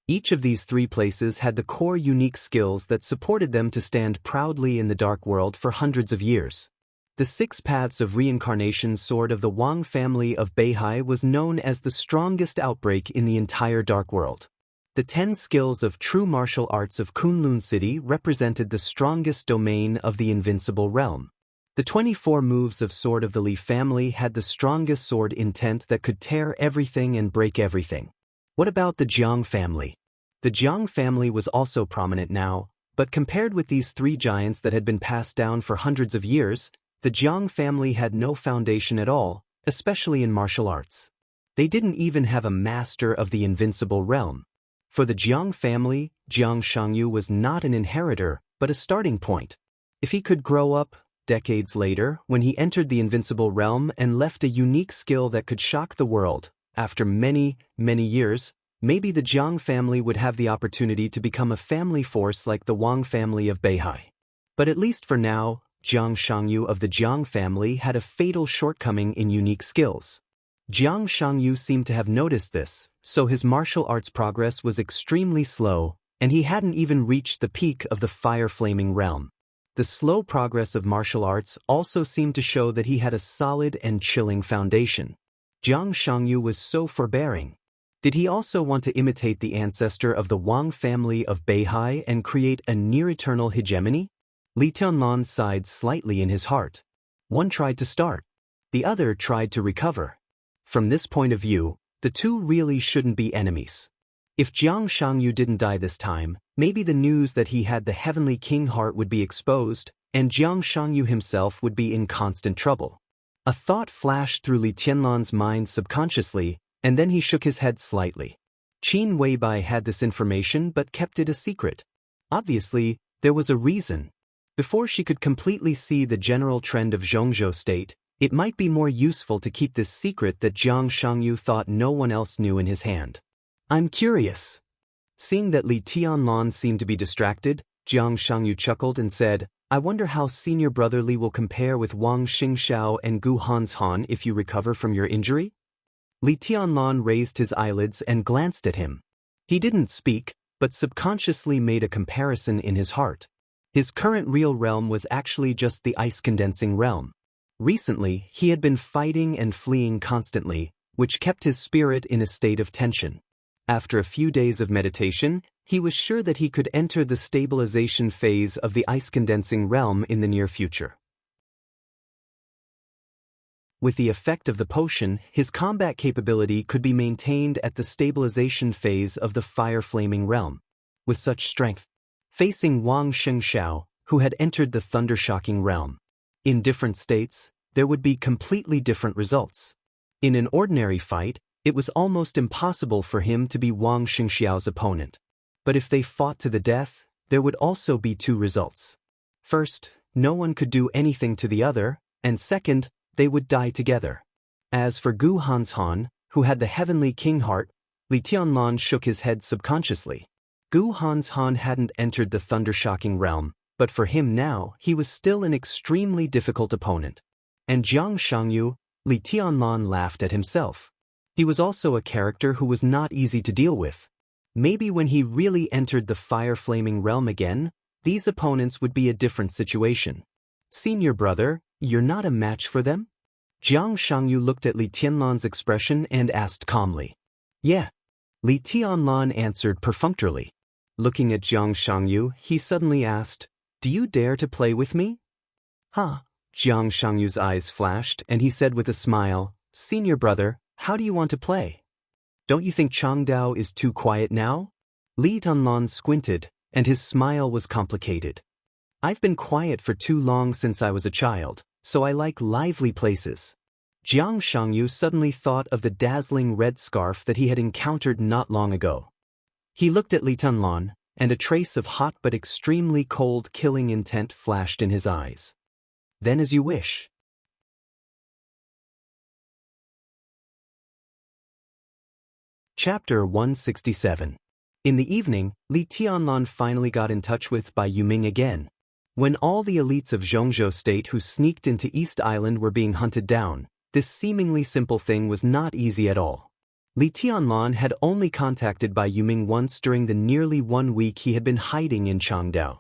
Each of these 3 places had the core unique skills that supported them to stand proudly in the dark world for hundreds of years. The 6 paths of reincarnation sword of the Wang family of Beihai was known as the strongest outbreak in the entire dark world. The 10 skills of true martial arts of Kunlun City represented the strongest domain of the invincible realm. The 24 moves of sword of the Li family had the strongest sword intent that could tear everything and break everything. What about the Jiang family? The Jiang family was also prominent now, but compared with these 3 giants that had been passed down for hundreds of years, the Jiang family had no foundation at all, especially in martial arts. They didn't even have a master of the invincible realm. For the Jiang family, Jiang Shangyu was not an inheritor, but a starting point. If he could grow up, decades later, when he entered the invincible realm and left a unique skill that could shock the world, after many, many years, maybe the Jiang family would have the opportunity to become a family force like the Wang family of Beihai. But at least for now, Jiang Shangyu of the Jiang family had a fatal shortcoming in unique skills. Jiang Shangyu seemed to have noticed this, so his martial arts progress was extremely slow, and he hadn't even reached the peak of the fire-flaming realm. The slow progress of martial arts also seemed to show that he had a solid and chilling foundation. Jiang Shangyu was so forbearing. Did he also want to imitate the ancestor of the Wang family of Beihai and create a near-eternal hegemony? Li Tianlan sighed slightly in his heart. One tried to start. The other tried to recover. From this point of view, the two really shouldn't be enemies. If Jiang Shangyu didn't die this time, maybe the news that he had the Heavenly King heart would be exposed, and Jiang Shangyu himself would be in constant trouble. A thought flashed through Li Tianlan's mind subconsciously, and then he shook his head slightly. Qin Weibai had this information but kept it a secret. Obviously, there was a reason. Before she could completely see the general trend of Zhongzhou state, it might be more useful to keep this secret that Jiang Shangyu thought no one else knew in his hand. I'm curious. Seeing that Li Tianlan seemed to be distracted, Jiang Shangyu chuckled and said, I wonder how senior brother Li will compare with Wang Xingxiao and Gu Hanshan if you recover from your injury? Li Tianlan raised his eyelids and glanced at him. He didn't speak, but subconsciously made a comparison in his heart. His current real realm was actually just the ice-condensing realm. Recently, he had been fighting and fleeing constantly, which kept his spirit in a state of tension. After a few days of meditation, he was sure that he could enter the stabilization phase of the ice-condensing realm in the near future. With the effect of the potion, his combat capability could be maintained at the stabilization phase of the fire-flaming realm. With such strength, facing Wang Xingxiao, who had entered the thunder-shocking realm. In different states, there would be completely different results. In an ordinary fight, it was almost impossible for him to be Wang Xingxiao's opponent. But if they fought to the death, there would also be two results. First, no one could do anything to the other, and second, they would die together. As for Gu Hanshan, who had the Heavenly King heart, Li Tianlan shook his head subconsciously. Gu Hanshan hadn't entered the thunder-shocking realm, but for him now, he was still an extremely difficult opponent. And Jiang Shangyu, Li Tianlan laughed at himself. He was also a character who was not easy to deal with. Maybe when he really entered the fire-flaming realm again, these opponents would be a different situation. Senior brother, you're not a match for them? Jiang Shangyu looked at Li Tianlan's expression and asked calmly. Yeah. Li Tianlan answered perfunctorily. Looking at Jiang Shangyu, he suddenly asked, Do you dare to play with me? Huh? Jiang Shangyu's eyes flashed, and he said with a smile, Senior brother, how do you want to play? Don't you think Changdao is too quiet now? Li Tianlan squinted, and his smile was complicated. I've been quiet for too long since I was a child, so I like lively places. Jiang Shangyu suddenly thought of the dazzling red scarf that he had encountered not long ago. He looked at Li Tianlan, and a trace of hot but extremely cold killing intent flashed in his eyes. Then as you wish. Chapter 167. In the evening, Li Tianlan finally got in touch with Bai Yuming again. When all the elites of Zhongzhou state who sneaked into East Island were being hunted down, this seemingly simple thing was not easy at all. Li Tianlan had only contacted Bai Yuming once during the nearly 1 week he had been hiding in Changdao.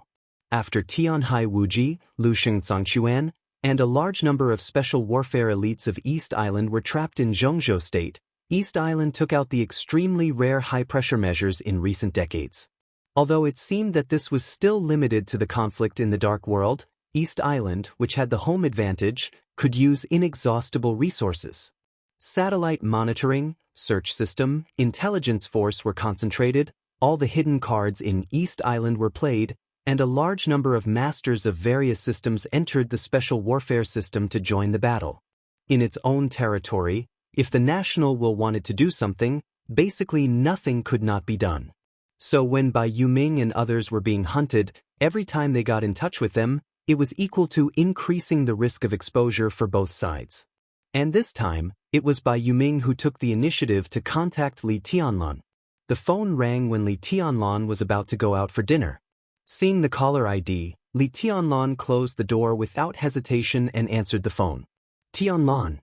After Tianhai Wuji, Lusheng Zhangquan, and a large number of special warfare elites of East Island were trapped in Zhongzhou state, East Island took out the extremely rare high-pressure measures in recent decades. Although it seemed that this was still limited to the conflict in the Dark World, East Island, which had the home advantage, could use inexhaustible resources. Satellite monitoring, search system, intelligence force were concentrated, all the hidden cards in East Island were played, and a large number of masters of various systems entered the special warfare system to join the battle. In its own territory, if the national will wanted to do something, basically nothing could not be done. So when Bai Yuming and others were being hunted, every time they got in touch with them, it was equal to increasing the risk of exposure for both sides. And this time, it was Bai Yuming who took the initiative to contact Li Tianlan. The phone rang when Li Tianlan was about to go out for dinner. Seeing the caller ID, Li Tianlan closed the door without hesitation and answered the phone. Tianlan.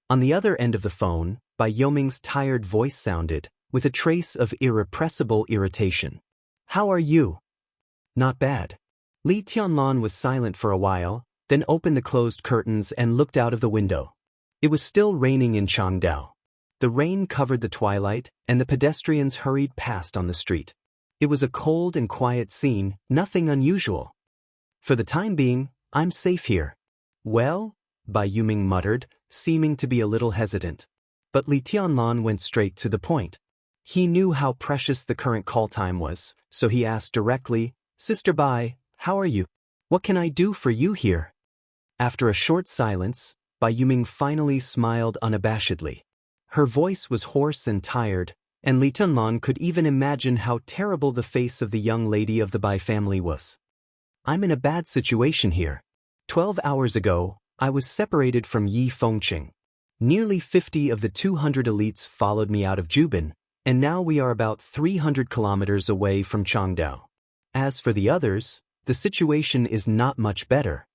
On the other end of the phone, Bai Yuming's tired voice sounded, with a trace of irrepressible irritation. How are you? Not bad. Li Tianlan was silent for a while, then opened the closed curtains and looked out of the window. It was still raining in Changdao. The rain covered the twilight, and the pedestrians hurried past on the street. It was a cold and quiet scene, nothing unusual. For the time being, I'm safe here. Well, Bai Yuming muttered, seeming to be a little hesitant. But Li Tianlan went straight to the point. He knew how precious the current call time was, so he asked directly, Sister Bai, how are you? What can I do for you here? After a short silence, Bai Yuming finally smiled unabashedly. Her voice was hoarse and tired, and Li Tianlan could even imagine how terrible the face of the young lady of the Bai family was. I'm in a bad situation here. 12 hours ago, I was separated from Yi Fengqing. Nearly 50 of the 200 elites followed me out of Jubin, and now we are about 300 kilometers away from Changdao. As for the others, the situation is not much better.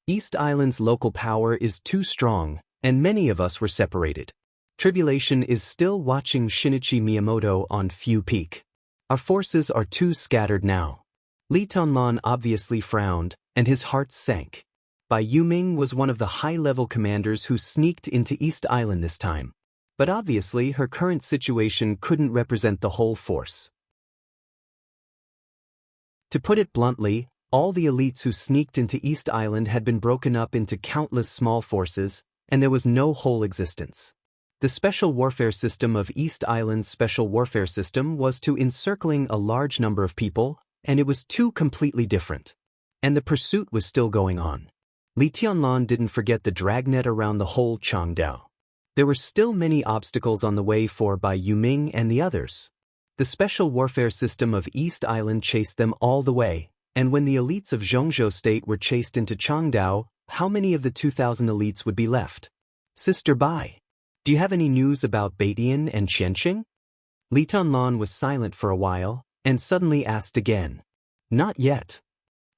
East Island's local power is too strong, and many of us were separated. Tribulation is still watching Shinichi Miyamoto on Fu Peak. Our forces are too scattered now. Li Tianlan obviously frowned, and his heart sank. Bai Yuming was one of the high-level commanders who sneaked into East Island this time. But obviously her current situation couldn't represent the whole force. To put it bluntly, all the elites who sneaked into East Island had been broken up into countless small forces, and there was no whole existence. The special warfare system of East Island's special warfare system was to encircling a large number of people, and it was two completely different. And the pursuit was still going on. Li Tianlan didn't forget the dragnet around the whole Changdao. There were still many obstacles on the way for Bai Yuming and the others. The special warfare system of East Island chased them all the way, and when the elites of Zhongzhou State were chased into Changdao, how many of the 2,000 elites would be left? Sister Bai, do you have any news about Baidian and Qianqing? Li Tianlan was silent for a while, and suddenly asked again. Not yet.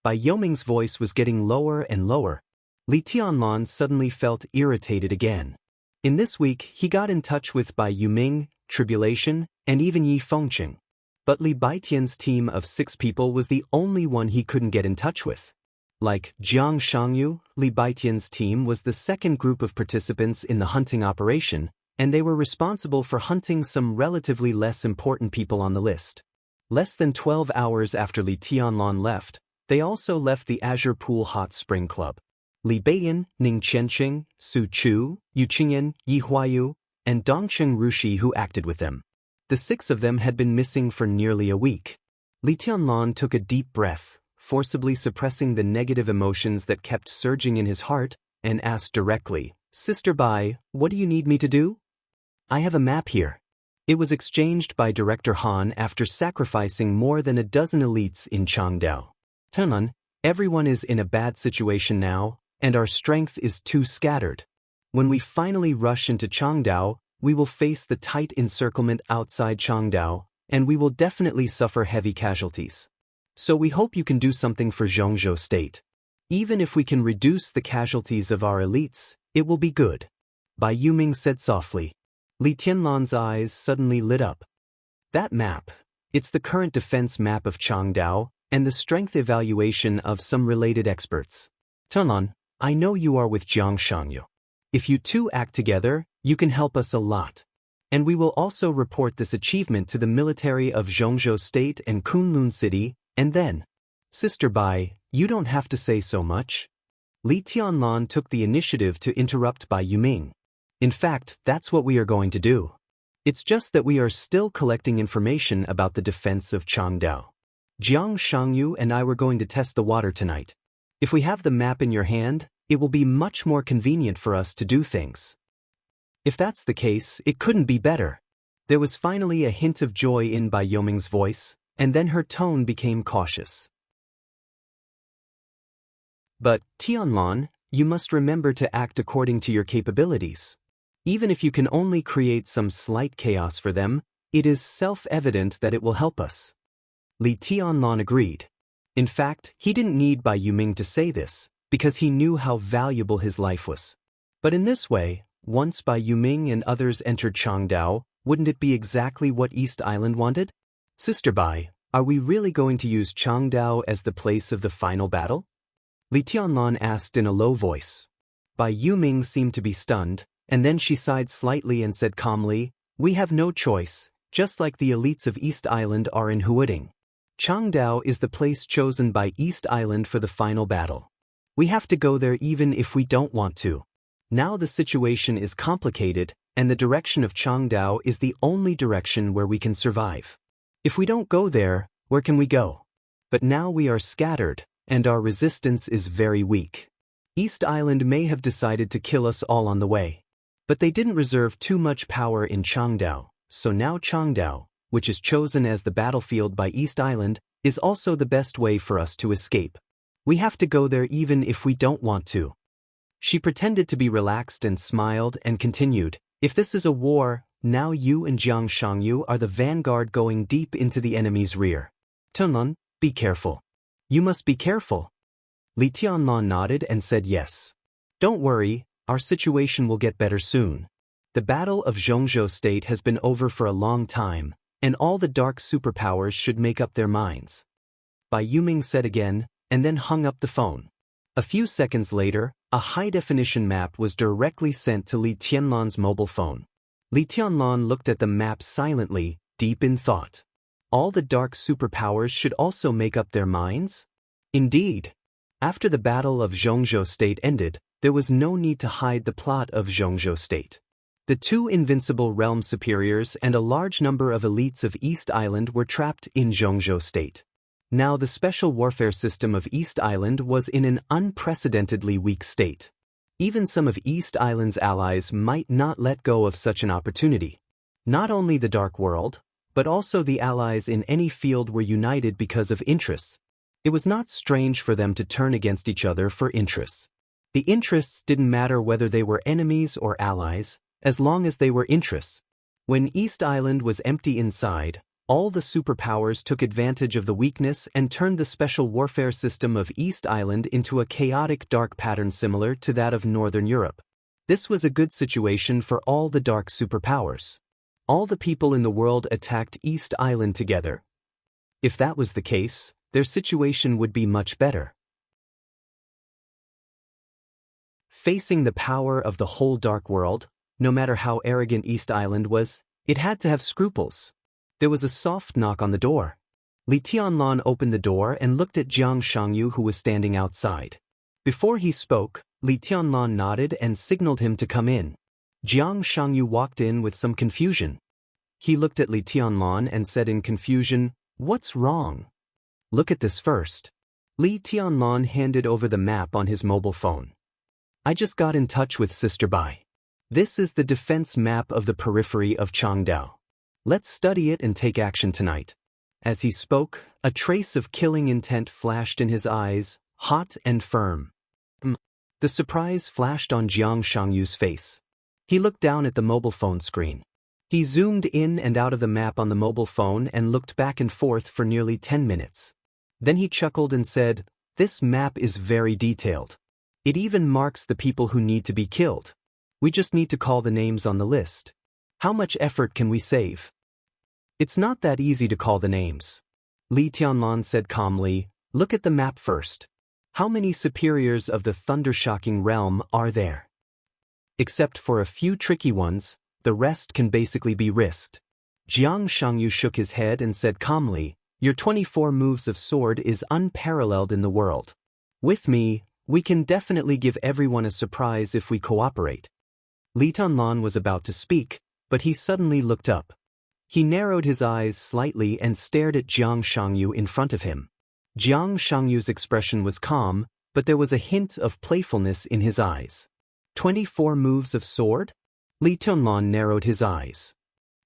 Bai Yuming's voice was getting lower and lower. Li Tianlan suddenly felt irritated again. In this week, he got in touch with Bai Yuming, Tribulation, and even Yi Fengqing. But Li Baitian's team of 6 people was the only one he couldn't get in touch with. Like Jiang Shangyu, Li Baitian's team was the second group of participants in the hunting operation, and they were responsible for hunting some relatively less important people on the list. Less than 12 hours after Li Tianlan left, they also left the Azure Pool Hot Spring Club. Li Baiyan, Ning Qianqing, Su Chu, Yu Qingyan, Yi Huayu, and Dongcheng Rushi who acted with them. The 6 of them had been missing for nearly a week. Li Tianlan took a deep breath, forcibly suppressing the negative emotions that kept surging in his heart, and asked directly, Sister Bai, what do you need me to do? I have a map here. It was exchanged by Director Han after sacrificing more than a dozen elites in Changdao. Tianlan, everyone is in a bad situation now, and our strength is too scattered. When we finally rush into Changdao, we will face the tight encirclement outside Changdao, and we will definitely suffer heavy casualties. So we hope you can do something for Zhongzhou State. Even if we can reduce the casualties of our elites, it will be good. Bai Yuming said softly. Li Tianlan's eyes suddenly lit up. That map, it's the current defense map of Changdao, and the strength evaluation of some related experts. Tianlan, I know you are with Jiang Shangyu. If you two act together, you can help us a lot. And we will also report this achievement to the military of Zhongzhou State and Kunlun City, and then. Sister Bai, you don't have to say so much. Li Tianlan took the initiative to interrupt Bai Yuming. In fact, that's what we are going to do. It's just that we are still collecting information about the defense of Changdao. Jiang Shangyu and I were going to test the water tonight. If we have the map in your hand, it will be much more convenient for us to do things. If that's the case, it couldn't be better. There was finally a hint of joy in Bai Yoming's voice, and then her tone became cautious. But, Tianlan, you must remember to act according to your capabilities. Even if you can only create some slight chaos for them, it is self-evident that it will help us. Li Tianlan agreed. In fact, he didn't need Bai Yuming to say this, because he knew how valuable his life was. But in this way, once Bai Yuming and others entered Changdao, wouldn't it be exactly what East Island wanted? Sister Bai, are we really going to use Changdao as the place of the final battle? Li Tianlan asked in a low voice. Bai Yuming seemed to be stunned, and then she sighed slightly and said calmly, "We have no choice, just like the elites of East Island are in Huading. Changdao is the place chosen by East Island for the final battle. We have to go there even if we don't want to. Now the situation is complicated, and the direction of Changdao is the only direction where we can survive. If we don't go there, where can we go? But now we are scattered, and our resistance is very weak. East Island may have decided to kill us all on the way. But they didn't reserve too much power in Changdao, so now Changdao, which is chosen as the battlefield by East Island, is also the best way for us to escape. We have to go there even if we don't want to." She pretended to be relaxed and smiled and continued, "If this is a war, now you and Jiang Shangyu are the vanguard going deep into the enemy's rear. Tianlan, be careful." "You must be careful." Li Tianlan nodded and said yes. "Don't worry, our situation will get better soon. The Battle of Zhongzhou State has been over for a long time, and all the dark superpowers should make up their minds." Bai Yuming said again, and then hung up the phone. A few seconds later, a high-definition map was directly sent to Li Tianlan's mobile phone. Li Tianlan looked at the map silently, deep in thought. All the dark superpowers should also make up their minds? Indeed. After the Battle of Zhongzhou State ended, there was no need to hide the plot of Zhongzhou State. The two invincible realm superiors and a large number of elites of East Island were trapped in Zhongzhou State. Now the special warfare system of East Island was in an unprecedentedly weak state. Even some of East Island's allies might not let go of such an opportunity. Not only the Dark World, but also the allies in any field were united because of interests. It was not strange for them to turn against each other for interests. The interests didn't matter whether they were enemies or allies, as long as they were interests. When East Island was empty inside, all the superpowers took advantage of the weakness and turned the special warfare system of East Island into a chaotic dark pattern similar to that of Northern Europe. This was a good situation for all the dark superpowers. All the people in the world attacked East Island together. If that was the case, their situation would be much better. Facing the power of the whole dark world, no matter how arrogant East Island was, it had to have scruples. There was a soft knock on the door. Li Tianlan opened the door and looked at Jiang Shangyu, who was standing outside. Before he spoke, Li Tianlan nodded and signaled him to come in. Jiang Shangyu walked in with some confusion. He looked at Li Tianlan and said in confusion, "What's wrong?" "Look at this first." Li Tianlan handed over the map on his mobile phone. "I just got in touch with Sister Bai. This is the defense map of the periphery of Changdao. Let's study it and take action tonight." As he spoke, a trace of killing intent flashed in his eyes, hot and firm. The surprise flashed on Jiang Shangyu's face. He looked down at the mobile phone screen. He zoomed in and out of the map on the mobile phone and looked back and forth for nearly 10 minutes. Then he chuckled and said, "This map is very detailed. It even marks the people who need to be killed. We just need to call the names on the list. How much effort can we save?" "It's not that easy to call the names." Li Tianlan said calmly, "Look at the map first. How many superiors of the Thundershocking realm are there? Except for a few tricky ones, the rest can basically be risked." Jiang Shangyu shook his head and said calmly, "Your 24 moves of sword is unparalleled in the world. With me, we can definitely give everyone a surprise if we cooperate." Li Tianlan was about to speak, but he suddenly looked up. He narrowed his eyes slightly and stared at Jiang Shangyu in front of him. Jiang Shangyu's expression was calm, but there was a hint of playfulness in his eyes. 24 moves of sword? Li Tianlan narrowed his eyes.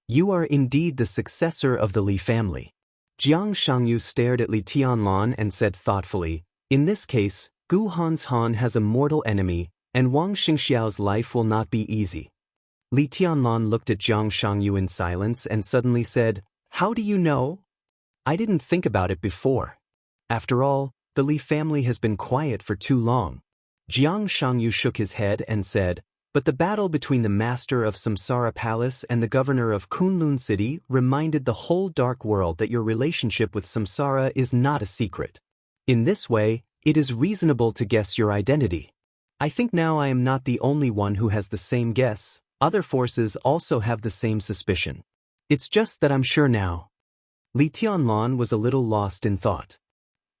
You are indeed the successor of the Li family. Jiang Shangyu stared at Li Tianlan and said thoughtfully, in this case, Gu Hanshan has a mortal enemy, and Wang Xingxiao's life will not be easy. Li Tianlan looked at Jiang Shangyu in silence and suddenly said, how do you know? I didn't think about it before. After all, the Li family has been quiet for too long. Jiang Shangyu shook his head and said, but the battle between the master of Samsara Palace and the governor of Kunlun City reminded the whole dark world that your relationship with Samsara is not a secret. In this way, it is reasonable to guess your identity. I think now I am not the only one who has the same guess. Other forces also have the same suspicion. It's just that I'm sure now. Li Tianlan was a little lost in thought.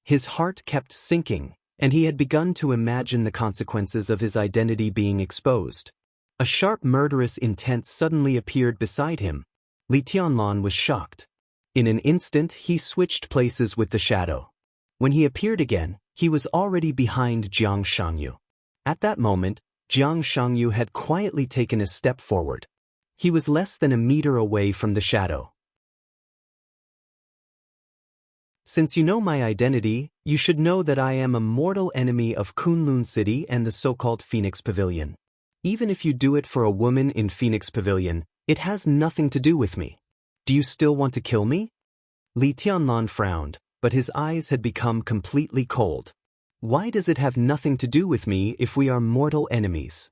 His heart kept sinking, and he had begun to imagine the consequences of his identity being exposed. A sharp murderous intent suddenly appeared beside him. Li Tianlan was shocked. In an instant he switched places with the shadow. When he appeared again, he was already behind Jiang Shangyu. At that moment, Jiang Shangyu had quietly taken a step forward. He was less than a meter away from the shadow. Since you know my identity, you should know that I am a mortal enemy of Kunlun City and the so-called Phoenix Pavilion. Even if you do it for a woman in Phoenix Pavilion, it has nothing to do with me. Do you still want to kill me? Li Tianlan frowned, but his eyes had become completely cold. Why does it have nothing to do with me if we are mortal enemies?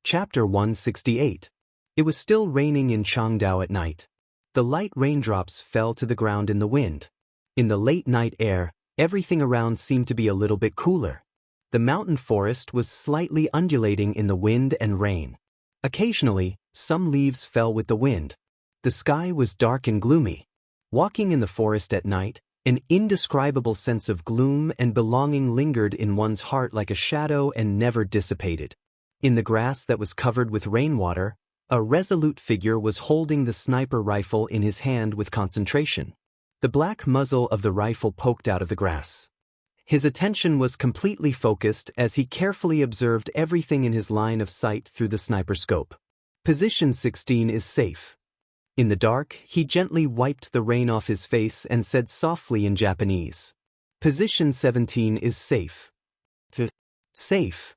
Chapter 168. It was still raining in Changdao at night. The light raindrops fell to the ground in the wind. In the late night air, everything around seemed to be a little bit cooler. The mountain forest was slightly undulating in the wind and rain. Occasionally, some leaves fell with the wind. The sky was dark and gloomy. Walking in the forest at night, an indescribable sense of gloom and belonging lingered in one's heart like a shadow and never dissipated. In the grass that was covered with rainwater, a resolute figure was holding the sniper rifle in his hand with concentration. The black muzzle of the rifle poked out of the grass. His attention was completely focused as he carefully observed everything in his line of sight through the sniper scope. Position 16 is safe. In the dark, he gently wiped the rain off his face and said softly in Japanese, Position 17 is safe. Safe.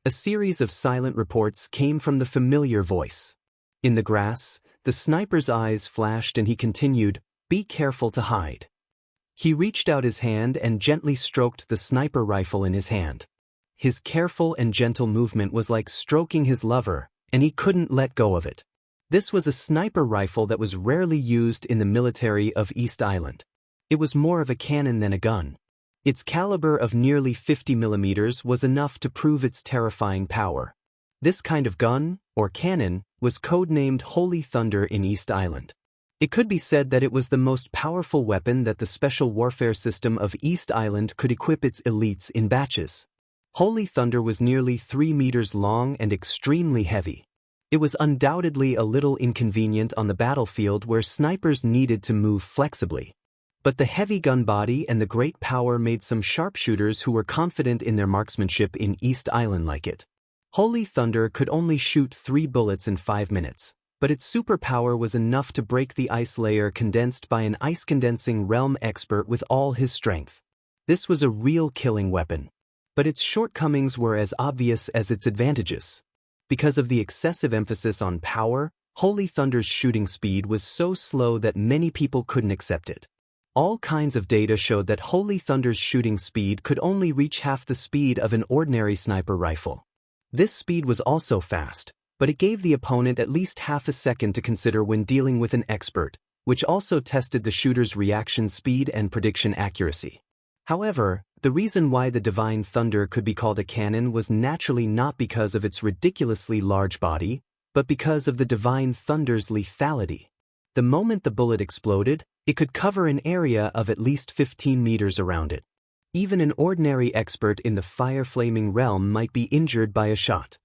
A series of silent reports came from the familiar voice. In the grass, the sniper's eyes flashed and he continued, Be careful to hide. He reached out his hand and gently stroked the sniper rifle in his hand. His careful and gentle movement was like stroking his lover, and he couldn't let go of it. This was a sniper rifle that was rarely used in the military of East Island. It was more of a cannon than a gun. Its caliber of nearly 50 millimeters was enough to prove its terrifying power. This kind of gun, or cannon, was codenamed Holy Thunder in East Island. It could be said that it was the most powerful weapon that the special warfare system of East Island could equip its elites in batches. Holy Thunder was nearly 3 meters long and extremely heavy. It was undoubtedly a little inconvenient on the battlefield where snipers needed to move flexibly. But the heavy gun body and the great power made some sharpshooters who were confident in their marksmanship in East Island like it. Holy Thunder could only shoot 3 bullets in 5 minutes, but its superpower was enough to break the ice layer condensed by an ice-condensing realm expert with all his strength. This was a real killing weapon. But its shortcomings were as obvious as its advantages. Because of the excessive emphasis on power, Holy Thunder's shooting speed was so slow that many people couldn't accept it. All kinds of data showed that Holy Thunder's shooting speed could only reach half the speed of an ordinary sniper rifle. This speed was also fast, but it gave the opponent at least half a second to consider when dealing with an expert, which also tested the shooter's reaction speed and prediction accuracy. However, the reason why the Divine Thunder could be called a cannon was naturally not because of its ridiculously large body, but because of the Divine Thunder's lethality. The moment the bullet exploded, it could cover an area of at least 15 meters around it. Even an ordinary expert in the fire-flaming realm might be injured by a shot.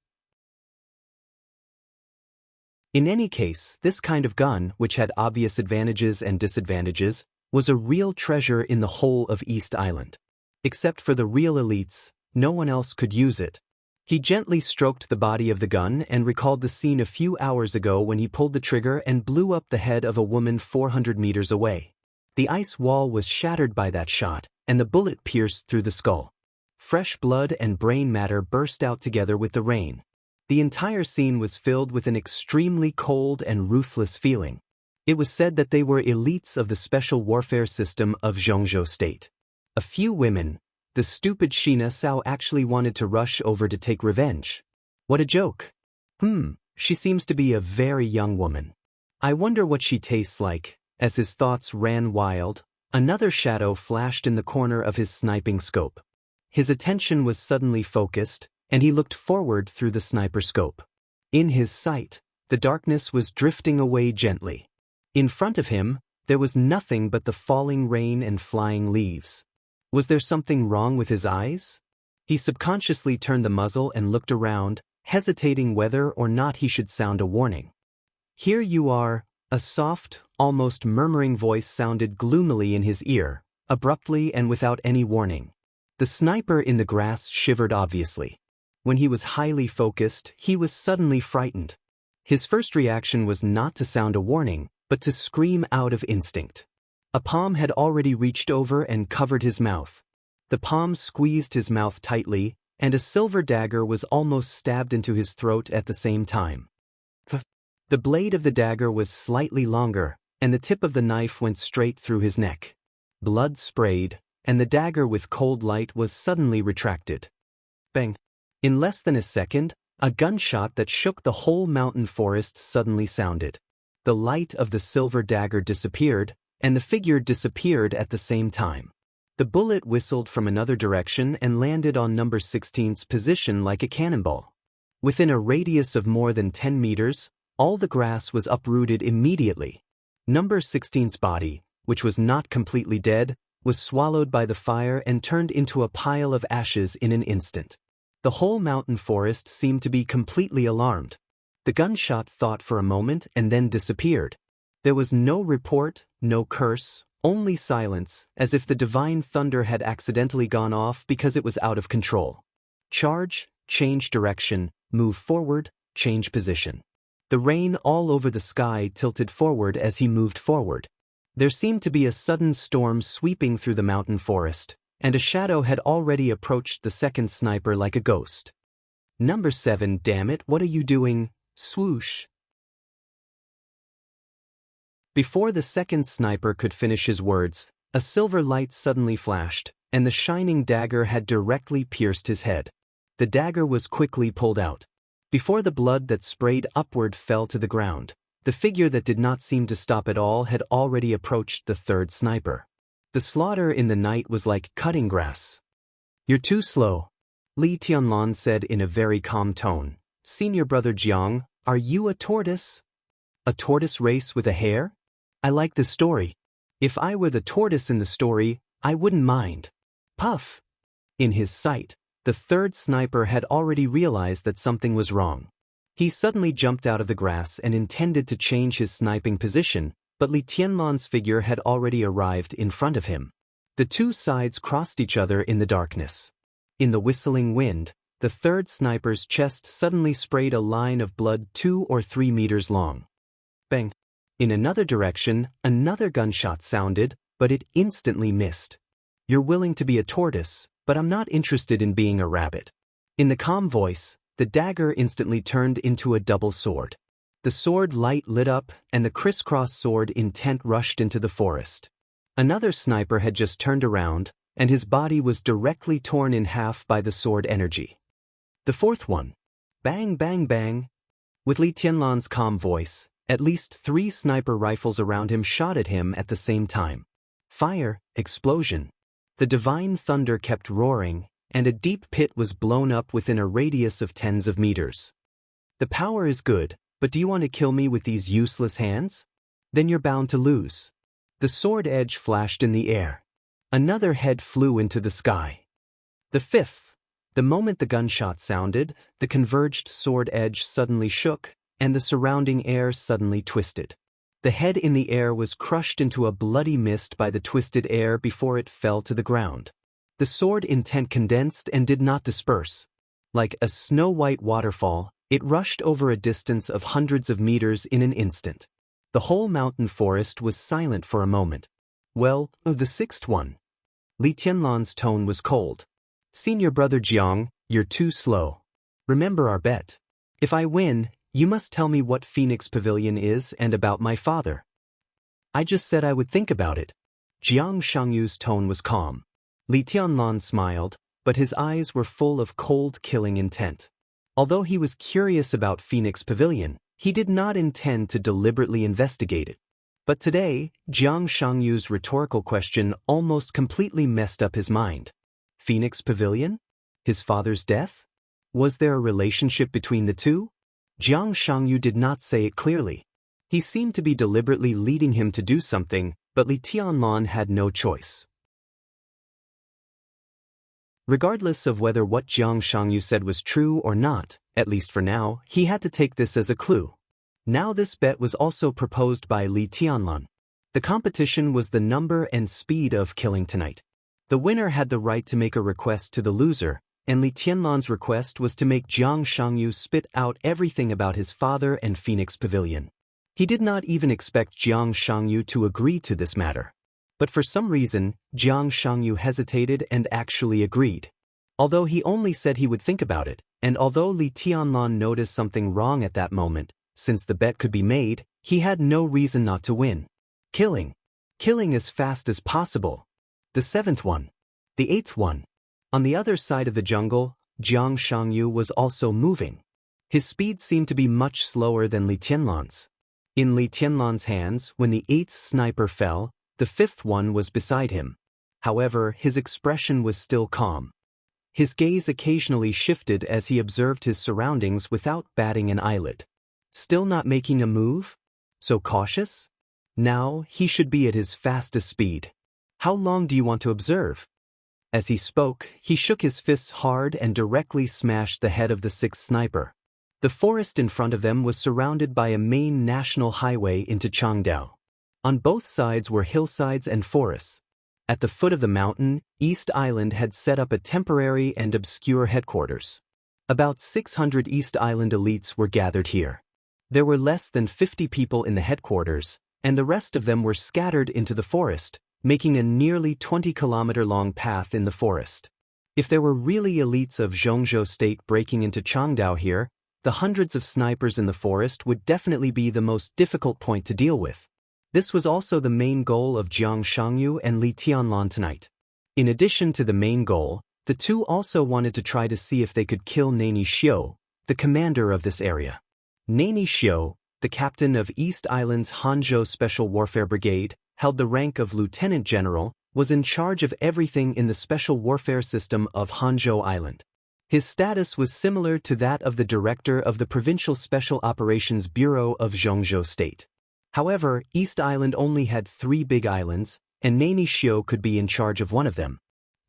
In any case, this kind of gun, which had obvious advantages and disadvantages, was a real treasure in the whole of East Island. Except for the real elites, no one else could use it. He gently stroked the body of the gun and recalled the scene a few hours ago when he pulled the trigger and blew up the head of a woman 400 meters away. The ice wall was shattered by that shot, and the bullet pierced through the skull. Fresh blood and brain matter burst out together with the rain. The entire scene was filled with an extremely cold and ruthless feeling. It was said that they were elites of the special warfare system of Zhongzhou State. A few women, the stupid Shina Sao, actually wanted to rush over to take revenge. What a joke. She seems to be a very young woman. I wonder what she tastes like. As his thoughts ran wild, another shadow flashed in the corner of his sniping scope. His attention was suddenly focused, and he looked forward through the sniper scope. In his sight, the darkness was drifting away gently. In front of him, there was nothing but the falling rain and flying leaves. Was there something wrong with his eyes? He subconsciously turned the muzzle and looked around, hesitating whether or not he should sound a warning. "Here you are," a soft, almost murmuring voice sounded gloomily in his ear, abruptly and without any warning. The sniper in the grass shivered obviously. When he was highly focused, he was suddenly frightened. His first reaction was not to sound a warning, but to scream out of instinct. A palm had already reached over and covered his mouth. The palm squeezed his mouth tightly, and a silver dagger was almost stabbed into his throat at the same time. The blade of the dagger was slightly longer, and the tip of the knife went straight through his neck. Blood sprayed, and the dagger with cold light was suddenly retracted. Bang! In less than a second, a gunshot that shook the whole mountain forest suddenly sounded. The light of the silver dagger disappeared, and the figure disappeared at the same time. The bullet whistled from another direction and landed on number 16's position like a cannonball. Within a radius of more than 10 meters, all the grass was uprooted immediately. Number 16's body, which was not completely dead, was swallowed by the fire and turned into a pile of ashes in an instant. The whole mountain forest seemed to be completely alarmed. The gunshot thought for a moment and then disappeared. There was no report, no curse, only silence, as if the divine thunder had accidentally gone off because it was out of control. Charge, change direction, move forward, change position. The rain all over the sky tilted forward as he moved forward. There seemed to be a sudden storm sweeping through the mountain forest, and a shadow had already approached the second sniper like a ghost. "Number 7, damn it, what are you doing?" Swoosh. Before the second sniper could finish his words, a silver light suddenly flashed, and the shining dagger had directly pierced his head. The dagger was quickly pulled out. Before the blood that sprayed upward fell to the ground, the figure that did not seem to stop at all had already approached the third sniper. The slaughter in the night was like cutting grass. "You're too slow," Li Tianlan said in a very calm tone. "Senior brother Jiang, are you a tortoise? A tortoise race with a hare? I like the story. If I were the tortoise in the story, I wouldn't mind." Puff! In his sight, the third sniper had already realized that something was wrong. He suddenly jumped out of the grass and intended to change his sniping position, but Li Tianlan's figure had already arrived in front of him. The two sides crossed each other in the darkness. In the whistling wind, the third sniper's chest suddenly sprayed a line of blood 2 or 3 meters long. Bang! In another direction, another gunshot sounded, but it instantly missed. "You're willing to be a tortoise, but I'm not interested in being a rabbit." In the calm voice, the dagger instantly turned into a double sword. The sword light lit up, and the crisscross sword intent rushed into the forest. Another sniper had just turned around, and his body was directly torn in half by the sword energy. The fourth one. Bang, bang, bang. With Li Tianlan's calm voice, at least 3 sniper rifles around him shot at him at the same time. Fire, explosion. The divine thunder kept roaring, and a deep pit was blown up within a radius of tens of meters. "The power is good, but do you want to kill me with these useless hands? Then you're bound to lose." The sword edge flashed in the air. Another head flew into the sky. The fifth. The moment the gunshot sounded, the converged sword edge suddenly shook, and the surrounding air suddenly twisted. The head in the air was crushed into a bloody mist by the twisted air before it fell to the ground. The sword intent condensed and did not disperse. Like a snow-white waterfall, it rushed over a distance of hundreds of meters in an instant. The whole mountain forest was silent for a moment. Well, the sixth one. Li Tianlan's tone was cold. Senior brother Jiang, you're too slow. Remember our bet. If I win, you must tell me what Phoenix Pavilion is and about my father. I just said I would think about it. Jiang Shangyu's tone was calm. Li Tianlan smiled, but his eyes were full of cold, killing intent. Although he was curious about Phoenix Pavilion, he did not intend to deliberately investigate it. But today, Jiang Shangyu's rhetorical question almost completely messed up his mind. Phoenix Pavilion? His father's death? Was there a relationship between the two? Jiang Shangyu did not say it clearly. He seemed to be deliberately leading him to do something, but Li Tianlan had no choice. Regardless of whether what Jiang Shangyu said was true or not, at least for now, he had to take this as a clue. Now this bet was also proposed by Li Tianlan. The competition was the number and speed of killing tonight. The winner had the right to make a request to the loser, and Li Tianlan's request was to make Jiang Shangyu spit out everything about his father and Phoenix Pavilion. He did not even expect Jiang Shangyu to agree to this matter. But for some reason, Jiang Shangyu hesitated and actually agreed. Although he only said he would think about it, and although Li Tianlan noticed something wrong at that moment, since the bet could be made, he had no reason not to win. Killing. Killing as fast as possible. The seventh one. The eighth one. On the other side of the jungle, Jiang Shangyu was also moving. His speed seemed to be much slower than Li Tianlan's. In Li Tianlan's hands, when the eighth sniper fell, the fifth one was beside him. However, his expression was still calm. His gaze occasionally shifted as he observed his surroundings without batting an eyelid. Still not making a move? So cautious? Now, he should be at his fastest speed. How long do you want to observe? As he spoke, he shook his fists hard and directly smashed the head of the sixth sniper. The forest in front of them was surrounded by a main national highway into Changdao. On both sides were hillsides and forests. At the foot of the mountain, East Island had set up a temporary and obscure headquarters. About 600 East Island elites were gathered here. There were less than 50 people in the headquarters, and the rest of them were scattered into the forest, making a nearly 20-kilometer-long path in the forest. If there were really elites of Zhongzhou State breaking into Changdao here, the hundreds of snipers in the forest would definitely be the most difficult point to deal with. This was also the main goal of Jiang Shangyu and Li Tianlan tonight. In addition to the main goal, the two also wanted to try to see if they could kill Nani Xiu, the commander of this area. Nani Xiu, the captain of East Island's Hanzhou Special Warfare Brigade, held the rank of lieutenant general, was in charge of everything in the special warfare system of Hanzhou Island. His status was similar to that of the director of the Provincial Special Operations Bureau of Zhongzhou State. However, East Island only had 3 big islands, and Nani Xiu could be in charge of one of them.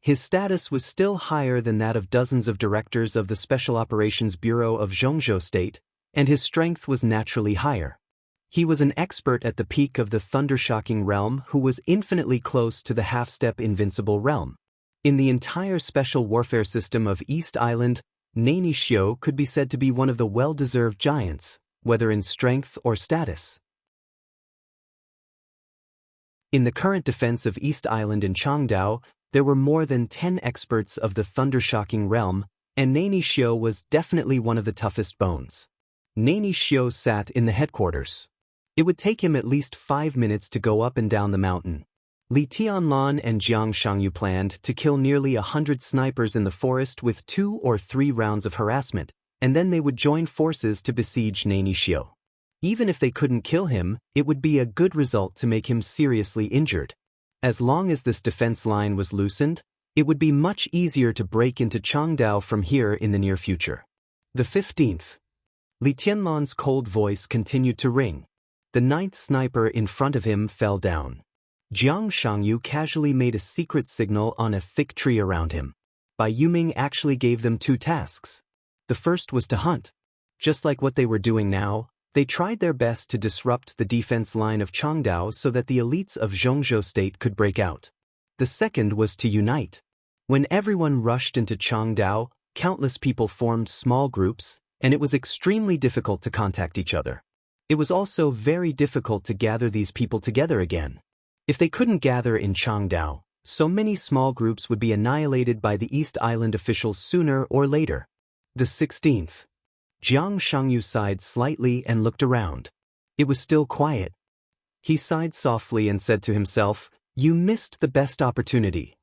His status was still higher than that of dozens of directors of the Special Operations Bureau of Zhongzhou State, and his strength was naturally higher. He was an expert at the peak of the Thundershocking realm who was infinitely close to the half-step invincible realm. In the entire special warfare system of East Island, Nani Xiu could be said to be one of the well-deserved giants, whether in strength or status. In the current defense of East Island in Changdao, there were more than 10 experts of the Thundershocking realm, and Nani Xiu was definitely one of the toughest bones. Nani Xiu sat in the headquarters. It would take him at least 5 minutes to go up and down the mountain. Li Tianlan and Jiang Shangyu planned to kill nearly 100 snipers in the forest with 2 or 3 rounds of harassment, and then they would join forces to besiege Nani Xiu. Even if they couldn't kill him, it would be a good result to make him seriously injured. As long as this defense line was loosened, it would be much easier to break into Changdao from here in the near future. The 15th. Li Tianlan's cold voice continued to ring. The 9th sniper in front of him fell down. Jiang Shangyu casually made a secret signal on a thick tree around him. Bai Yuming actually gave them 2 tasks. The first was to hunt. Just like what they were doing now, they tried their best to disrupt the defense line of Changdao so that the elites of Zhongzhou state could break out. The second was to unite. When everyone rushed into Changdao, countless people formed small groups, and it was extremely difficult to contact each other. It was also very difficult to gather these people together again. If they couldn't gather in Changdao, so many small groups would be annihilated by the East Island officials sooner or later. The 16th. Jiang Shangyu sighed slightly and looked around. It was still quiet. He sighed softly and said to himself, "You missed the best opportunity."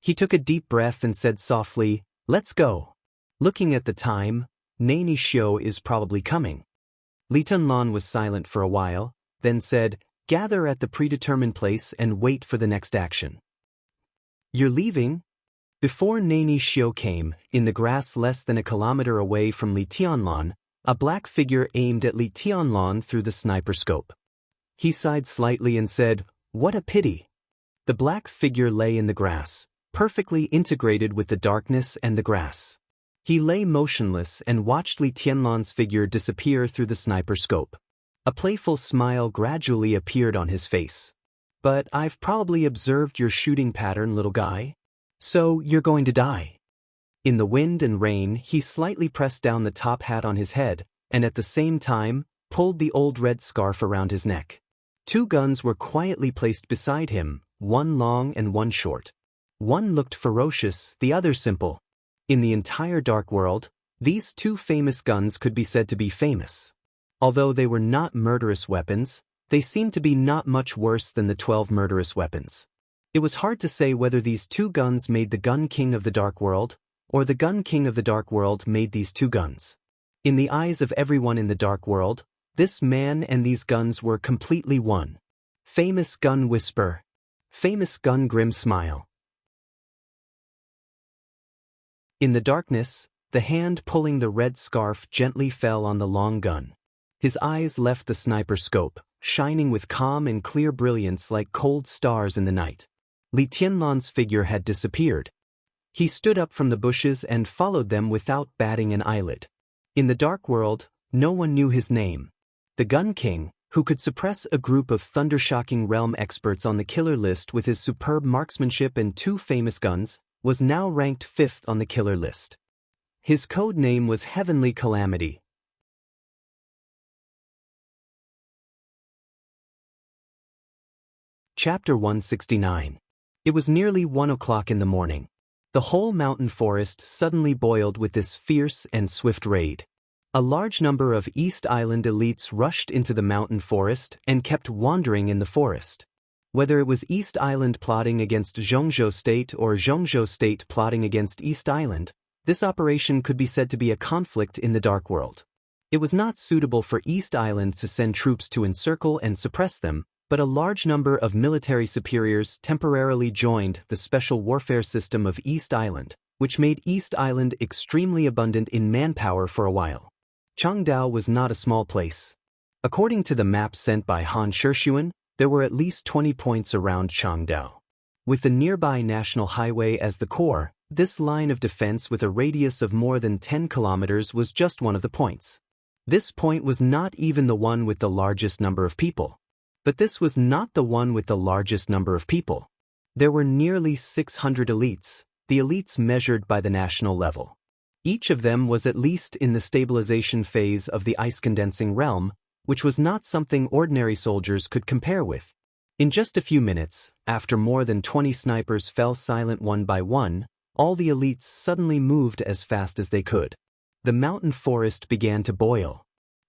He took a deep breath and said softly, "Let's go." Looking at the time, Nani Xiu is probably coming. Li Tunlan was silent for a while, then said, "Gather at the predetermined place and wait for the next action." "You're leaving?" Before Nani Xiu came, in the grass less than a kilometer away from Li Tianlan, a black figure aimed at Li Tianlan through the sniper scope. He sighed slightly and said, "What a pity." The black figure lay in the grass, perfectly integrated with the darkness and the grass. He lay motionless and watched Li Tianlan's figure disappear through the sniper scope. A playful smile gradually appeared on his face. "But I've probably observed your shooting pattern, little guy. So you're going to die." In the wind and rain, he slightly pressed down the top hat on his head, and at the same time, pulled the old red scarf around his neck. 2 guns were quietly placed beside him, one long and one short. One looked ferocious, the other simple. In the entire dark world, these 2 famous guns could be said to be famous. Although they were not murderous weapons, they seemed to be not much worse than the 12 murderous weapons. It was hard to say whether these 2 guns made the Gun King of the Dark World, or the Gun King of the Dark World made these 2 guns. In the eyes of everyone in the Dark World, this man and these guns were completely one. Famous Gun Whisper. Famous Gun Grim Smile. In the darkness, the hand pulling the red scarf gently fell on the long gun. His eyes left the sniper scope, shining with calm and clear brilliance like cold stars in the night. Li Tianlan's figure had disappeared. He stood up from the bushes and followed them without batting an eyelid. In the dark world, no one knew his name. The Gun King, who could suppress a group of thundershocking realm experts on the killer list with his superb marksmanship and 2 famous guns, was now ranked 5th on the killer list. His code name was Heavenly Calamity. Chapter 169. It was nearly 1 o'clock in the morning. The whole mountain forest suddenly boiled with this fierce and swift raid. A large number of East Island elites rushed into the mountain forest and kept wandering in the forest. Whether it was East Island plotting against Zhongzhou State or Zhongzhou State plotting against East Island, this operation could be said to be a conflict in the Dark World. It was not suitable for East Island to send troops to encircle and suppress them, but a large number of military superiors temporarily joined the special warfare system of East Island, which made East Island extremely abundant in manpower for a while. Changdao was not a small place. According to the map sent by Han Shishuan, there were at least 20 points around Changdao. With the nearby national highway as the core, this line of defense with a radius of more than 10 kilometers was just one of the points. This point was not even the one with the largest number of people. But this was not the one with the largest number of people. There were nearly 600 elites, the elites measured by the national level. Each of them was at least in the stabilization phase of the ice-condensing realm, which was not something ordinary soldiers could compare with. In just a few minutes, after more than 20 snipers fell silent one by one, all the elites suddenly moved as fast as they could. The mountain forest began to boil.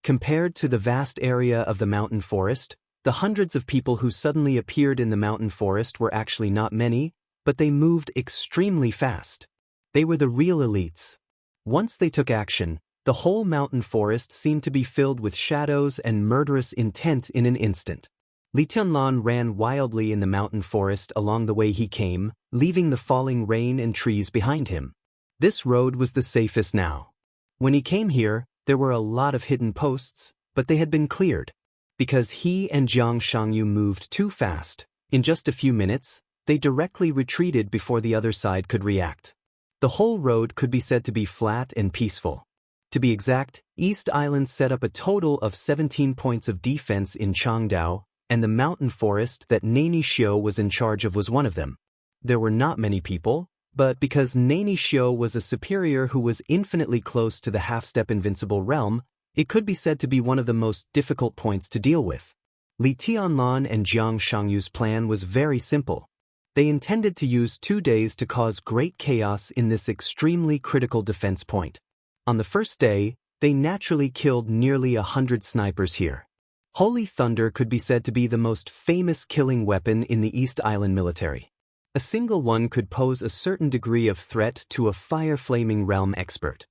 Compared to the vast area of the mountain forest, the hundreds of people who suddenly appeared in the mountain forest were actually not many, but they moved extremely fast. They were the real elites. Once they took action, the whole mountain forest seemed to be filled with shadows and murderous intent in an instant. Li Tianlan ran wildly in the mountain forest along the way he came, leaving the falling rain and trees behind him. This road was the safest now. When he came here, there were a lot of hidden posts, but they had been cleared. Because he and Jiang Shangyu moved too fast, In just a few minutes, they directly retreated before the other side could react. The whole road could be said to be flat and peaceful. To be exact, East Island set up a total of 17 points of defense in Changdao, and the mountain forest that Nani Xiu was in charge of was one of them. There were not many people, but because Nani Xiu was a superior who was infinitely close to the half-step invincible realm, it could be said to be one of the most difficult points to deal with. Li Tianlan and Jiang Shangyu's plan was very simple. They intended to use 2 days to cause great chaos in this extremely critical defense point. On the first day, they naturally killed nearly 100 snipers here. Holy Thunder could be said to be the most famous killing weapon in the East Island military. A single one could pose a certain degree of threat to a fire-flaming realm expert.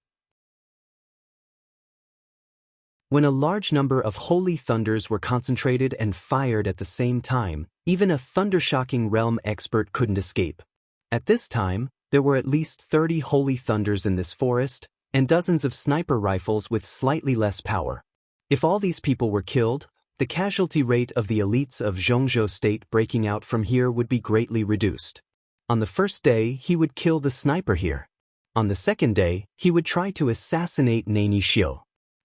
When a large number of Holy Thunders were concentrated and fired at the same time, even a thunder-shocking realm expert couldn't escape. At this time, there were at least 30 Holy Thunders in this forest, and dozens of sniper rifles with slightly less power. If all these people were killed, the casualty rate of the elites of Zhongzhou state breaking out from here would be greatly reduced. On the first day, he would kill the sniper here. On the second day, he would try to assassinate Nani Xiu.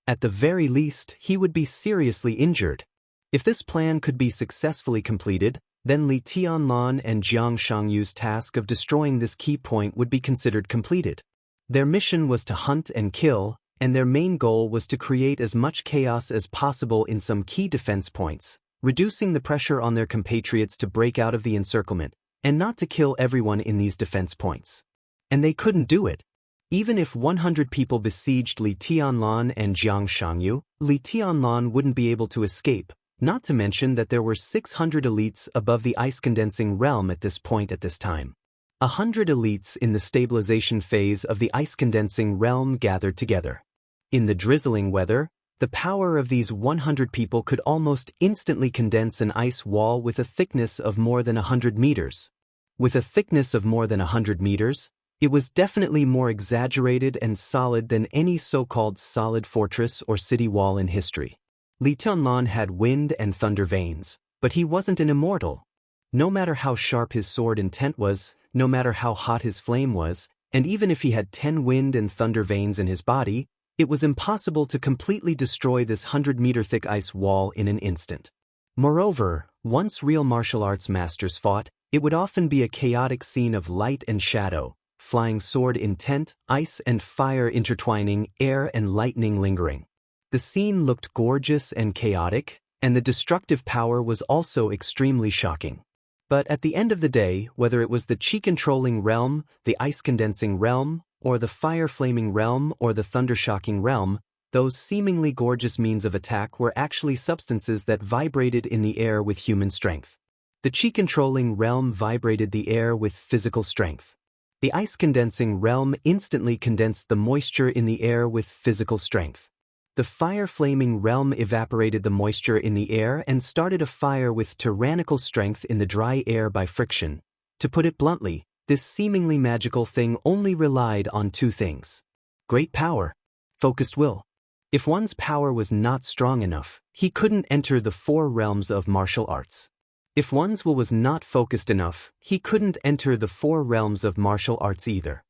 At the very least, he would be seriously injured. If this plan could be successfully completed, then Li Tianlan and Jiang Shangyu's task of destroying this key point would be considered completed. Their mission was to hunt and kill, and their main goal was to create as much chaos as possible in some key defense points, reducing the pressure on their compatriots to break out of the encirclement, and not to kill everyone in these defense points. And they couldn't do it. Even if 100 people besieged Li Tianlan and Jiang Shangyu, Li Tianlan wouldn't be able to escape, not to mention that there were 600 elites above the ice-condensing realm at this point at this time. 100 elites in the stabilization phase of the ice-condensing realm gathered together. In the drizzling weather, the power of these 100 people could almost instantly condense an ice wall with a thickness of more than 100 meters. With a thickness of more than 100 meters, it was definitely more exaggerated and solid than any so-called solid fortress or city wall in history. Li Tianlan had wind and thunder veins, but he wasn't an immortal. No matter how sharp his sword intent was, no matter how hot his flame was, and even if he had 10 wind and thunder veins in his body, it was impossible to completely destroy this 100-meter-thick ice wall in an instant. Moreover, once real martial arts masters fought, it would often be a chaotic scene of light and shadow, flying sword intent, ice and fire intertwining, air and lightning lingering. The scene looked gorgeous and chaotic, and the destructive power was also extremely shocking. But at the end of the day, whether it was the chi-controlling realm, the ice-condensing realm, or the fire-flaming realm or the thunder-shocking realm, those seemingly gorgeous means of attack were actually substances that vibrated in the air with human strength. The chi-controlling realm vibrated the air with physical strength. The ice-condensing realm instantly condensed the moisture in the air with physical strength. The fire-flaming realm evaporated the moisture in the air and started a fire with tyrannical strength in the dry air by friction. To put it bluntly, this seemingly magical thing only relied on 2 things: great power, focused will. If one's power was not strong enough, he couldn't enter the 4 realms of martial arts. If one's will was not focused enough, he couldn't enter the 4 realms of martial arts either.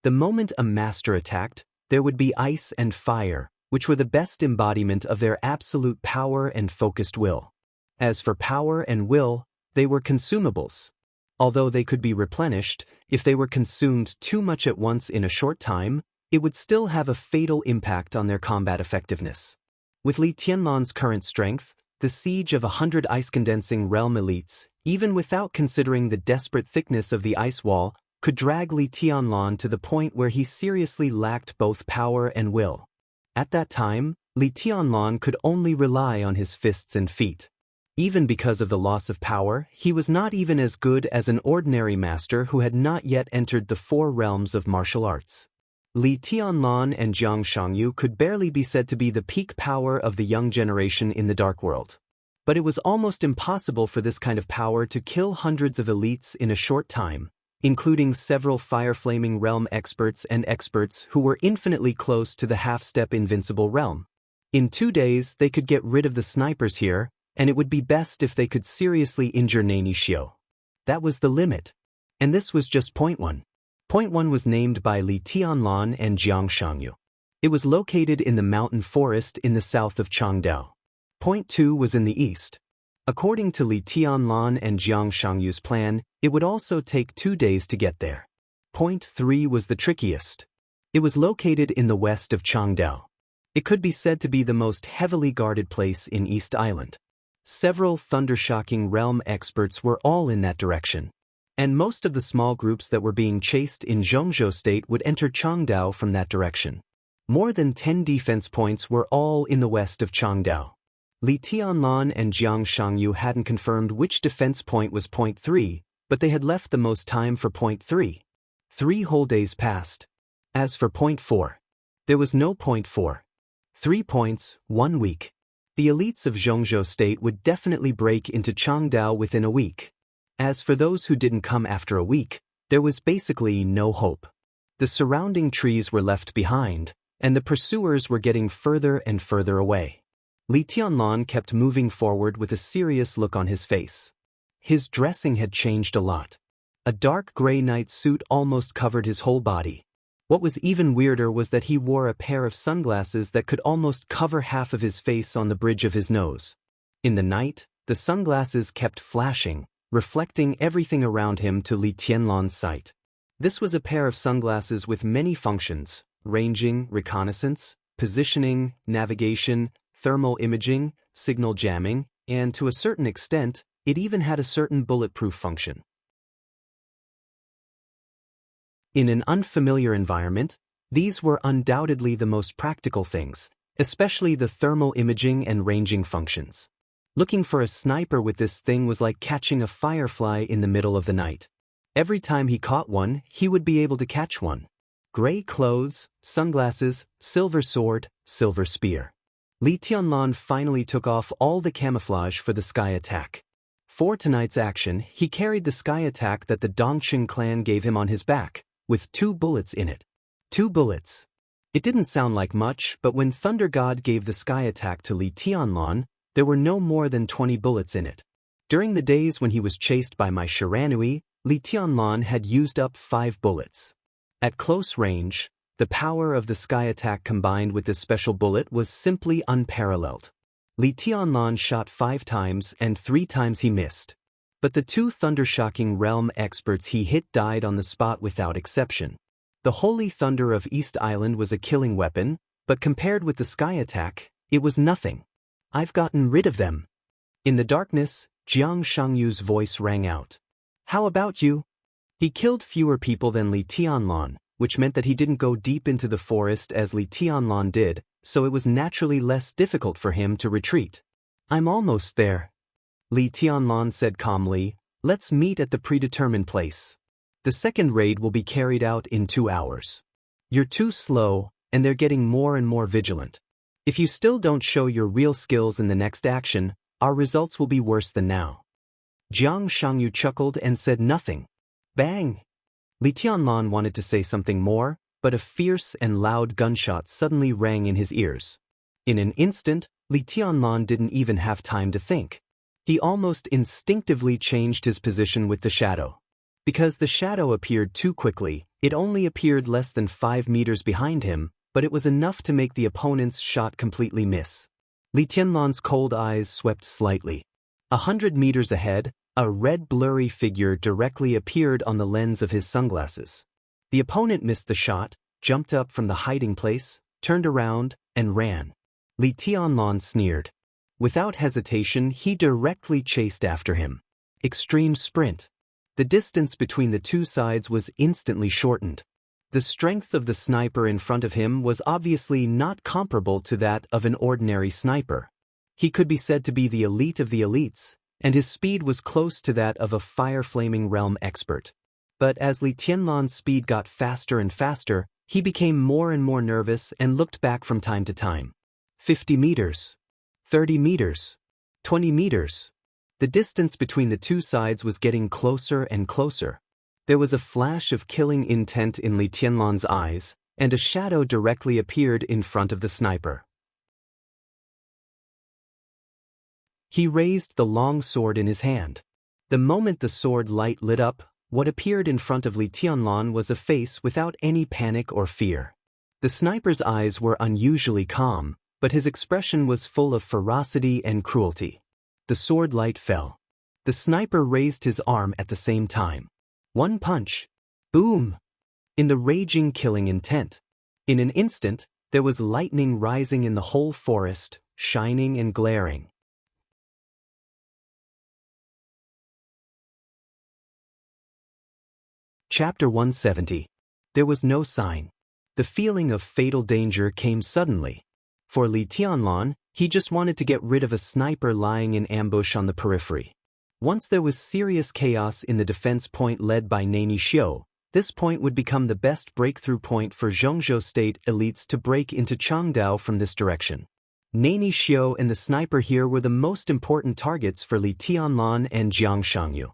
The moment a master attacked, there would be ice and fire, which were the best embodiment of their absolute power and focused will. As for power and will, they were consumables. Although they could be replenished, if they were consumed too much at once in a short time, it would still have a fatal impact on their combat effectiveness. With Li Tianlan's current strength, the siege of 100 ice-condensing realm elites, even without considering the desperate thickness of the ice wall, could drag Li Tianlan to the point where he seriously lacked both power and will. At that time, Li Tianlan could only rely on his fists and feet. Even because of the loss of power, he was not even as good as an ordinary master who had not yet entered the 4 realms of martial arts. Li Tianlan and Jiang Shangyu could barely be said to be the peak power of the young generation in the Dark World. But it was almost impossible for this kind of power to kill hundreds of elites in a short time, including several fire-flaming realm experts and experts who were infinitely close to the half-step invincible realm. In 2 days, they could get rid of the snipers here, and it would be best if they could seriously injure Nani Xiu. That was the limit. And this was just point 1. Point 1 was named by Li Tianlan and Jiang Shangyu. It was located in the mountain forest in the south of Changdao. Point 2 was in the east. According to Li Tianlan and Jiang Shangyu's plan, it would also take 2 days to get there. Point 3 was the trickiest. It was located in the west of Changdao. It could be said to be the most heavily guarded place in East Island. Several thundershocking realm experts were all in that direction. And most of the small groups that were being chased in Zhongzhou State would enter Changdao from that direction. More than 10 defense points were all in the west of Changdao. Li Tianlan and Jiang Shangyu hadn't confirmed which defense point was point 3, but they had left the most time for point 3. 3 whole days passed. As for point 4, there was no point 4. 3 points, 1 week. The elites of Zhongzhou State would definitely break into Changdao within a week. As for those who didn't come after a week, there was basically no hope. The surrounding trees were left behind, and the pursuers were getting further and further away. Li Tianlan kept moving forward with a serious look on his face. His dressing had changed a lot. A dark gray night suit almost covered his whole body. What was even weirder was that he wore a pair of sunglasses that could almost cover half of his face on the bridge of his nose. In the night, the sunglasses kept flashing, reflecting everything around him to Li Tianlan's sight. This was a pair of sunglasses with many functions: ranging, reconnaissance, positioning, navigation, thermal imaging, signal jamming, and to a certain extent, it even had a certain bulletproof function. In an unfamiliar environment, these were undoubtedly the most practical things, especially the thermal imaging and ranging functions. Looking for a sniper with this thing was like catching a firefly in the middle of the night. Every time he caught one, he would be able to catch one. Gray clothes, sunglasses, silver sword, silver spear. Li Tianlan finally took off all the camouflage for the sky attack. For tonight's action, he carried the sky attack that the Dongqing clan gave him on his back, with 2 bullets in it. 2 bullets. It didn't sound like much, but when Thunder God gave the sky attack to Li Tianlan, there were no more than 20 bullets in it. During the days when he was chased by my Shiranui, Li Tianlan had used up 5 bullets. At close range, the power of the sky attack combined with this special bullet was simply unparalleled. Li Tianlan shot 5 times and 3 times he missed. But the 2 thundershocking realm experts he hit died on the spot without exception. The holy thunder of East Island was a killing weapon, but compared with the sky attack, it was nothing. I've gotten rid of them. In the darkness, Jiang Shangyu's voice rang out. How about you? He killed fewer people than Li Tianlan, which meant that he didn't go deep into the forest as Li Tianlan did, so it was naturally less difficult for him to retreat. I'm almost there. Li Tianlan said calmly, let's meet at the predetermined place. The second raid will be carried out in 2 hours. You're too slow, and they're getting more and more vigilant. If you still don't show your real skills in the next action, our results will be worse than now. Jiang Shangyu chuckled and said nothing. Bang! Li Tianlan wanted to say something more, but a fierce and loud gunshot suddenly rang in his ears. In an instant, Li Tianlan didn't even have time to think. He almost instinctively changed his position with the shadow. Because the shadow appeared too quickly, it only appeared less than 5 meters behind him, but it was enough to make the opponent's shot completely miss. Li Tianlan's cold eyes swept slightly. 100 meters ahead, a red blurry figure directly appeared on the lens of his sunglasses. The opponent missed the shot, jumped up from the hiding place, turned around, and ran. Li Tianlan sneered. Without hesitation, he directly chased after him. Extreme sprint. The distance between the 2 sides was instantly shortened. The strength of the sniper in front of him was obviously not comparable to that of an ordinary sniper. He could be said to be the elite of the elites, and his speed was close to that of a fire-flaming realm expert. But as Li Tianlan's speed got faster and faster, he became more and more nervous and looked back from time to time. 50 meters. 30 meters. 20 meters. The distance between the 2 sides was getting closer and closer. There was a flash of killing intent in Li Tianlan's eyes, and a shadow directly appeared in front of the sniper. He raised the long sword in his hand. The moment the sword light lit up, what appeared in front of Li Tianlan was a face without any panic or fear. The sniper's eyes were unusually calm, but his expression was full of ferocity and cruelty. The sword light fell. The sniper raised his arm at the same time. One punch. Boom! In the raging killing intent. In an instant, there was lightning rising in the whole forest, shining and glaring. Chapter 170. There was no sign. The feeling of fatal danger came suddenly. For Li Tianlan, he just wanted to get rid of a sniper lying in ambush on the periphery. Once there was serious chaos in the defense point led by Nani Xiu, this point would become the best breakthrough point for Zhongzhou State elites to break into Changdao from this direction. Nani Xiu and the sniper here were the most important targets for Li Tianlan and Jiang Shangyu.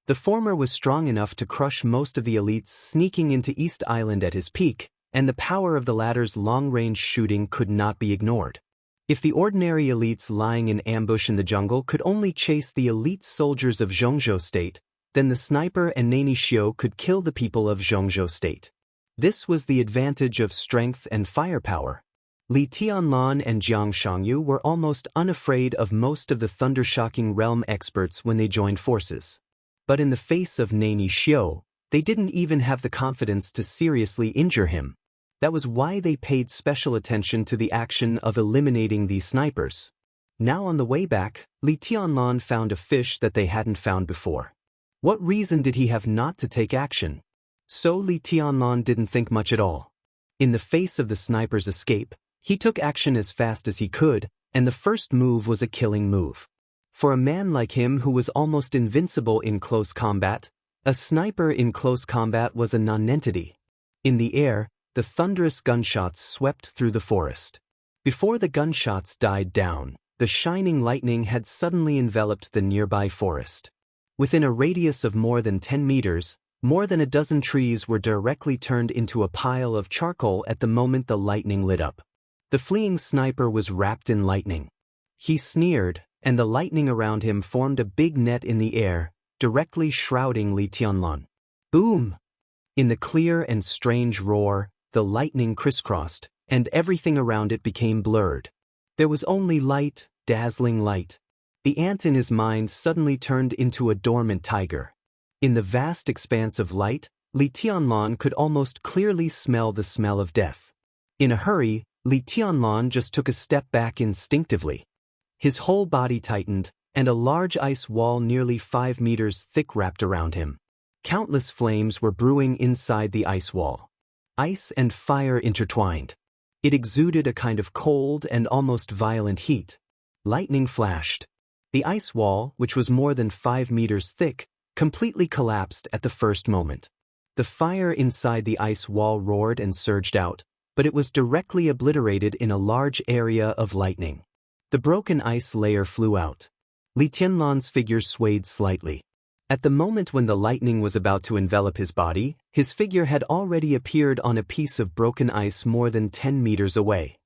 The former was strong enough to crush most of the elites sneaking into East Island at his peak, and the power of the latter's long-range shooting could not be ignored. If the ordinary elites lying in ambush in the jungle could only chase the elite soldiers of Zhongzhou State, then the sniper and Nani Xiu could kill the people of Zhongzhou State. This was the advantage of strength and firepower. Li Tianlan and Jiang Shangyu were almost unafraid of most of the thunder-shocking realm experts when they joined forces. But in the face of Nani Xiu, they didn't even have the confidence to seriously injure him. That was why they paid special attention to the action of eliminating these snipers. Now on the way back, Li Tianlan found a fish that they hadn't found before. What reason did he have not to take action? So Li Tianlan didn't think much at all. In the face of the sniper's escape, he took action as fast as he could, and the first move was a killing move. For a man like him who was almost invincible in close combat, a sniper in close combat was a nonentity. In the air, the thunderous gunshots swept through the forest. Before the gunshots died down, the shining lightning had suddenly enveloped the nearby forest. Within a radius of more than 10 meters, more than a dozen trees were directly turned into a pile of charcoal at the moment the lightning lit up. The fleeing sniper was wrapped in lightning. He sneered, and the lightning around him formed a big net in the air, directly shrouding Li Tianlan. Boom! In the clear and strange roar, the lightning crisscrossed, and everything around it became blurred. There was only light, dazzling light. The ant in his mind suddenly turned into a dormant tiger. In the vast expanse of light, Li Tianlan could almost clearly smell the smell of death. In a hurry, Li Tianlan just took a step back instinctively. His whole body tightened, and a large ice wall nearly 5 meters thick wrapped around him. Countless flames were brewing inside the ice wall. Ice and fire intertwined. It exuded a kind of cold and almost violent heat. Lightning flashed. The ice wall, which was more than 5 meters thick, completely collapsed at the first moment. The fire inside the ice wall roared and surged out, but it was directly obliterated in a large area of lightning. The broken ice layer flew out. Li Tianlan's figure swayed slightly. At the moment when the lightning was about to envelop his body, his figure had already appeared on a piece of broken ice more than 10 meters away.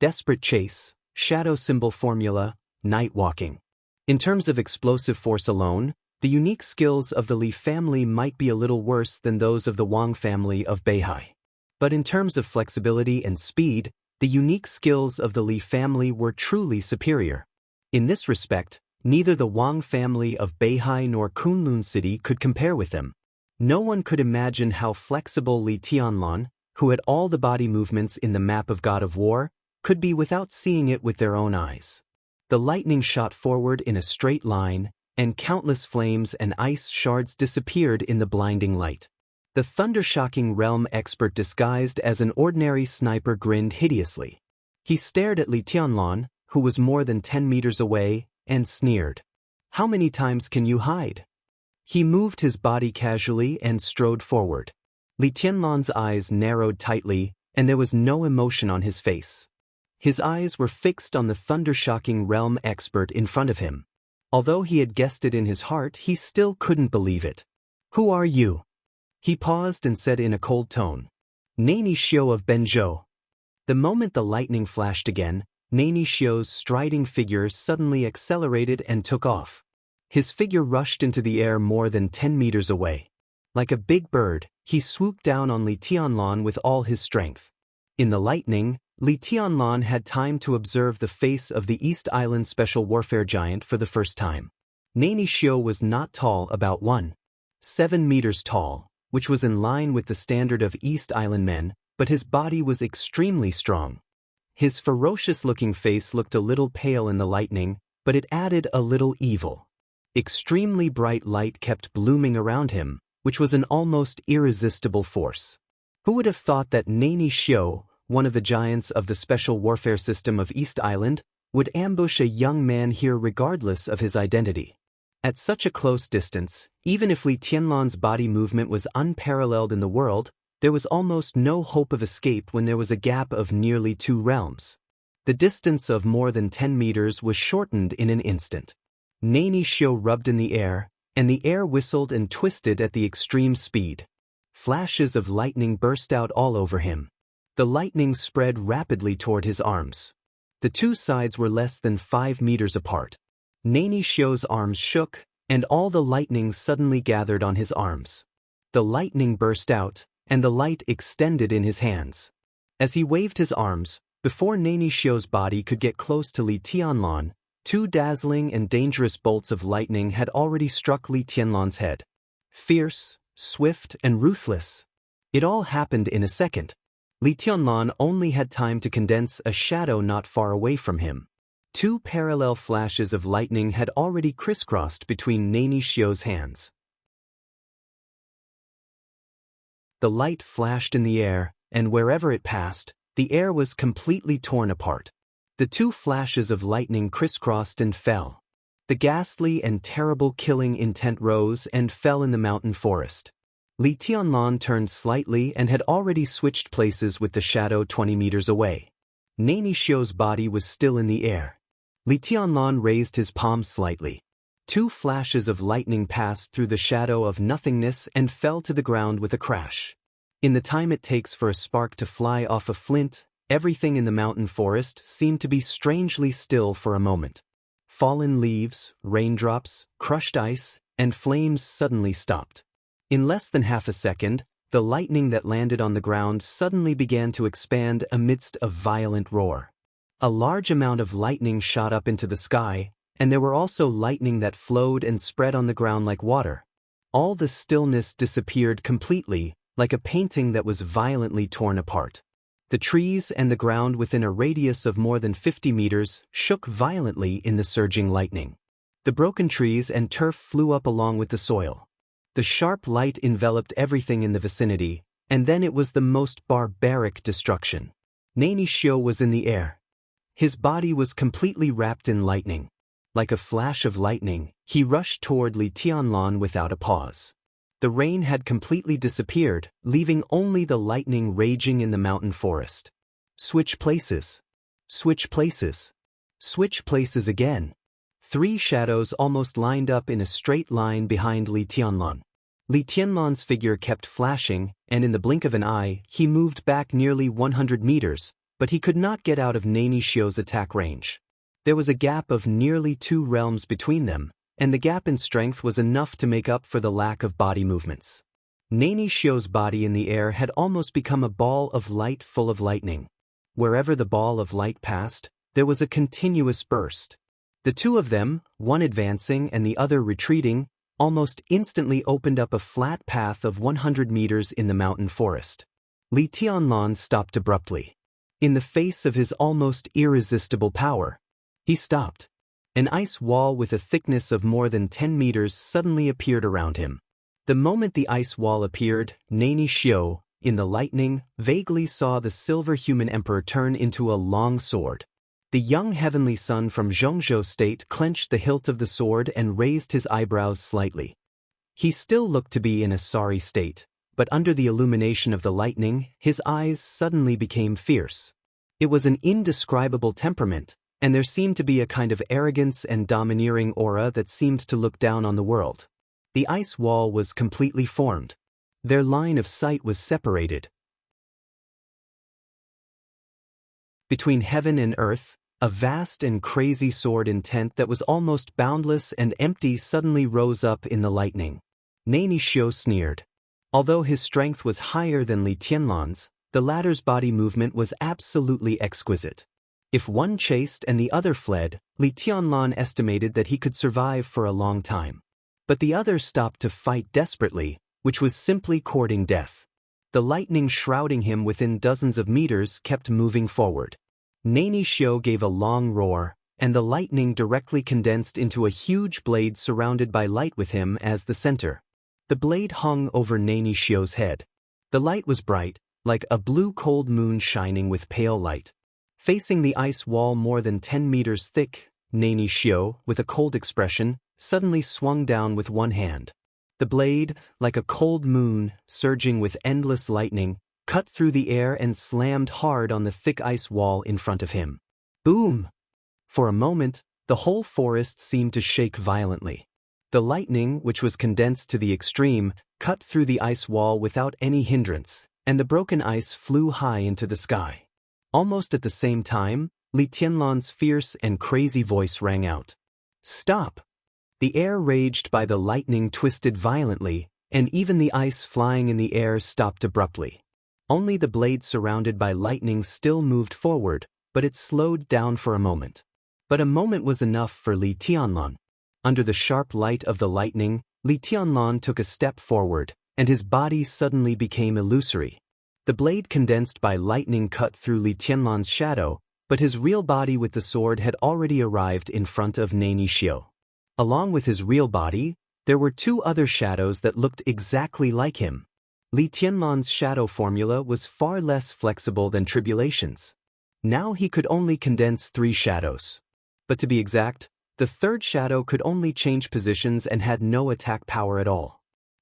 Desperate chase, shadow symbol formula, night walking. In terms of explosive force alone, the unique skills of the Li family might be a little worse than those of the Wang family of Beihai. But in terms of flexibility and speed, the unique skills of the Li family were truly superior. In this respect, neither the Wang family of Beihai nor Kunlun City could compare with them. No one could imagine how flexible Li Tianlan, who had all the body movements in the map of God of War, could be without seeing it with their own eyes. The lightning shot forward in a straight line, and countless flames and ice shards disappeared in the blinding light. The thunder-shocking realm expert disguised as an ordinary sniper grinned hideously. He stared at Li Tianlan, who was more than 10 meters away, and sneered. "How many times can you hide?" He moved his body casually and strode forward. Li Tianlan's eyes narrowed tightly, and there was no emotion on his face. His eyes were fixed on the thunder-shocking realm expert in front of him. Although he had guessed it in his heart, he still couldn't believe it. "Who are you?" He paused and said in a cold tone. "Nani Xiu of Benzhou." The moment the lightning flashed again, Nani Shio's striding figure suddenly accelerated and took off. His figure rushed into the air more than 10 meters away. Like a big bird, he swooped down on Li Tianlan with all his strength. In the lightning, Li Tianlan had time to observe the face of the East Island Special Warfare Giant for the first time. Nani Shio was not tall, about 1.7 meters tall, which was in line with the standard of East Island men, but his body was extremely strong. His ferocious-looking face looked a little pale in the lightning, but it added a little evil. Extremely bright light kept blooming around him, which was an almost irresistible force. Who would have thought that Nani Shio, one of the giants of the special warfare system of East Island, would ambush a young man here regardless of his identity? At such a close distance, even if Li Tianlan's body movement was unparalleled in the world, there was almost no hope of escape when there was a gap of nearly 2 realms. The distance of more than 10 meters was shortened in an instant. Nani Shio rubbed in the air, and the air whistled and twisted at the extreme speed. Flashes of lightning burst out all over him. The lightning spread rapidly toward his arms. The two sides were less than 5 meters apart. Nani Shio's arms shook, and all the lightning suddenly gathered on his arms. The lightning burst out, and the light extended in his hands. As he waved his arms, before Nani Shio's body could get close to Li Tianlan, 2 dazzling and dangerous bolts of lightning had already struck Li Tianlan's head. Fierce, swift, and ruthless. It all happened in a second. Li Tianlan only had time to condense a shadow not far away from him. 2 parallel flashes of lightning had already crisscrossed between Nani Shio's hands. The light flashed in the air, and wherever it passed, the air was completely torn apart. The 2 flashes of lightning crisscrossed and fell. The ghastly and terrible killing intent rose and fell in the mountain forest. Li Tianlan turned slightly and had already switched places with the shadow 20 meters away. Nani Shio's body was still in the air. Li Tianlan raised his palm slightly. 2 flashes of lightning passed through the shadow of nothingness and fell to the ground with a crash. In the time it takes for a spark to fly off a flint, everything in the mountain forest seemed to be strangely still for a moment. Fallen leaves, raindrops, crushed ice, and flames suddenly stopped. In less than half a second, the lightning that landed on the ground suddenly began to expand amidst a violent roar. A large amount of lightning shot up into the sky, and there were also lightning that flowed and spread on the ground like water. All the stillness disappeared completely, like a painting that was violently torn apart. The trees and the ground within a radius of more than 50 meters shook violently in the surging lightning. The broken trees and turf flew up along with the soil. The sharp light enveloped everything in the vicinity, and then it was the most barbaric destruction. Nani Shio was in the air. His body was completely wrapped in lightning. Like a flash of lightning, he rushed toward Li Tianlan without a pause. The rain had completely disappeared, leaving only the lightning raging in the mountain forest. Switch places. Switch places. Switch places again. 3 shadows almost lined up in a straight line behind Li Tianlan. Li Tianlan's figure kept flashing, and in the blink of an eye, he moved back nearly 100 meters, but he could not get out of Nani Shio's attack range. There was a gap of nearly 2 realms between them, and the gap in strength was enough to make up for the lack of body movements. Nani Shio's body in the air had almost become a ball of light full of lightning. Wherever the ball of light passed, there was a continuous burst. The 2 of them, one advancing and the other retreating, almost instantly opened up a flat path of 100 meters in the mountain forest. Li Tianlan stopped abruptly. In the face of his almost irresistible power, he stopped. An ice wall with a thickness of more than 10 meters suddenly appeared around him. The moment the ice wall appeared, Nani Shio, in the lightning, vaguely saw the silver human emperor turn into a long sword. The young heavenly son from Zhongzhou state clenched the hilt of the sword and raised his eyebrows slightly. He still looked to be in a sorry state, but under the illumination of the lightning, his eyes suddenly became fierce. It was an indescribable temperament, and there seemed to be a kind of arrogance and domineering aura that seemed to look down on the world. The ice wall was completely formed. Their line of sight was separated. Between heaven and earth, A vast and crazy sword intent that was almost boundless and empty suddenly rose up in the lightning. Nani Xiu sneered. Although his strength was higher than Li Tianlan's, the latter's body movement was absolutely exquisite. If one chased and the other fled, Li Tianlan estimated that he could survive for a long time. But the other stopped to fight desperately, which was simply courting death. The lightning shrouding him within dozens of meters kept moving forward. Nani Xiu gave a long roar, and the lightning directly condensed into a huge blade surrounded by light with him as the center. The blade hung over Nani Xiu's head. The light was bright, like a blue cold moon shining with pale light. Facing the ice wall more than 10 meters thick, Nani Xiu, with a cold expression, suddenly swung down with one hand. The blade, like a cold moon, surging with endless lightning, cut through the air and slammed hard on the thick ice wall in front of him. Boom! For a moment, the whole forest seemed to shake violently. The lightning, which was condensed to the extreme, cut through the ice wall without any hindrance, and the broken ice flew high into the sky. Almost at the same time, Li Tianlan's fierce and crazy voice rang out. Stop! The air raged by the lightning twisted violently, and even the ice flying in the air stopped abruptly. Only the blade surrounded by lightning still moved forward, but it slowed down for a moment. But a moment was enough for Li Tianlan. Under the sharp light of the lightning, Li Tianlan took a step forward, and his body suddenly became illusory. The blade condensed by lightning cut through Li Tianlan's shadow, but his real body with the sword had already arrived in front of Nani Xiu. Along with his real body, there were two other shadows that looked exactly like him. Li Tianlan's shadow formula was far less flexible than Tribulation's. Now he could only condense 3 shadows. But to be exact, the third shadow could only change positions and had no attack power at all.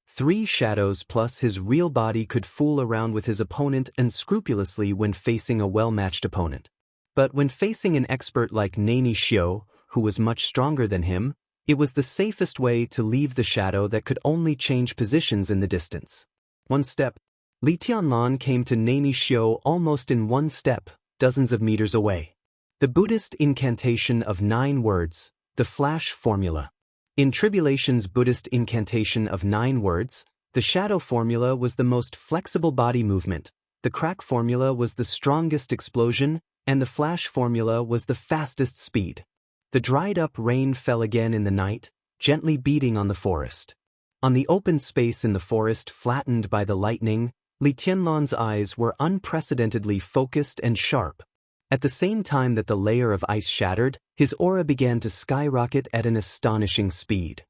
3 shadows plus his real body could fool around with his opponent unscrupulously when facing a well-matched opponent. But when facing an expert like Nani Xiu, who was much stronger than him, it was the safest way to leave the shadow that could only change positions in the distance. One step. Li Tianlan came to Nani Xiu almost in one step, dozens of meters away. The Buddhist incantation of 9 words, the flash formula. In Tribulation's Buddhist incantation of 9 words, the shadow formula was the most flexible body movement, the crack formula was the strongest explosion, and the flash formula was the fastest speed. The dried-up rain fell again in the night, gently beating on the forest. On the open space in the forest flattened by the lightning, Li Tianlan's eyes were unprecedentedly focused and sharp. At the same time that the layer of ice shattered, his aura began to skyrocket at an astonishing speed.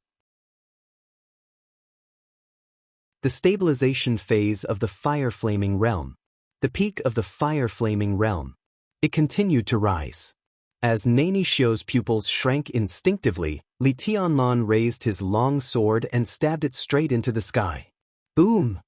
The stabilization phase of the fire-flaming realm. The peak of the fire-flaming realm. It continued to rise. As Nani Xiu's pupils shrank instinctively, Li Tianlan raised his long sword and stabbed it straight into the sky. Boom!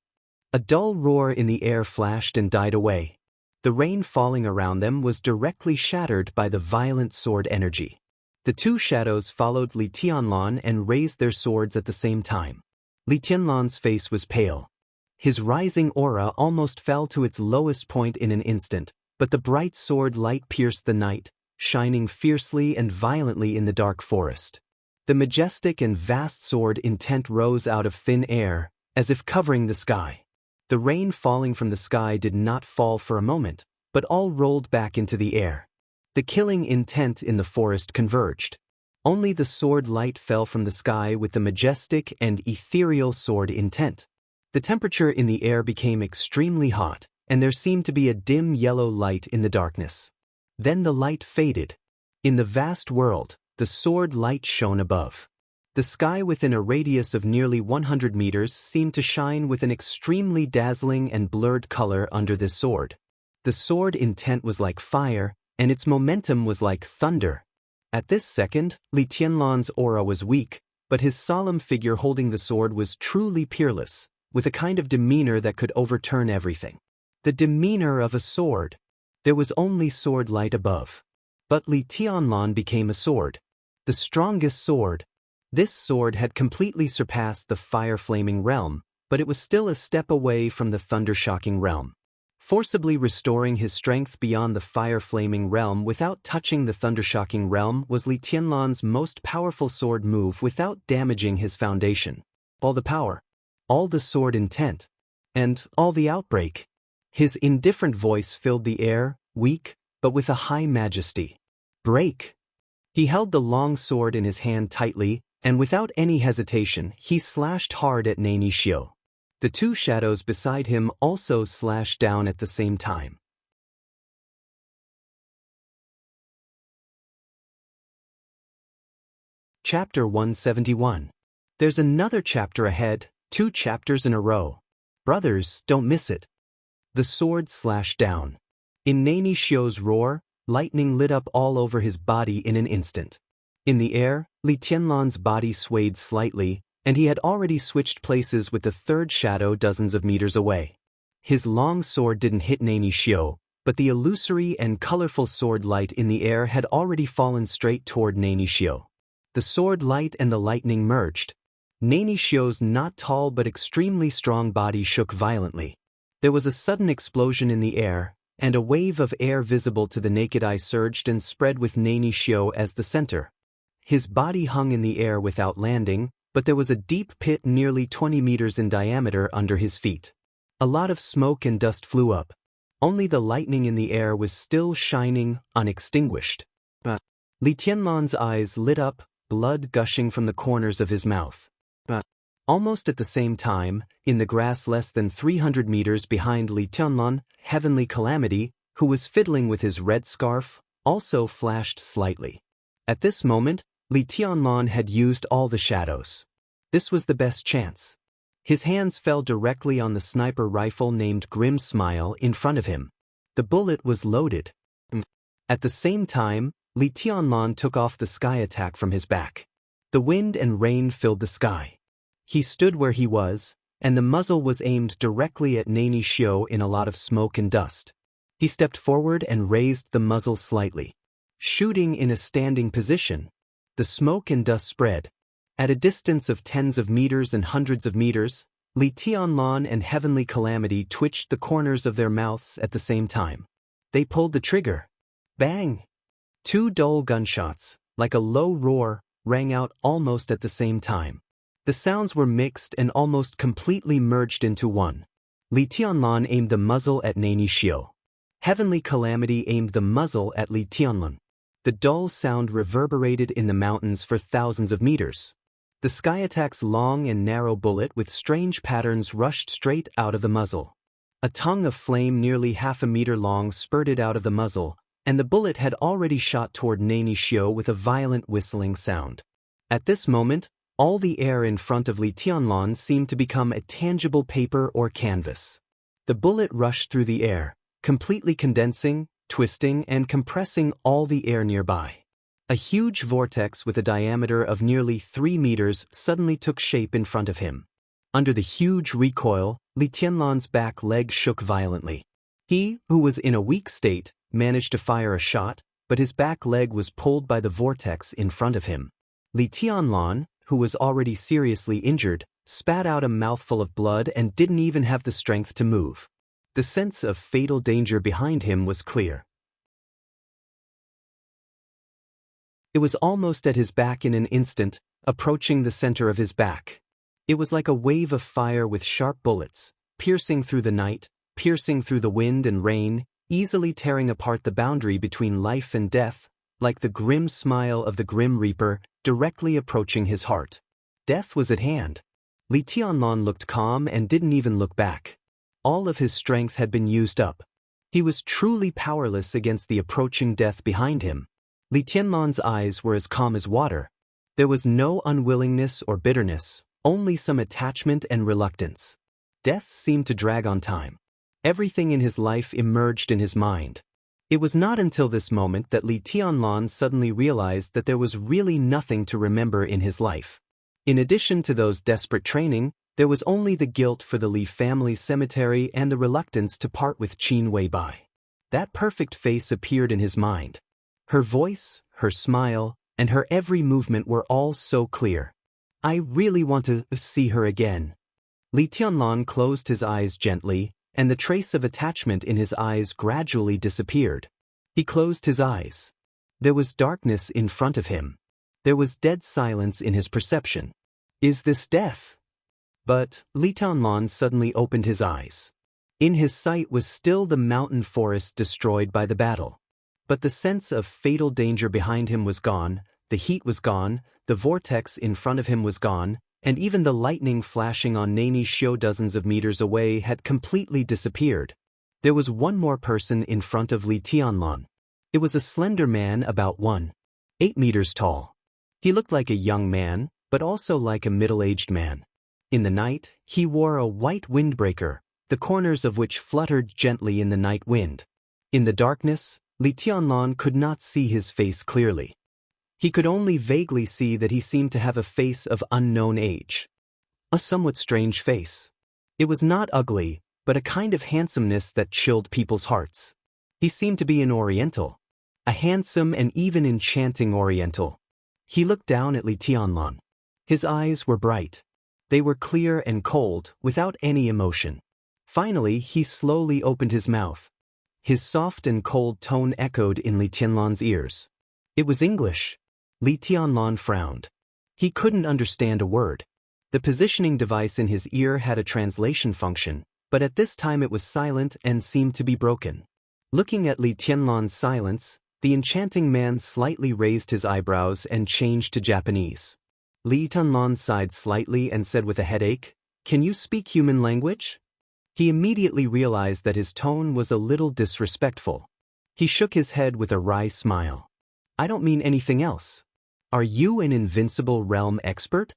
A dull roar in the air flashed and died away. The rain falling around them was directly shattered by the violent sword energy. The 2 shadows followed Li Tianlan and raised their swords at the same time. Li Tianlan's face was pale. His rising aura almost fell to its lowest point in an instant, but the bright sword light pierced the night, shining fiercely and violently in the dark forest. The majestic and vast sword intent rose out of thin air, as if covering the sky. The rain falling from the sky did not fall for a moment, but all rolled back into the air. The killing intent in the forest converged. Only the sword light fell from the sky with the majestic and ethereal sword intent. The temperature in the air became extremely hot, and there seemed to be a dim yellow light in the darkness. Then the light faded. In the vast world, the sword light shone above. The sky within a radius of nearly 100 meters seemed to shine with an extremely dazzling and blurred color under this sword. The sword intent was like fire, and its momentum was like thunder. At this second, Li Tianlan's aura was weak, but his solemn figure holding the sword was truly peerless, with a kind of demeanor that could overturn everything. The demeanor of a sword. There was only sword light above. But Li Tianlan became a sword. The strongest sword. This sword had completely surpassed the fire-flaming realm, but it was still a step away from the thunder-shocking realm. Forcibly restoring his strength beyond the fire-flaming realm without touching the thundershocking realm was Li Tianlan's most powerful sword move without damaging his foundation. All the power, all the sword intent, and all the outbreak. His indifferent voice filled the air, weak, but with a high majesty. Break! He held the long sword in his hand tightly, and without any hesitation, he slashed hard at Nani Xiu. The two shadows beside him also slashed down at the same time. Chapter 171. There's another chapter ahead, 2 chapters in a row. Brothers, don't miss it. The sword slashed down. In Nani Xiu's roar, lightning lit up all over his body in an instant. In the air, Li Tianlan's body swayed slightly, and he had already switched places with the third shadow dozens of meters away. His long sword didn't hit Nani Xiu, but the illusory and colorful sword light in the air had already fallen straight toward Nani Xiu. The sword light and the lightning merged. Nani Xiu's not tall but extremely strong body shook violently. There was a sudden explosion in the air, and a wave of air visible to the naked eye surged and spread with Nani Xiu as the center. His body hung in the air without landing, but there was a deep pit nearly 20 meters in diameter under his feet. A lot of smoke and dust flew up. Only the lightning in the air was still shining, unextinguished. Li Tianlan's eyes lit up, blood gushing from the corners of his mouth. Almost at the same time, in the grass less than 300 meters behind Li Tianlan, Heavenly Calamity, who was fiddling with his red scarf, also flashed slightly. At this moment, Li Tianlan had used all the shadows. This was the best chance. His hands fell directly on the sniper rifle named Grim Smile in front of him. The bullet was loaded. At the same time, Li Tianlan took off the sky attack from his back. The wind and rain filled the sky. He stood where he was, and the muzzle was aimed directly at Nani Xiu in a lot of smoke and dust. He stepped forward and raised the muzzle slightly, shooting in a standing position. The smoke and dust spread. At a distance of tens of meters and hundreds of meters, Li Tianlan and Heavenly Calamity twitched the corners of their mouths at the same time. They pulled the trigger. Bang! 2 dull gunshots, like a low roar, rang out almost at the same time. The sounds were mixed and almost completely merged into one. Li Tianlan aimed the muzzle at Nani Xiu. Heavenly Calamity aimed the muzzle at Li Tianlan. The dull sound reverberated in the mountains for thousands of meters. The sky attack's long and narrow bullet with strange patterns rushed straight out of the muzzle. A tongue of flame nearly half a meter long spurted out of the muzzle, and the bullet had already shot toward Nani Xiu with a violent whistling sound. At this moment, all the air in front of Li Tianlan seemed to become a tangible paper or canvas. The bullet rushed through the air, completely condensing, twisting and compressing all the air nearby. A huge vortex with a diameter of nearly 3 meters suddenly took shape in front of him. Under the huge recoil, Li Tianlan's back leg shook violently. He, who was in a weak state, managed to fire a shot, but his back leg was pulled by the vortex in front of him. Li Tianlan, who was already seriously injured, spat out a mouthful of blood and didn't even have the strength to move. The sense of fatal danger behind him was clear. It was almost at his back in an instant, approaching the center of his back. It was like a wave of fire with sharp bullets, piercing through the night, piercing through the wind and rain, easily tearing apart the boundary between life and death, like the grim smile of the Grim Reaper, directly approaching his heart. Death was at hand. Li Tianlan looked calm and didn't even look back. All of his strength had been used up. He was truly powerless against the approaching death behind him. Li Tianlan's eyes were as calm as water. There was no unwillingness or bitterness, only some attachment and reluctance. Death seemed to drag on time. Everything in his life emerged in his mind. It was not until this moment that Li Tianlan suddenly realized that there was really nothing to remember in his life. In addition to those desperate training, there was only the guilt for the Li family's cemetery and the reluctance to part with Qin Weibai. That perfect face appeared in his mind. Her voice, her smile, and her every movement were all so clear. I really want to see her again. Li Tianlan closed his eyes gently, and the trace of attachment in his eyes gradually disappeared. He closed his eyes. There was darkness in front of him. There was dead silence in his perception. Is this death? But Li Tianlan suddenly opened his eyes. In his sight was still the mountain forest destroyed by the battle. But the sense of fatal danger behind him was gone, the heat was gone, the vortex in front of him was gone, and even the lightning flashing on Nani Xiu dozens of meters away had completely disappeared. There was one more person in front of Li Tianlan. It was a slender man about 1.8 meters tall. He looked like a young man, but also like a middle-aged man. In the night, he wore a white windbreaker, the corners of which fluttered gently in the night wind. In the darkness, Li Tianlan could not see his face clearly. He could only vaguely see that he seemed to have a face of unknown age. A somewhat strange face. It was not ugly, but a kind of handsomeness that chilled people's hearts. He seemed to be an Oriental. A handsome and even enchanting Oriental. He looked down at Li Tianlan. His eyes were bright. They were clear and cold, without any emotion. Finally, he slowly opened his mouth. His soft and cold tone echoed in Li Tianlan's ears. It was English. Li Tianlan frowned. He couldn't understand a word. The positioning device in his ear had a translation function, but at this time it was silent and seemed to be broken. Looking at Li Tianlan's silence, the enchanting man slightly raised his eyebrows and changed to Japanese. Li Tianlan sighed slightly and said with a headache, "Can you speak human language?" He immediately realized that his tone was a little disrespectful. He shook his head with a wry smile. "I don't mean anything else. Are you an invincible realm expert?"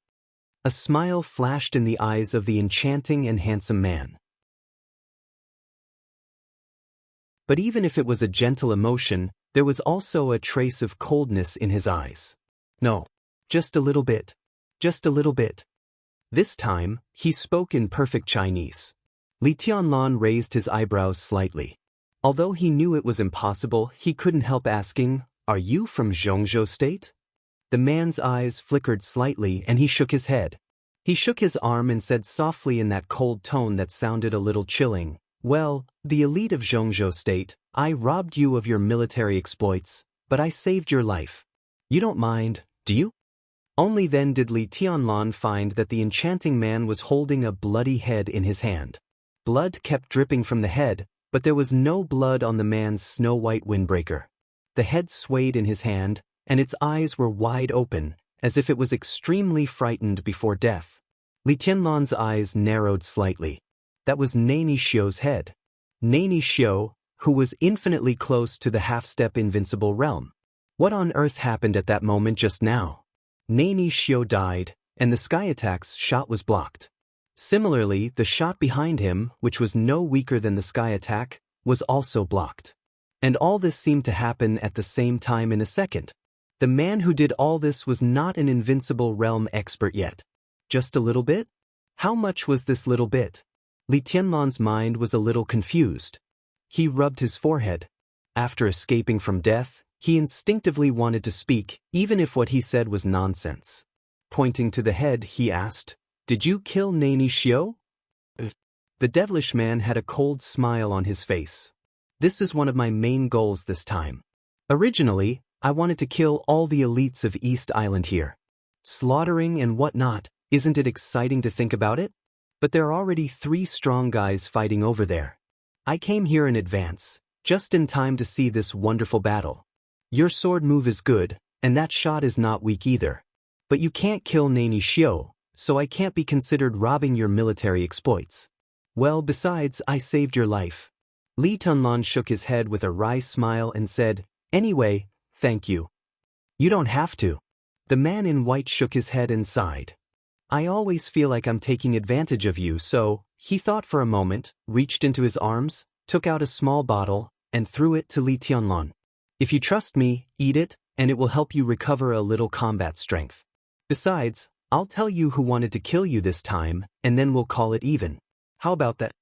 A smile flashed in the eyes of the enchanting and handsome man. But even if it was a gentle emotion, there was also a trace of coldness in his eyes. "No. Just a little bit. Just a little bit." This time, he spoke in perfect Chinese. Li Tianlan raised his eyebrows slightly. Although he knew it was impossible, he couldn't help asking, "Are you from Zhongzhou State?" The man's eyes flickered slightly and he shook his head. He shook his arm and said softly in that cold tone that sounded a little chilling, "Well, the elite of Zhongzhou State, I robbed you of your military exploits, but I saved your life. You don't mind, do you?" Only then did Li Tianlan find that the enchanting man was holding a bloody head in his hand. Blood kept dripping from the head, but there was no blood on the man's snow-white windbreaker. The head swayed in his hand, and its eyes were wide open, as if it was extremely frightened before death. Li Tianlan's eyes narrowed slightly. That was Nani Xiu's head. Nani Xiu, who was infinitely close to the half-step invincible realm. What on earth happened at that moment just now? Nani Xiu died, and the sky attack's shot was blocked. Similarly, the shot behind him, which was no weaker than the sky attack, was also blocked. And all this seemed to happen at the same time in a second. The man who did all this was not an invincible realm expert yet. Just a little bit? How much was this little bit? Li Tianlan's mind was a little confused. He rubbed his forehead. After escaping from death, he instinctively wanted to speak, even if what he said was nonsense. Pointing to the head, he asked, "Did you kill Nani Xiu?" The devilish man had a cold smile on his face. "This is one of my main goals this time. Originally, I wanted to kill all the elites of East Island here. Slaughtering and whatnot, isn't it exciting to think about it? But there are already 3 strong guys fighting over there. I came here in advance, just in time to see this wonderful battle. Your sword move is good, and that shot is not weak either. But you can't kill Nani Xiu, so I can't be considered robbing your military exploits. Well, besides, I saved your life." Li Tianlan shook his head with a wry smile and said, "Anyway, thank you. You don't have to." The man in white shook his head and sighed. "I always feel like I'm taking advantage of you, so," he thought for a moment, reached into his arms, took out a small bottle, and threw it to Li Tianlan. "If you trust me, eat it, and it will help you recover a little combat strength. Besides, I'll tell you who wanted to kill you this time, and then we'll call it even. How about that?"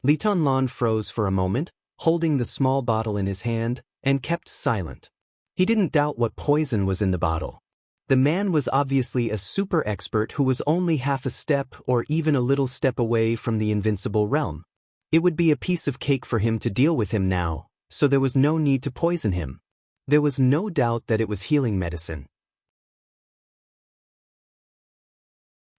Li Tianlan froze for a moment, holding the small bottle in his hand, and kept silent. He didn't doubt what poison was in the bottle. The man was obviously a super expert who was only half a step or even a little step away from the invincible realm. It would be a piece of cake for him to deal with him now, so there was no need to poison him. There was no doubt that it was healing medicine.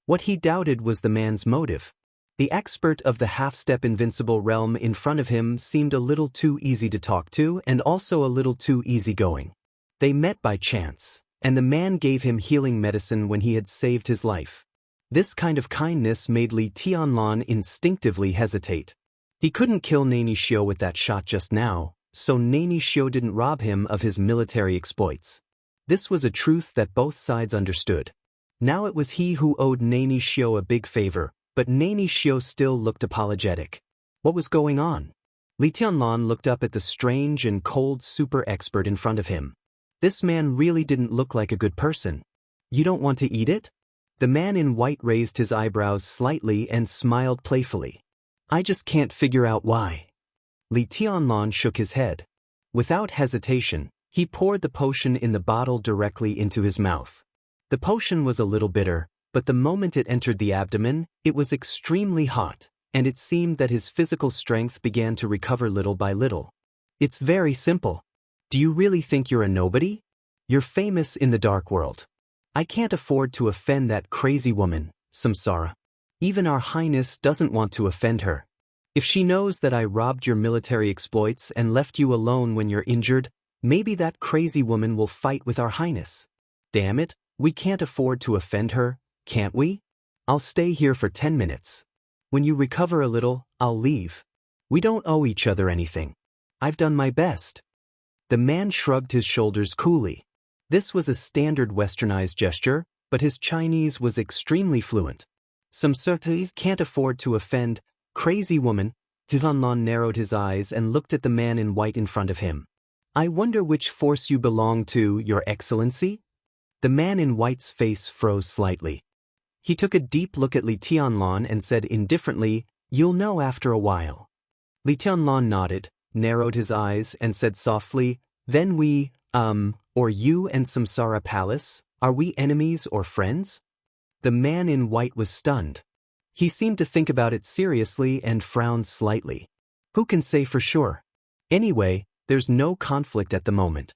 What he doubted was the man's motive. The expert of the half-step invincible realm in front of him seemed a little too easy to talk to and also a little too easygoing. They met by chance, and the man gave him healing medicine when he had saved his life. This kind of kindness made Li Tianlan instinctively hesitate. He couldn't kill Nani Xiu with that shot just now, so Nani Xiu didn't rob him of his military exploits. This was a truth that both sides understood. Now it was he who owed Nani Xiu a big favor, but Nani Xiu still looked apologetic. What was going on? Li Tianlan looked up at the strange and cold super expert in front of him. This man really didn't look like a good person. You don't want to eat it? The man in white raised his eyebrows slightly and smiled playfully. I just can't figure out why. Li Tianlan shook his head. Without hesitation, he poured the potion in the bottle directly into his mouth. The potion was a little bitter, but the moment it entered the abdomen, it was extremely hot, and it seemed that his physical strength began to recover little by little. It's very simple. Do you really think you're a nobody? You're famous in the dark world. I can't afford to offend that crazy woman, Samsara. Even our highness doesn't want to offend her. If she knows that I robbed your military exploits and left you alone when you're injured, maybe that crazy woman will fight with our highness. Damn it, we can't afford to offend her, can't we? I'll stay here for 10 minutes. When you recover a little, I'll leave. We don't owe each other anything. I've done my best. The man shrugged his shoulders coolly. This was a standard westernized gesture, but his Chinese was extremely fluent. Some certainly can't afford to offend, crazy woman. Tianlan narrowed his eyes and looked at the man in white in front of him. I wonder which force you belong to, Your Excellency? The man in white's face froze slightly. He took a deep look at Li Tianlan and said indifferently, You'll know after a while. Li Tianlan nodded, narrowed his eyes, and said softly, Then we, or you and Samsara Palace, are we enemies or friends? The man in white was stunned. He seemed to think about it seriously and frowned slightly. Who can say for sure? Anyway, there's no conflict at the moment.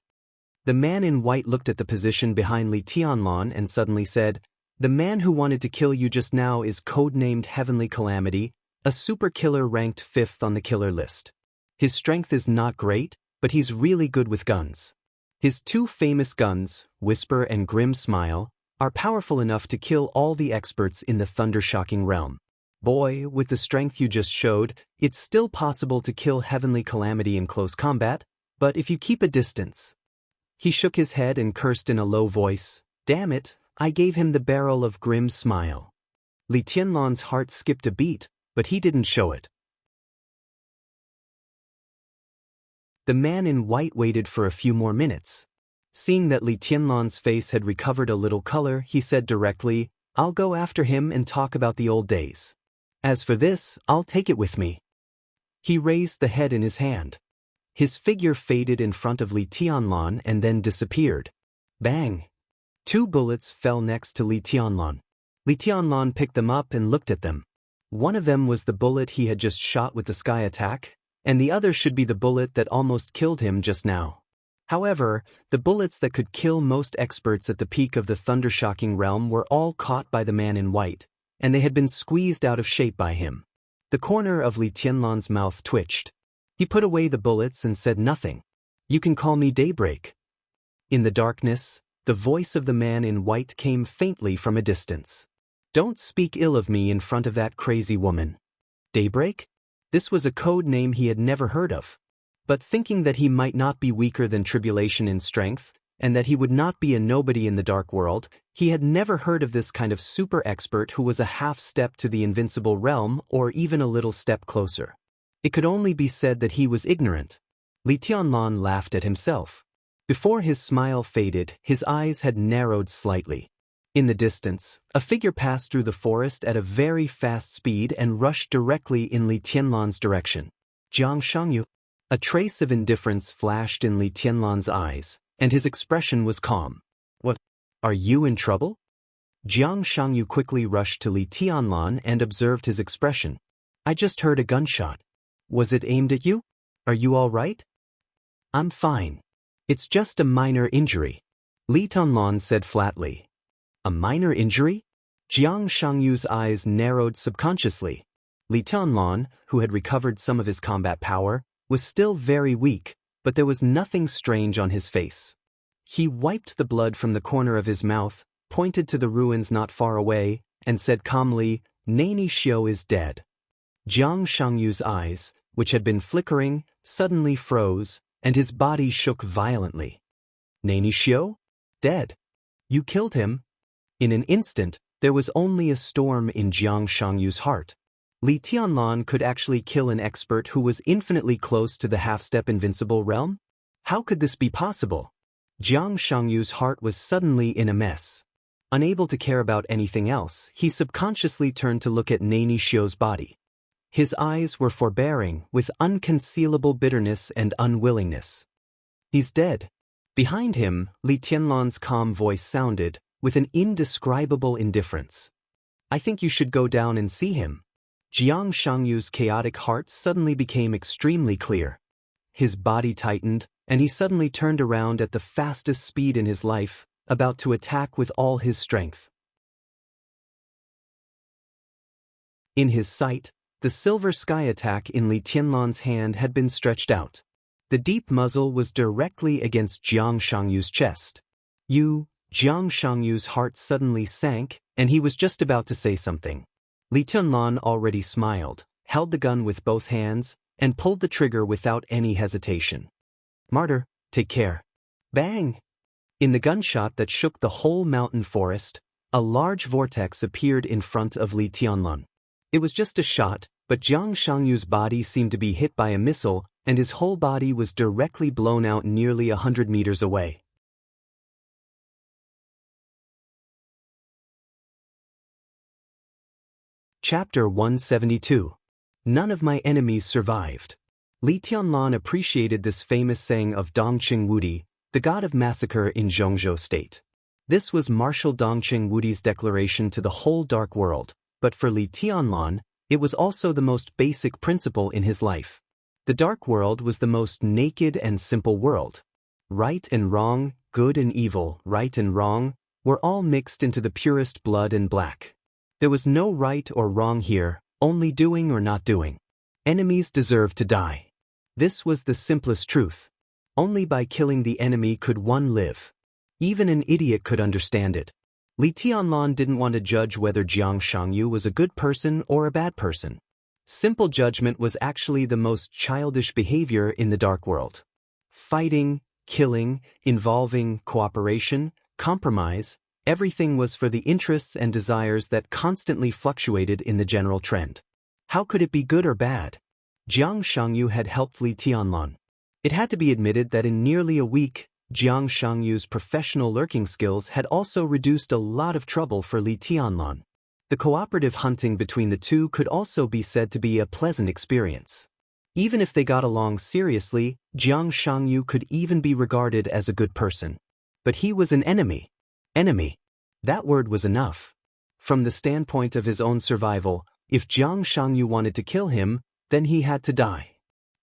The man in white looked at the position behind Li Tianlan and suddenly said, The man who wanted to kill you just now is codenamed Heavenly Calamity, a super killer ranked 5th on the killer list. His strength is not great, but he's really good with guns. His 2 famous guns, Whisper and Grim Smile, are powerful enough to kill all the experts in the thunder-shocking realm. Boy, with the strength you just showed, it's still possible to kill Heavenly Calamity in close combat, but if you keep a distance. He shook his head and cursed in a low voice, Damn it, I gave him the barrel of Grim Smile. Li Tianlan's heart skipped a beat, but he didn't show it. The man in white waited for a few more minutes. Seeing that Li Tianlan's face had recovered a little color, he said directly, I'll go after him and talk about the old days. As for this, I'll take it with me. He raised the head in his hand. His figure faded in front of Li Tianlan and then disappeared. Bang! 2 bullets fell next to Li Tianlan. Li Tianlan picked them up and looked at them. One of them was the bullet he had just shot with the sky attack, and the other should be the bullet that almost killed him just now. However, the bullets that could kill most experts at the peak of the thunder-shocking realm were all caught by the man in white, and they had been squeezed out of shape by him. The corner of Li Tianlan's mouth twitched. He put away the bullets and said nothing. You can call me Daybreak. In the darkness, the voice of the man in white came faintly from a distance. Don't speak ill of me in front of that crazy woman. Daybreak? This was a code name he had never heard of. But thinking that he might not be weaker than Tribulation in strength, and that he would not be a nobody in the dark world, he had never heard of this kind of super expert who was a half step to the invincible realm or even a little step closer. It could only be said that he was ignorant. Li Tianlan laughed at himself. Before his smile faded, his eyes had narrowed slightly. In the distance, a figure passed through the forest at a very fast speed and rushed directly in Li Tianlan's direction. Jiang Shangyu. A trace of indifference flashed in Li Tianlan's eyes, and his expression was calm. What? Are you in trouble? Jiang Shangyu quickly rushed to Li Tianlan and observed his expression. I just heard a gunshot. Was it aimed at you? Are you all right? I'm fine. It's just a minor injury, Li Tianlan said flatly. A minor injury? Jiang Shangyu's eyes narrowed subconsciously. Li Tianlan, who had recovered some of his combat power, was still very weak, but there was nothing strange on his face. He wiped the blood from the corner of his mouth, pointed to the ruins not far away, and said calmly, "Nani Xiu is dead." Jiang Shangyu's eyes, which had been flickering, suddenly froze, and his body shook violently. Nani Xiu? Dead? You killed him? In an instant, there was only a storm in Jiang Shangyu's heart. Li Tianlan could actually kill an expert who was infinitely close to the half-step invincible realm? How could this be possible? Jiang Shangyu's heart was suddenly in a mess. Unable to care about anything else, he subconsciously turned to look at Nani Xiu's body. His eyes were forbearing, with unconcealable bitterness and unwillingness. He's dead. Behind him, Li Tianlan's calm voice sounded, with an indescribable indifference. I think you should go down and see him. Jiang Shangyu's chaotic heart suddenly became extremely clear. His body tightened, and he suddenly turned around at the fastest speed in his life, about to attack with all his strength. In his sight, the silver sky attack in Li Tianlan's hand had been stretched out. The deep muzzle was directly against Jiang Shangyu's chest. Jiang Shangyu's heart suddenly sank, and he was just about to say something. Li Tianlan already smiled, held the gun with both hands, and pulled the trigger without any hesitation. Martyr, take care. Bang! In the gunshot that shook the whole mountain forest, a large vortex appeared in front of Li Tianlan. It was just a shot, but Jiang Shangyu's body seemed to be hit by a missile, and his whole body was directly blown out nearly 100 meters away. Chapter 172. None of my enemies survived. Li Tianlan appreciated this famous saying of Dongqing Wudi, the god of massacre in Zhongzhou State. This was Marshal Dongqing Wudi's declaration to the whole dark world, but for Li Tianlan, it was also the most basic principle in his life. The dark world was the most naked and simple world. Right and wrong, good and evil, right and wrong, were all mixed into the purest blood and black. There was no right or wrong here, only doing or not doing. Enemies deserved to die. This was the simplest truth. Only by killing the enemy could one live. Even an idiot could understand it. Li Tianlan didn't want to judge whether Jiang Shangyu was a good person or a bad person. Simple judgment was actually the most childish behavior in the dark world. Fighting, killing, involving cooperation, compromise, everything was for the interests and desires that constantly fluctuated in the general trend. How could it be good or bad? Jiang Shangyu had helped Li Tianlan. It had to be admitted that in nearly a week, Jiang Shangyu's professional lurking skills had also reduced a lot of trouble for Li Tianlan. The cooperative hunting between the two could also be said to be a pleasant experience. Even if they got along seriously, Jiang Shangyu could even be regarded as a good person. But he was an enemy. Enemy. That word was enough. From the standpoint of his own survival, if Jiang Shangyu wanted to kill him, then he had to die.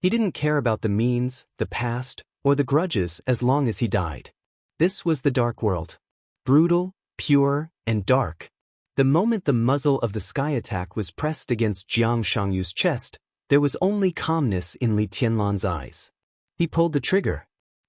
He didn't care about the means, the past, or the grudges as long as he died. This was the dark world. Brutal, pure, and dark. The moment the muzzle of the sky attack was pressed against Jiang Shangyu's chest, there was only calmness in Li Tianlan's eyes. He pulled the trigger.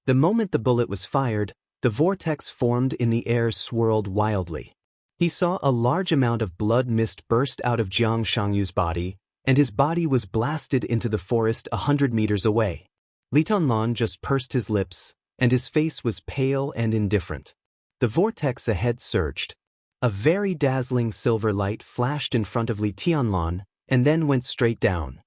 The moment the bullet was fired, the vortex formed in the air swirled wildly. He saw a large amount of blood mist burst out of Jiang Shangyu's body, and his body was blasted into the forest 100 meters away. Li Tianlan just pursed his lips, and his face was pale and indifferent. The vortex ahead surged. A very dazzling silver light flashed in front of Li Tianlan, and then went straight down.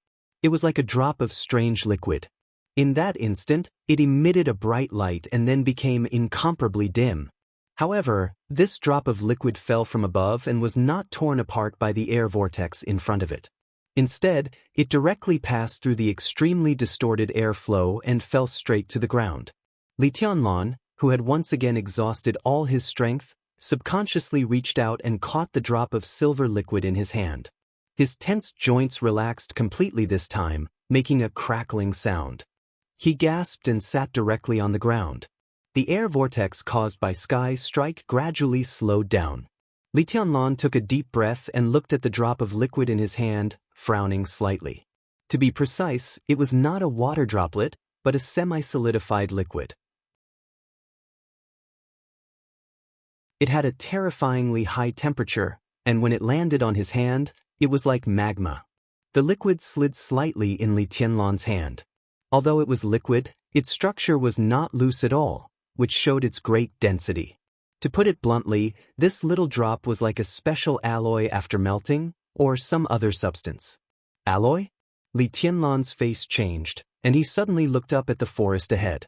It was like a drop of strange liquid. In that instant, it emitted a bright light and then became incomparably dim. However, this drop of liquid fell from above and was not torn apart by the air vortex in front of it. Instead, it directly passed through the extremely distorted airflow and fell straight to the ground. Li Tianlan, who had once again exhausted all his strength, subconsciously reached out and caught the drop of silver liquid in his hand. His tense joints relaxed completely this time, making a crackling sound. He gasped and sat directly on the ground. The air vortex caused by Sky Strike gradually slowed down. Li Tianlan took a deep breath and looked at the drop of liquid in his hand, frowning slightly. To be precise, it was not a water droplet, but a semi-solidified liquid. It had a terrifyingly high temperature, and when it landed on his hand, it was like magma. The liquid slid slightly in Li Tianlan's hand. Although it was liquid, its structure was not loose at all, which showed its great density. To put it bluntly, this little drop was like a special alloy after melting, or some other substance. Alloy? Li Tianlan's face changed, and he suddenly looked up at the forest ahead.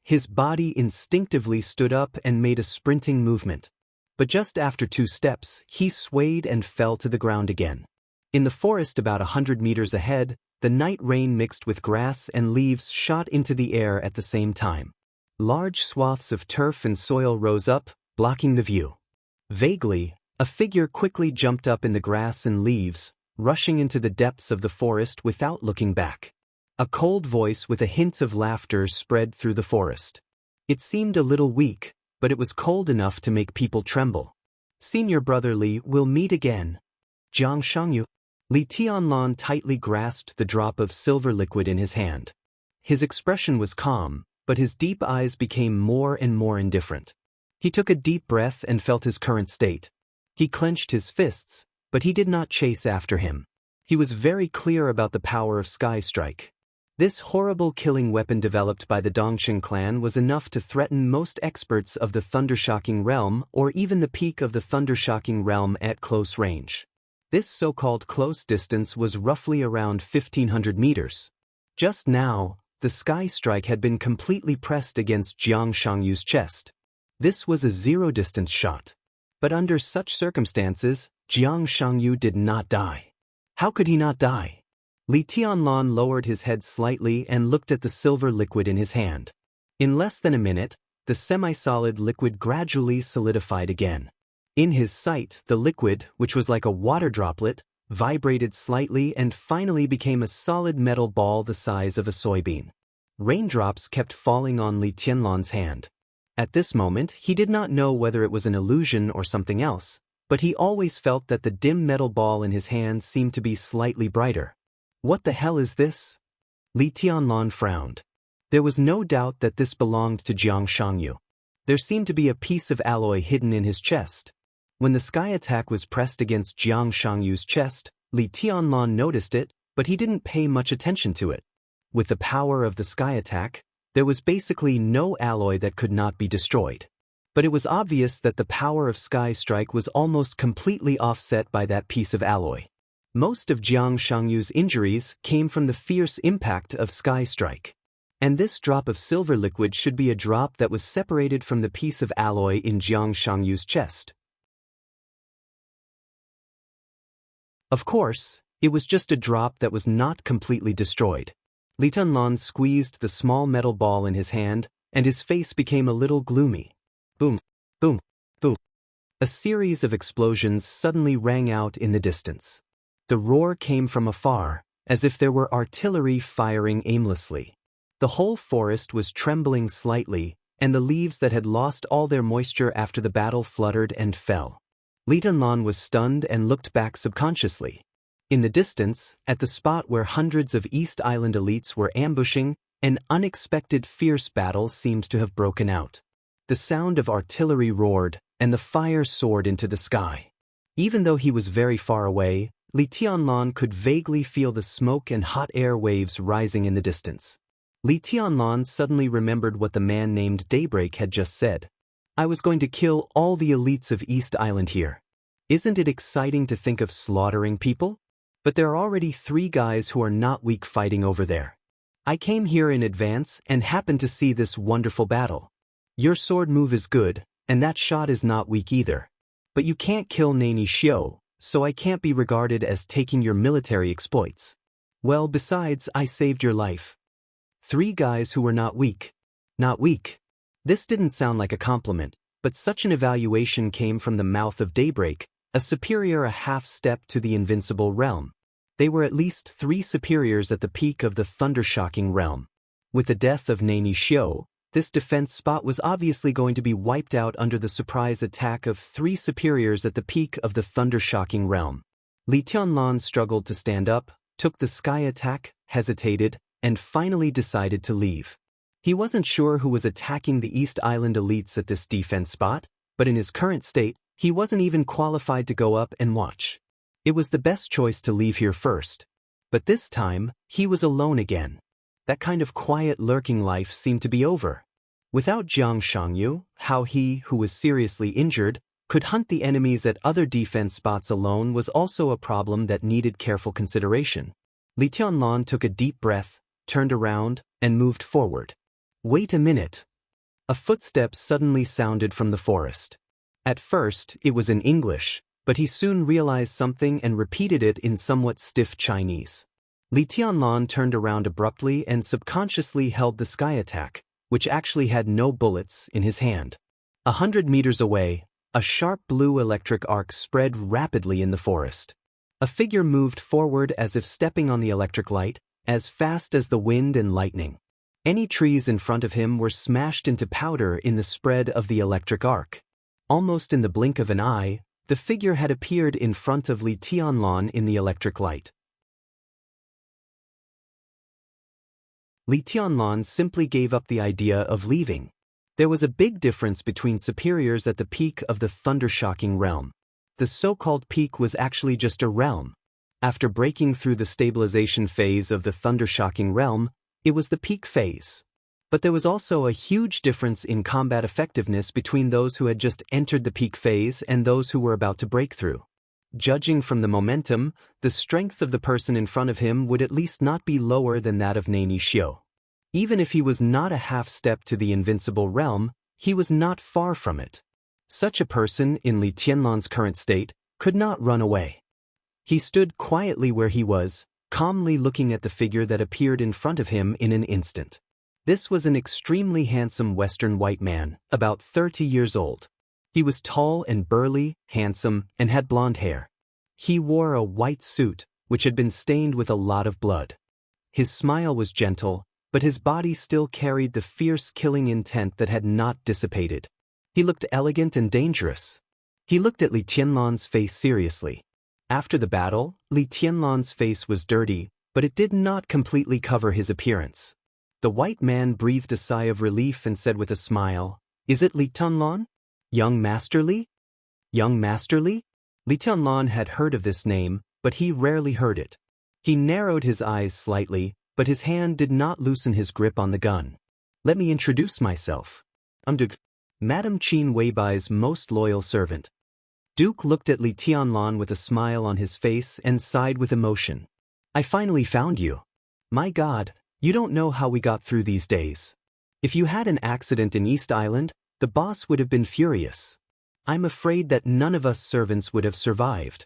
His body instinctively stood up and made a sprinting movement. But just after 2 steps, he swayed and fell to the ground again. In the forest about 100 meters ahead, the night rain mixed with grass and leaves shot into the air at the same time. Large swaths of turf and soil rose up, blocking the view. Vaguely, a figure quickly jumped up in the grass and leaves, rushing into the depths of the forest without looking back. A cold voice with a hint of laughter spread through the forest. It seemed a little weak, but it was cold enough to make people tremble. Senior brother Li will meet again. Jiang Shangyu. Li Tianlan tightly grasped the drop of silver liquid in his hand. His expression was calm, but his deep eyes became more and more indifferent. He took a deep breath and felt his current state. He clenched his fists, but he did not chase after him. He was very clear about the power of Sky Strike. This horrible killing weapon developed by the Dongqing clan was enough to threaten most experts of the Thundershocking realm or even the peak of the Thundershocking realm at close range. This so-called close distance was roughly around 1,500 meters. Just now, the Sky Strike had been completely pressed against Jiang Shangyu's chest. This was a zero-distance shot. But under such circumstances, Jiang Shangyu did not die. How could he not die? Li Tianlan lowered his head slightly and looked at the silver liquid in his hand. In less than a minute, the semi-solid liquid gradually solidified again. In his sight, the liquid, which was like a water droplet, vibrated slightly and finally became a solid metal ball the size of a soybean. Raindrops kept falling on Li Tianlan's hand. At this moment, he did not know whether it was an illusion or something else, but he always felt that the dim metal ball in his hand seemed to be slightly brighter. What the hell is this? Li Tianlan frowned. There was no doubt that this belonged to Jiang Shangyu. There seemed to be a piece of alloy hidden in his chest. When the sky attack was pressed against Jiang Shangyu's chest, Li Tianlan noticed it, but he didn't pay much attention to it. With the power of the sky attack, there was basically no alloy that could not be destroyed. But it was obvious that the power of Sky Strike was almost completely offset by that piece of alloy. Most of Jiang Shangyu's injuries came from the fierce impact of Sky Strike. And this drop of silver liquid should be a drop that was separated from the piece of alloy in Jiang Shangyu's chest. Of course, it was just a drop that was not completely destroyed. Li Tianlan squeezed the small metal ball in his hand, and his face became a little gloomy. Boom, boom, boom. A series of explosions suddenly rang out in the distance. The roar came from afar, as if there were artillery firing aimlessly. The whole forest was trembling slightly, and the leaves that had lost all their moisture after the battle fluttered and fell. Li Tianlan was stunned and looked back subconsciously. In the distance, at the spot where hundreds of East Island elites were ambushing, an unexpected fierce battle seemed to have broken out. The sound of artillery roared, and the fire soared into the sky. Even though he was very far away, Li Tianlan could vaguely feel the smoke and hot air waves rising in the distance. Li Tianlan suddenly remembered what the man named Daybreak had just said. I was going to kill all the elites of East Island here. Isn't it exciting to think of slaughtering people? But there are already 3 guys who are not weak fighting over there. I came here in advance and happened to see this wonderful battle. Your sword move is good, and that shot is not weak either. But you can't kill Nani Xiao, so I can't be regarded as taking your military exploits. Well, besides, I saved your life. 3 guys who were not weak. Not weak. This didn't sound like a compliment, but such an evaluation came from the mouth of Daybreak, a superior a half-step to the invincible realm. They were at least 3 superiors at the peak of the thunder-shocking realm. With the death of Nani Xiu, this defense spot was obviously going to be wiped out under the surprise attack of 3 superiors at the peak of the thunder-shocking realm. Li Tianlan struggled to stand up, took the sky attack, hesitated, and finally decided to leave. He wasn't sure who was attacking the East Island elites at this defense spot, but in his current state, he wasn't even qualified to go up and watch. It was the best choice to leave here first. But this time, he was alone again. That kind of quiet lurking life seemed to be over. Without Jiang Shangyu, how he, who was seriously injured, could hunt the enemies at other defense spots alone was also a problem that needed careful consideration. Li Tianlan took a deep breath, turned around, and moved forward. Wait a minute. A footstep suddenly sounded from the forest. At first, it was in English, but he soon realized something and repeated it in somewhat stiff Chinese. Li Tianlan turned around abruptly and subconsciously held the sky attack, which actually had no bullets, in his hand. 100 meters away, a sharp blue electric arc spread rapidly in the forest. A figure moved forward as if stepping on the electric light, as fast as the wind and lightning. Any trees in front of him were smashed into powder in the spread of the electric arc. Almost in the blink of an eye, the figure had appeared in front of Li Tianlan in the electric light. Li Tianlan simply gave up the idea of leaving. There was a big difference between superiors at the peak of the thunder-shocking realm. The so-called peak was actually just a realm. After breaking through the stabilization phase of the thunder-shocking realm, it was the peak phase. But there was also a huge difference in combat effectiveness between those who had just entered the peak phase and those who were about to break through. Judging from the momentum, the strength of the person in front of him would at least not be lower than that of Nani Xiu. Even if he was not a half-step to the invincible realm, he was not far from it. Such a person, in Li Tianlan's current state, could not run away. He stood quietly where he was, calmly looking at the figure that appeared in front of him in an instant. This was an extremely handsome Western white man, about 30 years old. He was tall and burly, handsome, and had blonde hair. He wore a white suit, which had been stained with a lot of blood. His smile was gentle, but his body still carried the fierce killing intent that had not dissipated. He looked elegant and dangerous. He looked at Li Tianlan's face seriously. After the battle, Li Tianlan's face was dirty, but it did not completely cover his appearance. The white man breathed a sigh of relief and said with a smile, "Is it Li Tianlan? Young Master Li?" Young Master Li? Li Tianlan had heard of this name, but he rarely heard it. He narrowed his eyes slightly, but his hand did not loosen his grip on the gun. "Let me introduce myself. I'm Duke, Madame Qin Weibai's most loyal servant." Duke looked at Li Tianlan with a smile on his face and sighed with emotion. "I finally found you. My God, you don't know how we got through these days. If you had an accident in East Island, the boss would have been furious. I'm afraid that none of us servants would have survived."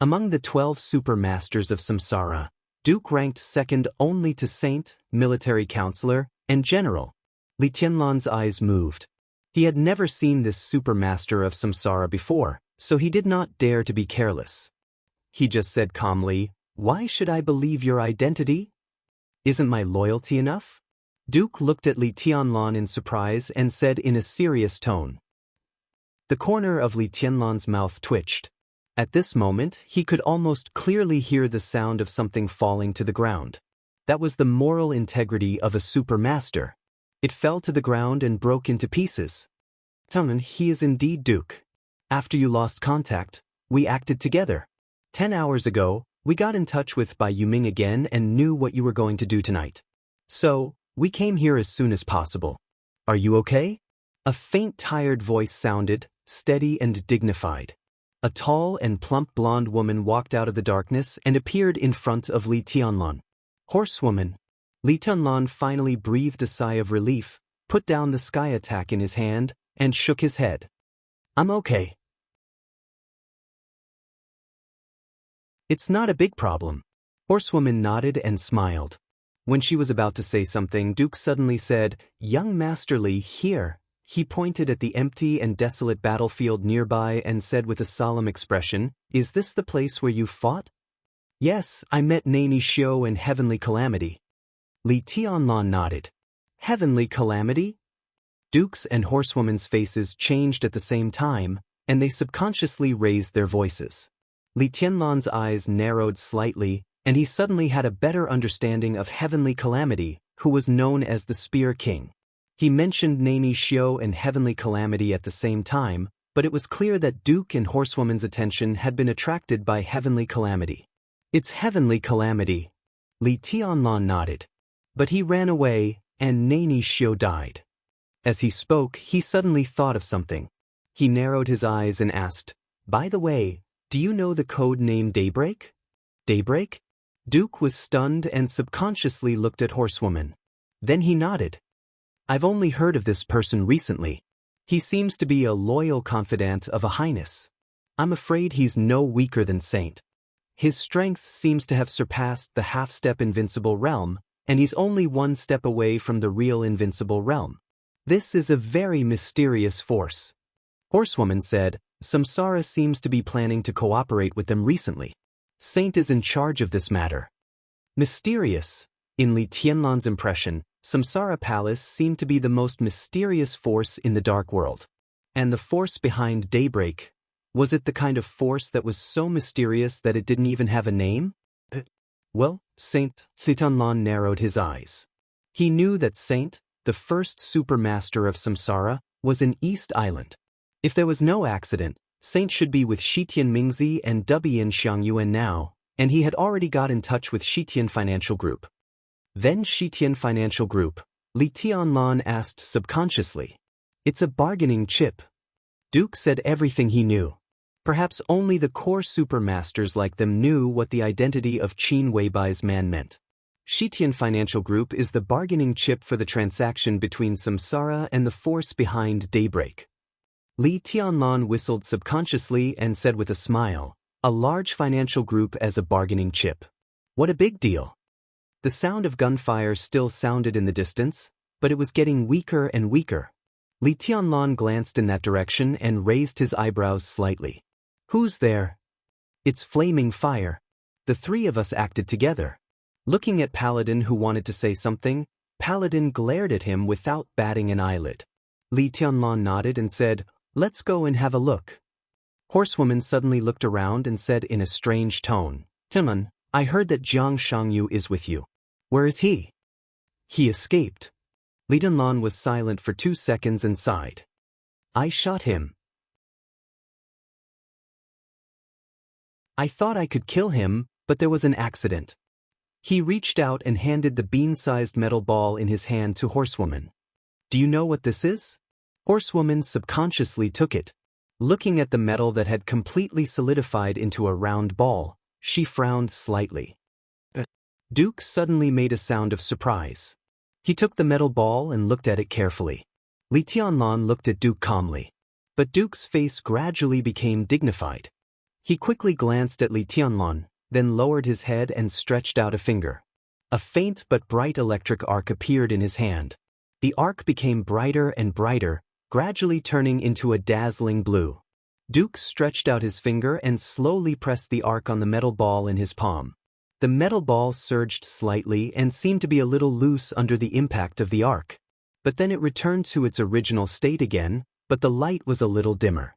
Among the 12 super masters of Samsara, Duke ranked second only to Saint, military counselor, and general. Li Tianlan's eyes moved. He had never seen this super master of Samsara before, so he did not dare to be careless. He just said calmly, "Why should I believe your identity? Isn't my loyalty enough?" Duke looked at Li Tianlan in surprise and said in a serious tone. The corner of Li Tianlan's mouth twitched. At this moment, he could almost clearly hear the sound of something falling to the ground. That was the moral integrity of a super master. It fell to the ground and broke into pieces. He is indeed Duke. After you lost contact, we acted together. 10 hours ago, we got in touch with Bai Yuming again and knew what you were going to do tonight. So, we came here as soon as possible. Are you okay?" A faint tired voice sounded, steady and dignified. A tall and plump blonde woman walked out of the darkness and appeared in front of Li Tianlan. "Horsewoman." Li Tianlan finally breathed a sigh of relief, put down the sky attack in his hand, and shook his head. "I'm okay. It's not a big problem." Horsewoman nodded and smiled. When she was about to say something, Duke suddenly said, "Young Master Li, here, He pointed at the empty and desolate battlefield nearby and said with a solemn expression, "Is this the place where you fought?" "Yes, I met Nani Shio in Heavenly Calamity." Li Tianlan nodded. "Heavenly Calamity?" Duke's and Horsewoman's faces changed at the same time, and they subconsciously raised their voices. Li Tianlan's eyes narrowed slightly, and he suddenly had a better understanding of Heavenly Calamity, who was known as the Spear King. He mentioned Nani Shio and Heavenly Calamity at the same time, but it was clear that Duke and Horsewoman's attention had been attracted by Heavenly Calamity. "It's Heavenly Calamity." Li Tianlan nodded. "But he ran away, and Nani Shio died." As he spoke, he suddenly thought of something. He narrowed his eyes and asked, "By the way, do you know the code name Daybreak?" "Daybreak?" Duke was stunned and subconsciously looked at Horsewoman. Then he nodded. "I've only heard of this person recently. He seems to be a loyal confidant of a highness. I'm afraid he's no weaker than Saint. His strength seems to have surpassed the half-step invincible realm, and he's only one step away from the real invincible realm. This is a very mysterious force." Horsewoman said, "Samsara seems to be planning to cooperate with them recently. Saint is in charge of this matter." Mysterious. In Li Tianlan's impression, Samsara Palace seemed to be the most mysterious force in the dark world. And the force behind Daybreak, was it the kind of force that was so mysterious that it didn't even have a name? Well, Saint Li Tianlan narrowed his eyes. He knew that Saint, the first supermaster of Samsara, was in East Island. If there was no accident, Saint should be with Shitian Mingzi and Dubian Xiangyuan now, and he had already got in touch with Shitian Financial Group. Then Shitian Financial Group, Li Tianlan asked subconsciously. "It's a bargaining chip." Duke said everything he knew. Perhaps only the core supermasters like them knew what the identity of Qin Weibai's man meant. Shitian Financial Group is the bargaining chip for the transaction between Samsara and the force behind Daybreak. Li Tianlan whistled subconsciously and said with a smile, "A large financial group as a bargaining chip. What a big deal." The sound of gunfire still sounded in the distance, but it was getting weaker and weaker. Li Tianlan glanced in that direction and raised his eyebrows slightly. "Who's there?" "It's Flaming Fire. The three of us acted together." Looking at Paladin, who wanted to say something, Paladin glared at him without batting an eyelid. Li Tianlan nodded and said, "Let's go and have a look." Horsewoman suddenly looked around and said in a strange tone, "Timon, I heard that Jiang Shangyu is with you. Where is he?" "He escaped." Li Tianlan was silent for 2 seconds and sighed. "I shot him. I thought I could kill him, but there was an accident." He reached out and handed the bean-sized metal ball in his hand to Horsewoman. "Do you know what this is?" Horsewoman subconsciously took it. Looking at the metal that had completely solidified into a round ball, she frowned slightly. Duke suddenly made a sound of surprise. He took the metal ball and looked at it carefully. Li Tianlan looked at Duke calmly. But Duke's face gradually became dignified. He quickly glanced at Li Tianlan, then lowered his head and stretched out a finger. A faint but bright electric arc appeared in his hand. The arc became brighter and brighter, gradually turning into a dazzling blue. Duke stretched out his finger and slowly pressed the arc on the metal ball in his palm. The metal ball surged slightly and seemed to be a little loose under the impact of the arc. But then it returned to its original state again, but the light was a little dimmer.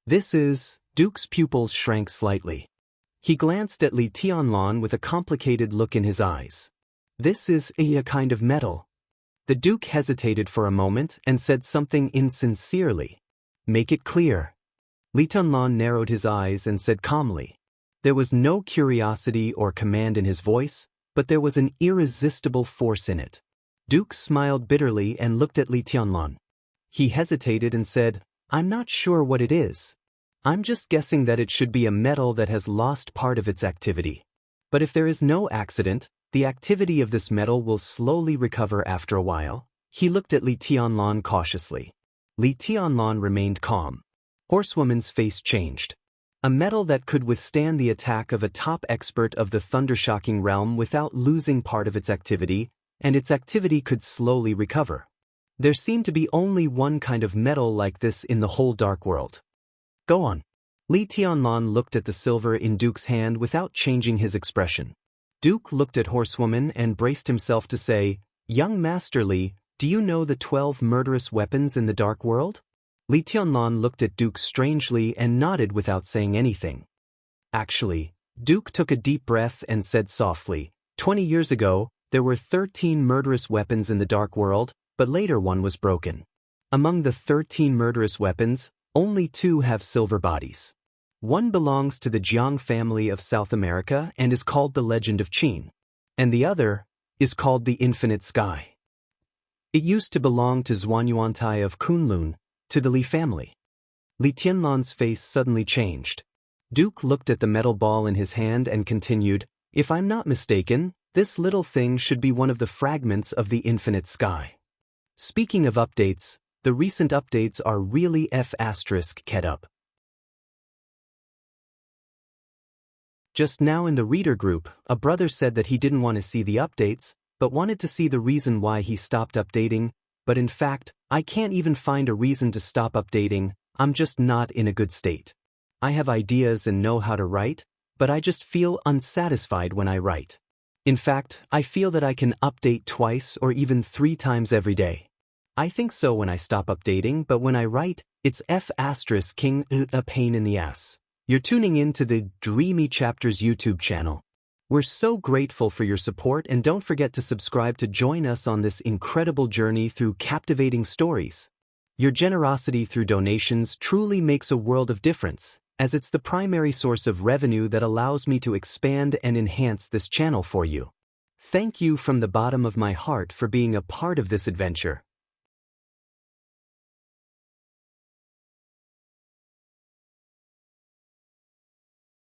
"This is..." Duke's pupils shrank slightly. He glanced at Li Tianlan with a complicated look in his eyes. "This is a kind of metal." The Duke hesitated for a moment and said something insincerely. "Make it clear." Li Tianlan narrowed his eyes and said calmly. There was no curiosity or command in his voice, but there was an irresistible force in it. Duke smiled bitterly and looked at Li Tianlan. He hesitated and said, "I'm not sure what it is. I'm just guessing that it should be a metal that has lost part of its activity. But if there is no accident, the activity of this metal will slowly recover after a while." He looked at Li Tianlan cautiously. Li Tianlan remained calm. Horsewoman's face changed. A metal that could withstand the attack of a top expert of the thundershocking realm without losing part of its activity, and its activity could slowly recover. There seemed to be only one kind of metal like this in the whole dark world. Go on. Li Tianlan looked at the silver in Duke's hand without changing his expression. Duke looked at Horsewoman and braced himself to say, "Young Master Li, do you know the 12 murderous weapons in the dark world?" Li Tianlan looked at Duke strangely and nodded without saying anything. Actually, Duke took a deep breath and said softly, 20 years ago, there were 13 murderous weapons in the dark world, but later one was broken. Among the 13 murderous weapons, only 2 have silver bodies. One belongs to the Jiang family of South America and is called the Legend of Qin, and the other is called the Infinite Sky. It used to belong to Zhuanyuantai of Kunlun, to the Li family. Li Tianlan's face suddenly changed. Duke looked at the metal ball in his hand and continued, "If I'm not mistaken, this little thing should be one of the fragments of the Infinite Sky." Speaking of updates, the recent updates are really F***ed up. Just now in the reader group, a brother said that he didn't want to see the updates, but wanted to see the reason why he stopped updating, but in fact, I can't even find a reason to stop updating. I'm just not in a good state. I have ideas and know how to write, but I just feel unsatisfied when I write. In fact, I feel that I can update twice or even 3 times every day. I think so when I stop updating, but when I write, it's a pain in the ass. You're tuning in to the Dreamy Chapters YouTube channel. We're so grateful for your support, and don't forget to subscribe to join us on this incredible journey through captivating stories. Your generosity through donations truly makes a world of difference, as it's the primary source of revenue that allows me to expand and enhance this channel for you. Thank you from the bottom of my heart for being a part of this adventure.